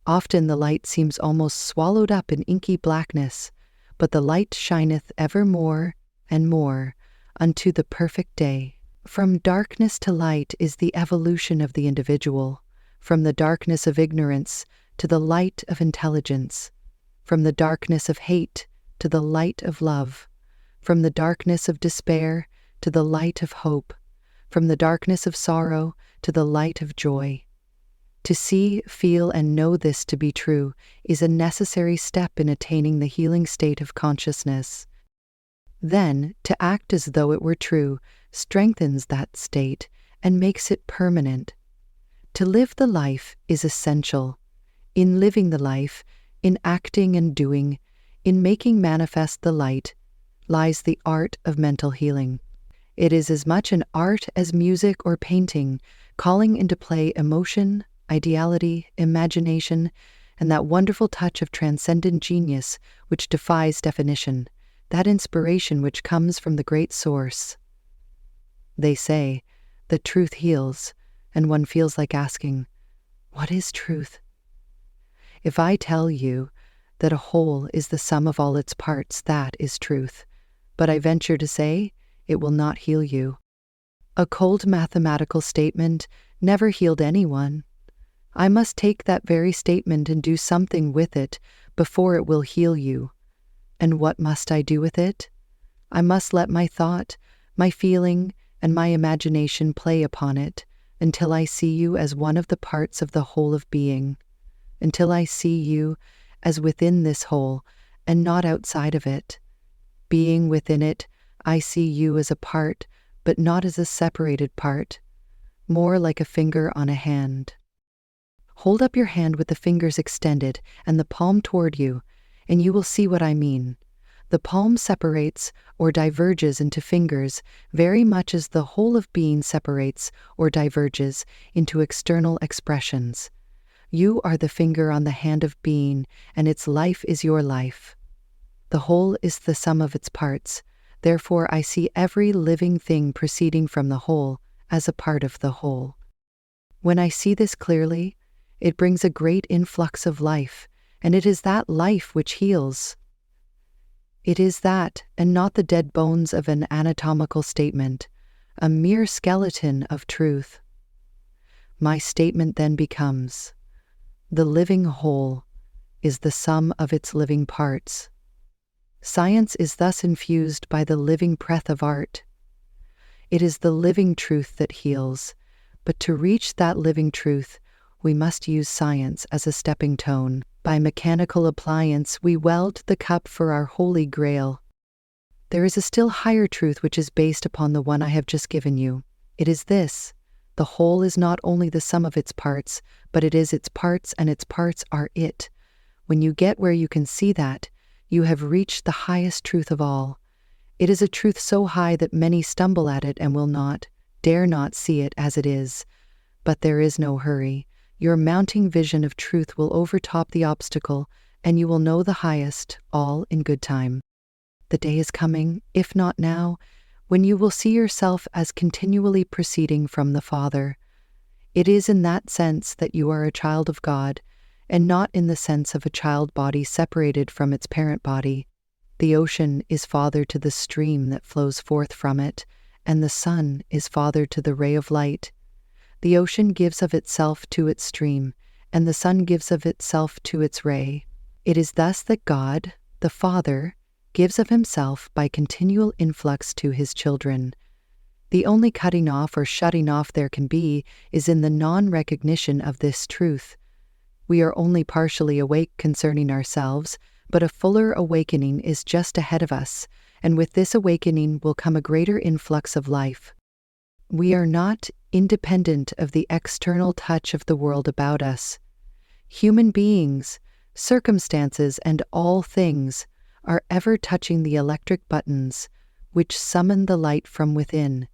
Often the light seems almost swallowed up in inky blackness, but the light shineth ever more and more unto the perfect day. From darkness to light is the evolution of the individual, from the darkness of ignorance to the light of intelligence, from the darkness of hate to the light of love, from the darkness of despair to the light of hope, from the darkness of sorrow to the light of joy. To see, feel, and know this to be true is a necessary step in attaining the healing state of consciousness. Then, to act as though it were true strengthens that state and makes it permanent. To live the life is essential. In living the life, in acting and doing, in making manifest the light, lies the art of mental healing. It is as much an art as music or painting, calling into play emotion, ideality, imagination, and that wonderful touch of transcendent genius which defies definition, that inspiration which comes from the great source. They say that truth heals, and one feels like asking, what is truth? If I tell you that a whole is the sum of all its parts, that is truth, but I venture to say it will not heal you. A cold mathematical statement never healed anyone. I must take that very statement and do something with it before it will heal you. And what must I do with it? I must let my thought, my feeling, and my imagination play upon it until I see you as one of the parts of the whole of being, until I see you as within this whole and not outside of it. Being within it, I see you as a part, but not as a separated part, more like a finger on a hand. Hold up your hand with the fingers extended and the palm toward you, and you will see what I mean. The palm separates or diverges into fingers very much as the whole of being separates or diverges into external expressions. You are the finger on the hand of being, and its life is your life. The whole is the sum of its parts. Therefore I see every living thing proceeding from the whole as a part of the whole. When I see this clearly, it brings a great influx of life, and it is that life which heals. It is that, and not the dead bones of an anatomical statement, a mere skeleton of truth. My statement then becomes, the living whole is the sum of its living parts. Science is thus infused by the living breath of art. It is the living truth that heals, but to reach that living truth, we must use science as a stepping stone. By mechanical appliance, we weld the cup for our holy grail. There is a still higher truth which is based upon the one I have just given you. It is this: the whole is not only the sum of its parts, but it is its parts, and its parts are it. When you get where you can see that, you have reached the highest truth of all. It is a truth so high that many stumble at it and will not, dare not see it as it is. But there is no hurry. Your mounting vision of truth will overtop the obstacle, and you will know the highest, all in good time. The day is coming, if not now, when you will see yourself as continually proceeding from the Father. It is in that sense that you are a child of God, and not in the sense of a child body separated from its parent body. The ocean is father to the stream that flows forth from it, and the sun is father to the ray of light. The ocean gives of itself to its stream, and the sun gives of itself to its ray. It is thus that God, the Father, gives of himself by continual influx to his children. The only cutting off or shutting off there can be is in the non-recognition of this truth. We are only partially awake concerning ourselves, but a fuller awakening is just ahead of us, and with this awakening will come a greater influx of life. We are not independent of the external touch of the world about us. Human beings, circumstances, and all things are ever touching the electric buttons which summon the light from within.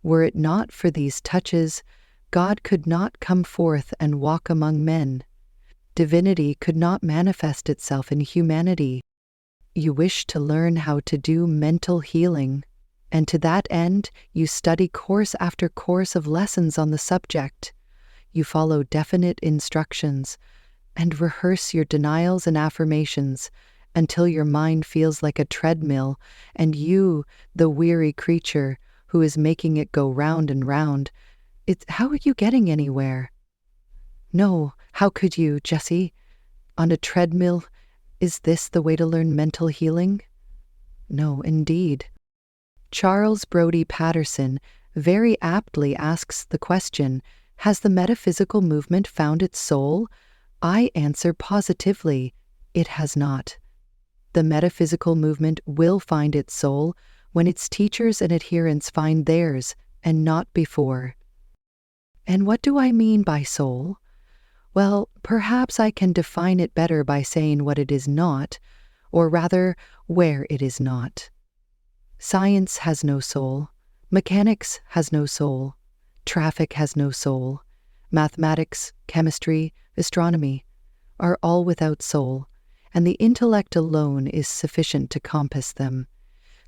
Were it not for these touches, God could not come forth and walk among men. divinity could not manifest itself in humanity. You wish to learn how to do mental healing, and to that end you study course after course of lessons on the subject. You follow definite instructions and rehearse your denials and affirmations until your mind feels like a treadmill, and you, the weary creature who is making it go round and round, how are you getting anywhere? No, how could you, Jessie? On a treadmill, is this the way to learn mental healing? No, indeed. Charles Brodie Patterson very aptly asks the question, has the metaphysical movement found its soul? I answer positively, it has not. The metaphysical movement will find its soul when its teachers and adherents find theirs, and not before. And what do I mean by soul? Well, perhaps I can define it better by saying what it is not, or rather, where it is not. Science has no soul. Mechanics has no soul. Traffic has no soul. Mathematics, chemistry, astronomy are all without soul, and the intellect alone is sufficient to compass them.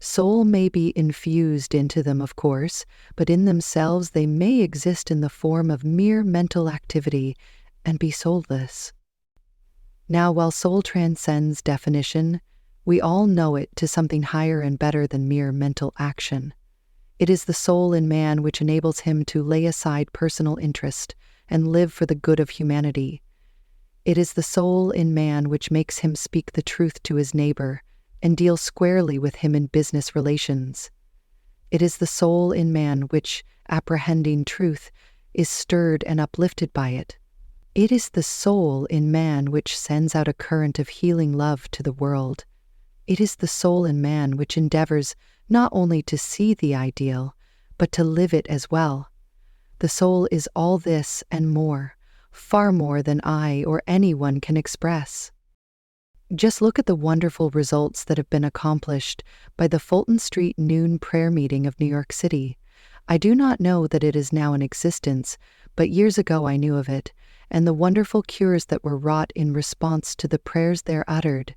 Soul may be infused into them, of course, but in themselves they may exist in the form of mere mental activity and be soulless. Now, while soul transcends definition, we all know it to something higher and better than mere mental action. It is the soul in man which enables him to lay aside personal interest and live for the good of humanity. It is the soul in man which makes him speak the truth to his neighbor and deal squarely with him in business relations. It is the soul in man which, apprehending truth, is stirred and uplifted by it. It is the soul in man which sends out a current of healing love to the world. It is the soul in man which endeavors not only to see the ideal, but to live it as well. The soul is all this and more, far more than I or anyone can express. Just look at the wonderful results that have been accomplished by the Fulton Street Noon Prayer Meeting of New York City. I do not know that it is now in existence, but years ago I knew of it, and the wonderful cures that were wrought in response to the prayers there uttered.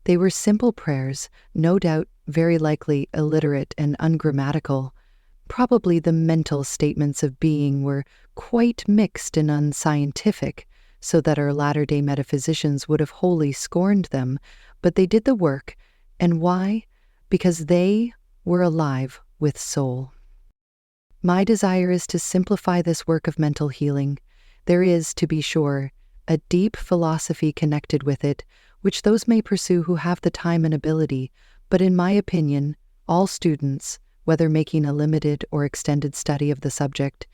They were simple prayers, no doubt very likely illiterate and ungrammatical. Probably the mental statements of being were quite mixed and unscientific, so that our latter-day metaphysicians would have wholly scorned them, but they did the work. And why? Because they were alive with soul. My desire is to simplify this work of mental healing. There is, to be sure, a deep philosophy connected with it, which those may pursue who have the time and ability, but in my opinion, all students, whether making a limited or extended study of the subject,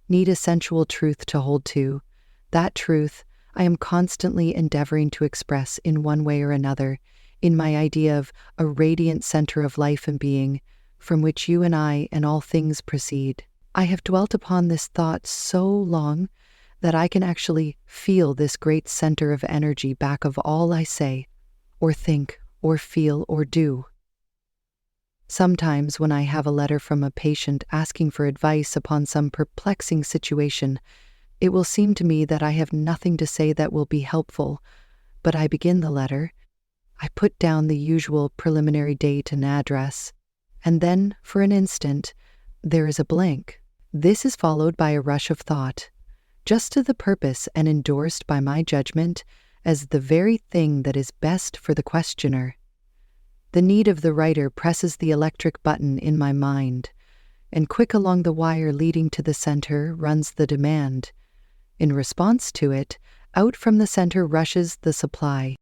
need a sensual truth to hold to. That truth I am constantly endeavoring to express in one way or another in my idea of a radiant center of life and being, from which you and I and all things proceed. I have dwelt upon this thought so long that I can actually feel this great center of energy back of all I say, or think, or feel, or do. Sometimes when I have a letter from a patient asking for advice upon some perplexing situation, it will seem to me that I have nothing to say that will be helpful, but I begin the letter, I put down the usual preliminary date and address, and then, for an instant, there is a blank. This is followed by a rush of thought, just to the purpose and endorsed by my judgment as the very thing that is best for the questioner. The need of the writer presses the electric button in my mind, and quick along the wire leading to the center runs the demand. In response to it, out from the center rushes the supply.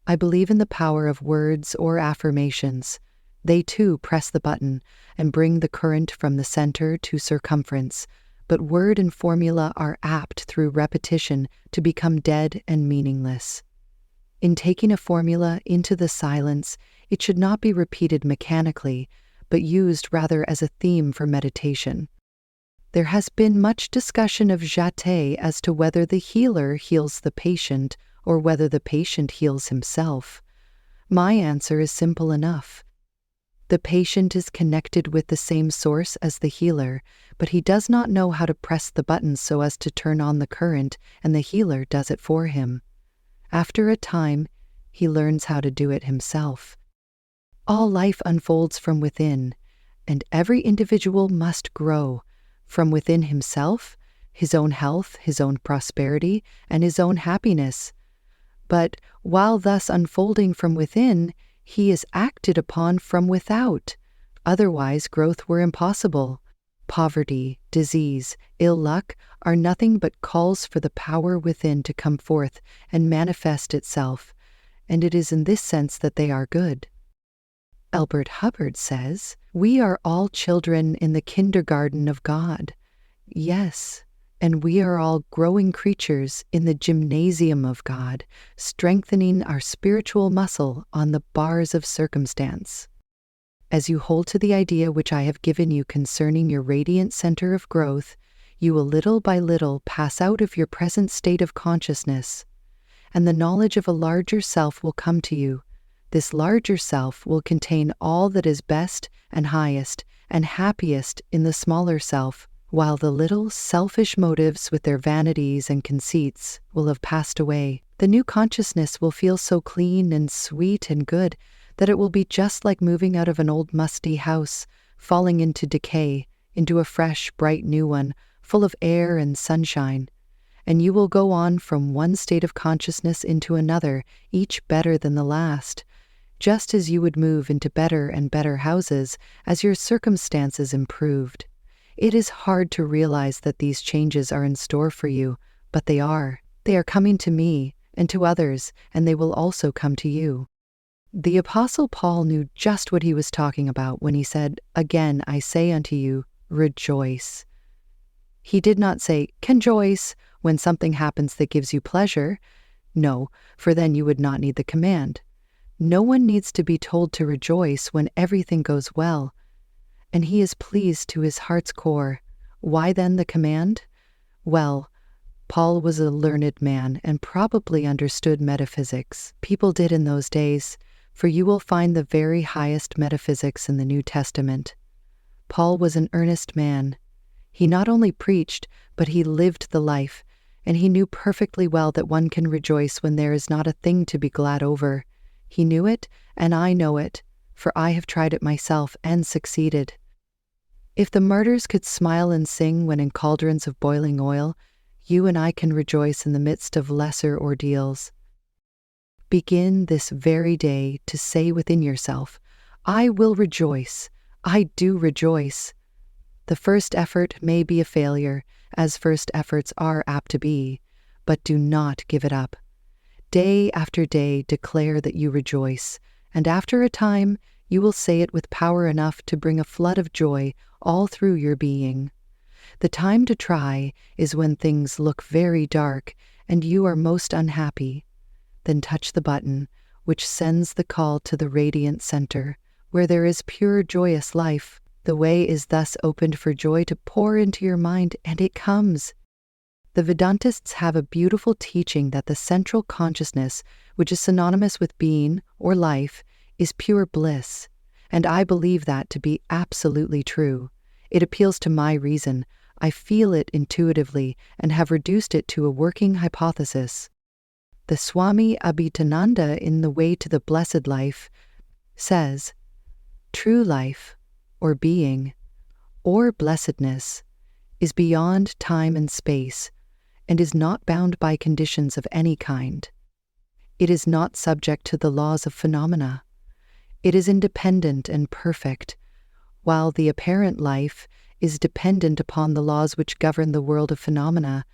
I believe in the power of words or affirmations. They too press the button and bring the current from the center to circumference, but word and formula are apt through repetition to become dead and meaningless. In taking a formula into the silence, it should not be repeated mechanically, but used rather as a theme for meditation. There has been much discussion of Jate as to whether the healer heals the patient or whether the patient heals himself. My answer is simple enough. The patient is connected with the same source as the healer, but he does not know how to press the buttons so as to turn on the current, and the healer does it for him. After a time, he learns how to do it himself. All life unfolds from within, and every individual must grow from within himself, his own health, his own prosperity, and his own happiness. But while thus unfolding from within, he is acted upon from without. Otherwise, growth were impossible. Poverty, disease, ill luck are nothing but calls for the power within to come forth and manifest itself, and it is in this sense that they are good. Albert Hubbard says, "We are all children in the kindergarten of God." Yes, and we are all growing creatures in the gymnasium of God, strengthening our spiritual muscle on the bars of circumstance. As you hold to the idea which I have given you concerning your radiant center of growth, you will little by little pass out of your present state of consciousness, and the knowledge of a larger self will come to you. This larger self will contain all that is best and highest and happiest in the smaller self, while the little selfish motives with their vanities and conceits will have passed away. The new consciousness will feel so clean and sweet and good that it will be just like moving out of an old musty house, falling into decay, into a fresh, bright new one, full of air and sunshine. And you will go on from one state of consciousness into another, each better than the last, just as you would move into better and better houses as your circumstances improved. It is hard to realize that these changes are in store for you, but they are. They are coming to me and to others, and they will also come to you. The Apostle Paul knew just what he was talking about when he said, "Again I say unto you, rejoice." He did not say, "Conjoice," when something happens that gives you pleasure. No, for then you would not need the command. No one needs to be told to rejoice when everything goes well, and he is pleased to his heart's core. Why then the command? Well, Paul was a learned man and probably understood metaphysics. People did in those days, for you will find the very highest metaphysics in the New Testament. Paul was an earnest man. He not only preached, but he lived the life, and he knew perfectly well that one can rejoice when there is not a thing to be glad over. He knew it, and I know it, for I have tried it myself and succeeded. If the martyrs could smile and sing when in cauldrons of boiling oil, you and I can rejoice in the midst of lesser ordeals. Begin this very day to say within yourself, "I will rejoice. I do rejoice." The first effort may be a failure, as first efforts are apt to be, but do not give it up. Day after day declare that you rejoice, and after a time you will say it with power enough to bring a flood of joy all through your being. The time to try is when things look very dark and you are most unhappy. Then touch the button which sends the call to the radiant center, where there is pure joyous life. The way is thus opened for joy to pour into your mind, and it comes. The Vedantists have a beautiful teaching that the central consciousness, which is synonymous with being or life, is pure bliss, and I believe that to be absolutely true. It appeals to my reason. I feel it intuitively and have reduced it to a working hypothesis. The Swami Abhitananda in The Way to the Blessed Life says, "True life, or being, or blessedness, is beyond time and space, and is not bound by conditions of any kind. It is not subject to the laws of phenomena. It is independent and perfect, while the apparent life is dependent upon the laws which govern the world of phenomena,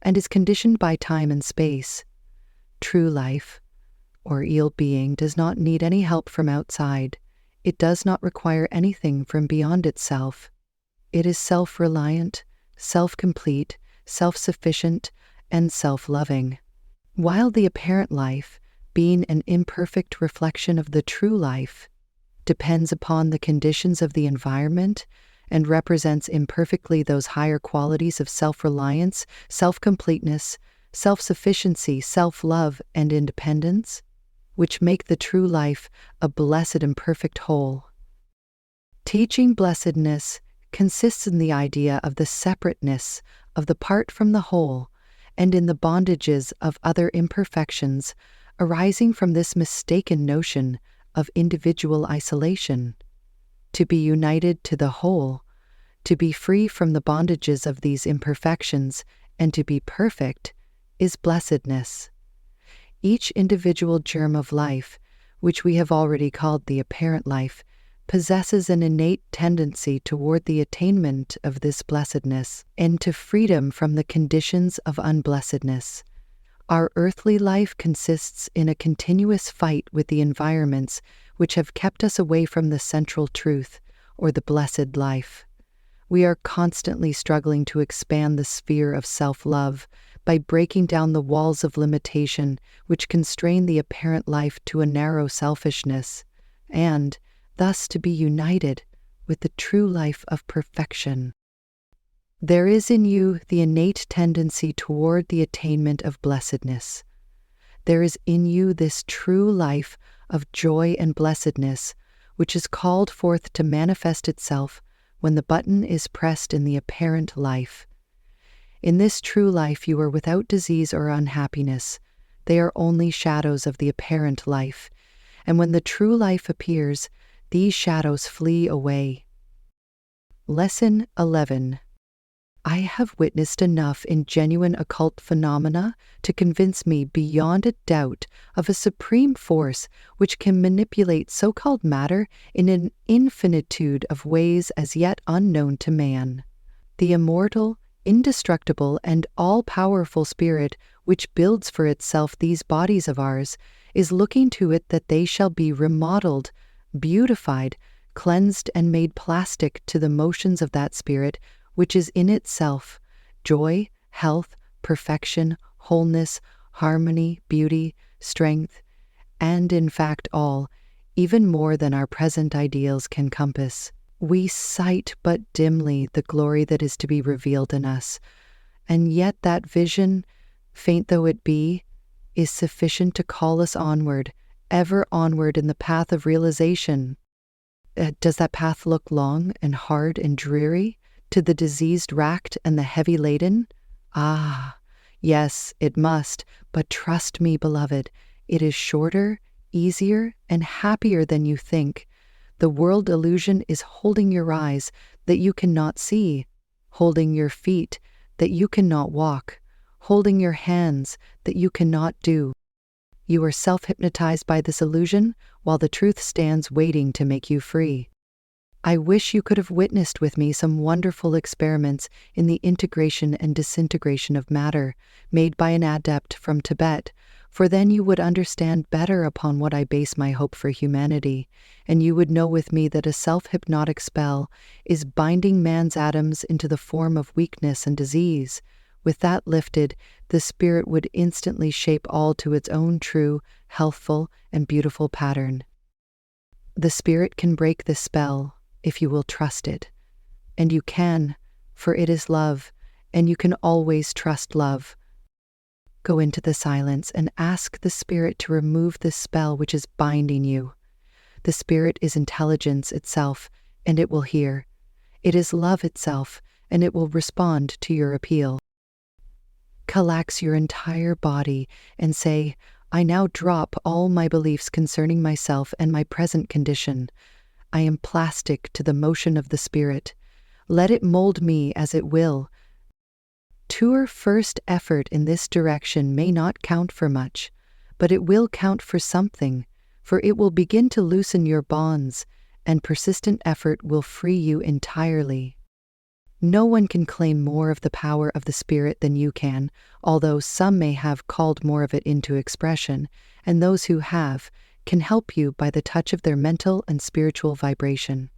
and is conditioned by time and space. True life, or real being, does not need any help from outside. It does not require anything from beyond itself. It is self-reliant, self-complete, self-sufficient, and self-loving. While the apparent life, being an imperfect reflection of the true life, depends upon the conditions of the environment and represents imperfectly those higher qualities of self-reliance, self-completeness, self-sufficiency, self-love, and independence, which make the true life a blessed and perfect whole. Teaching blessedness consists in the idea of the separateness of the part from the whole, and in the bondages of other imperfections arising from this mistaken notion of individual isolation. To be united to the whole, to be free from the bondages of these imperfections, and to be perfect, is blessedness. Each individual germ of life, which we have already called the apparent life, possesses an innate tendency toward the attainment of this blessedness and to freedom from the conditions of unblessedness. Our earthly life consists in a continuous fight with the environments which have kept us away from the central truth, or the blessed life. We are constantly struggling to expand the sphere of self-love by breaking down the walls of limitation which constrain the apparent life to a narrow selfishness, and thus to be united with the true life of perfection. There is in you the innate tendency toward the attainment of blessedness. There is in you this true life of joy and blessedness, which is called forth to manifest itself when the button is pressed in the apparent life. In this true life you are without disease or unhappiness. They are only shadows of the apparent life, and when the true life appears, these shadows flee away. Lesson 11. I have witnessed enough in genuine occult phenomena to convince me beyond a doubt of a supreme force which can manipulate so-called matter in an infinitude of ways as yet unknown to man. The immortal, indestructible, and all-powerful spirit which builds for itself these bodies of ours is looking to it that they shall be remodeled, beautified, cleansed, and made plastic to the motions of that spirit which is in itself joy, health, perfection, wholeness, harmony, beauty, strength, and in fact all, even more than our present ideals can compass. We sight but dimly the glory that is to be revealed in us, and yet that vision, faint though it be, is sufficient to call us onward, ever onward in the path of realization. Does that path look long and hard and dreary to the diseased, racked, and the heavy laden? Ah, yes, it must, but trust me, beloved, it is shorter, easier, and happier than you think. The world illusion is holding your eyes that you cannot see, holding your feet that you cannot walk, holding your hands that you cannot do. You are self-hypnotized by this illusion, while the truth stands waiting to make you free. I wish you could have witnessed with me some wonderful experiments in the integration and disintegration of matter made by an adept from Tibet, for then you would understand better upon what I base my hope for humanity, and you would know with me that a self-hypnotic spell is binding man's atoms into the form of weakness and disease. With that lifted, the spirit would instantly shape all to its own true, healthful, and beautiful pattern. The spirit can break this spell if you will trust it. And you can, for it is love, and you can always trust love. Go into the silence and ask the spirit to remove this spell which is binding you. The spirit is intelligence itself, and it will hear. It is love itself, and it will respond to your appeal. Collapse your entire body and say, I now drop all my beliefs concerning myself and my present condition. I am plastic to the motion of the spirit. Let it mold me as it will. Your first effort in this direction may not count for much, but it will count for something, for it will begin to loosen your bonds, and persistent effort will free you entirely. No one can claim more of the power of the spirit than you can, although some may have called more of it into expression, and those who have can help you by the touch of their mental and spiritual vibration.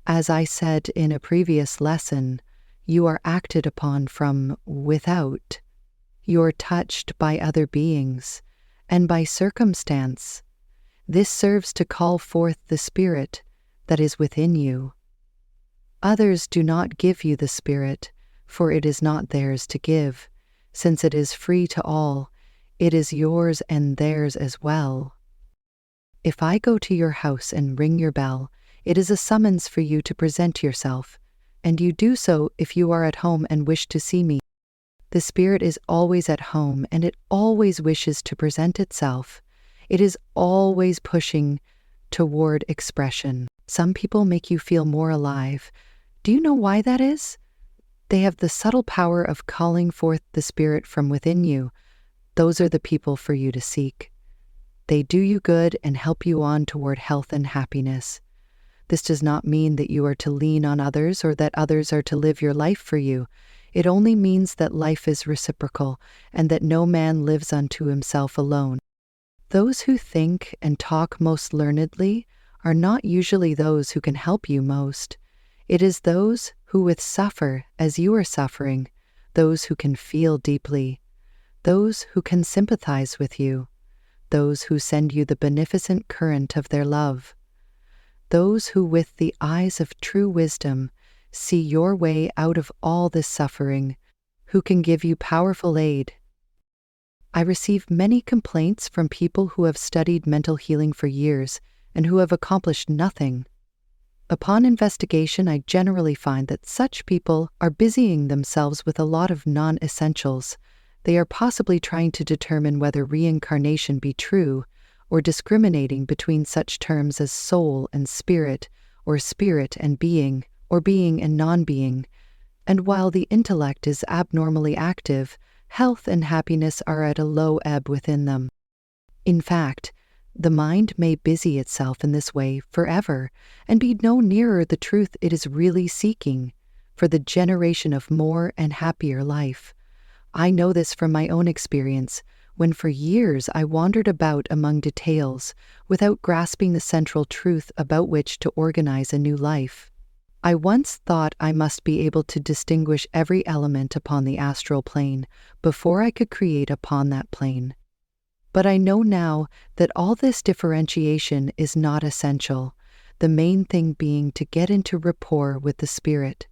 As I said in a previous lesson, you are acted upon from without. You're touched by other beings and by circumstance. This serves to call forth the spirit that is within you. Others do not give you the spirit, for it is not theirs to give. Since it is free to all, it is yours and theirs as well. If I go to your house and ring your bell, It is a summons for you to present yourself, and you do so if you are at home and wish to see me. The spirit is always at home, and it always wishes to present itself. It is always pushing toward expression. Some people make you feel more alive. Do you know why that is? They have the subtle power of calling forth the spirit from within you. Those are the people for you to seek. They do you good and help you on toward health and happiness. This does not mean that you are to lean on others or that others are to live your life for you. It only means that life is reciprocal and that no man lives unto himself alone. Those who think and talk most learnedly are not usually those who can help you most. It is those who would suffer as you are suffering, those who can feel deeply, those who can sympathize with you, those who send you the beneficent current of their love, those who with the eyes of true wisdom see your way out of all this suffering, who can give you powerful aid. I receive many complaints from people who have studied mental healing for years and who have accomplished nothing. Upon investigation, I generally find that such people are busying themselves with a lot of non-essentials. They are possibly trying to determine whether reincarnation be true, or discriminating between such terms as soul and spirit, or spirit and being, or being and non-being. And while the intellect is abnormally active, health and happiness are at a low ebb within them. In fact, the mind may busy itself in this way forever and be no nearer the truth it is really seeking, for the generation of more and happier life. I know this from my own experience, when for years I wandered about among details without grasping the central truth about which to organize a new life. I once thought I must be able to distinguish every element upon the astral plane before I could create upon that plane. But I know now that all this differentiation is not essential, the main thing being to get into rapport with the spirit,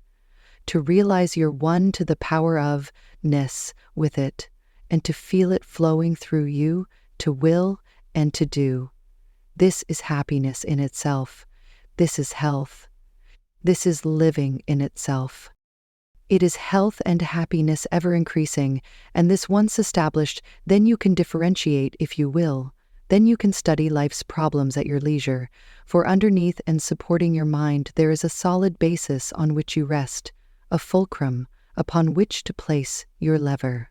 to realize you're one to the power of ness with it, and to feel it flowing through you, to will and to do. This is happiness in itself. This is health. This is living in itself. It is health and happiness ever increasing, and this once established, then you can differentiate if you will. Then you can study life's problems at your leisure, for underneath and supporting your mind there is a solid basis on which you rest, a fulcrum upon which to place your lever.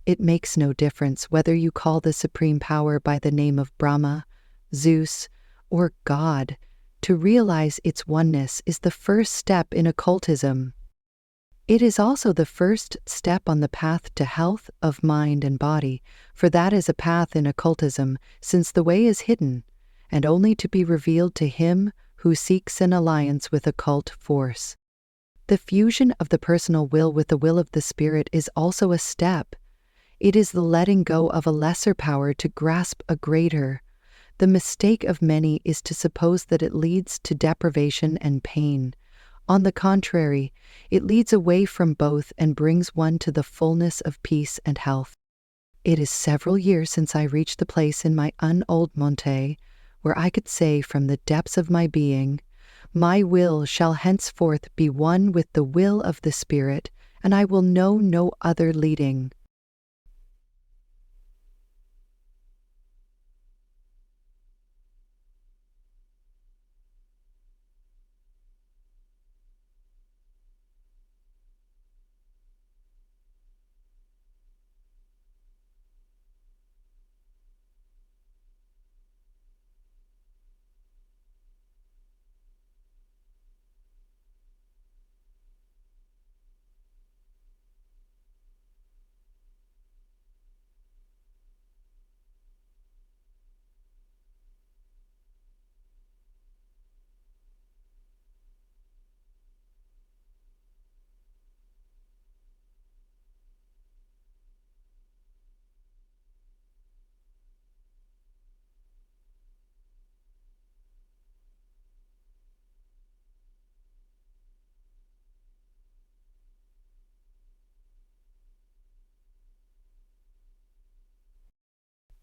It makes no difference whether you call the supreme power by the name of Brahma, Zeus, or God. To realize its oneness is the first step in occultism. It is also the first step on the path to health of mind and body, for that is a path in occultism, since the way is hidden, and only to be revealed to him who seeks an alliance with occult force. The fusion of the personal will with the will of the spirit is also a step. It is the letting go of a lesser power to grasp a greater. The mistake of many is to suppose that it leads to deprivation and pain. On the contrary, it leads away from both and brings one to the fullness of peace and health. It is several years since I reached the place in my old monte where I could say from the depths of my being, my will shall henceforth be one with the will of the Spirit, and I will know no other leading.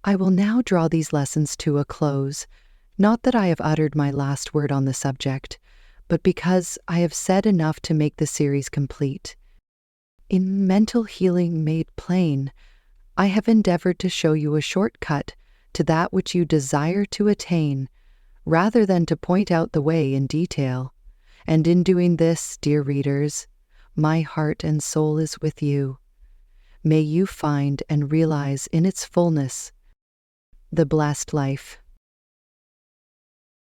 I will now draw these lessons to a close. Not that I have uttered my last word on the subject, but because I have said enough to make the series complete. In Mental Healing Made Plain, I have endeavored to show you a shortcut to that which you desire to attain, rather than to point out the way in detail. And in doing this, dear readers, my heart and soul is with you. May you find and realize in its fullness the blessed life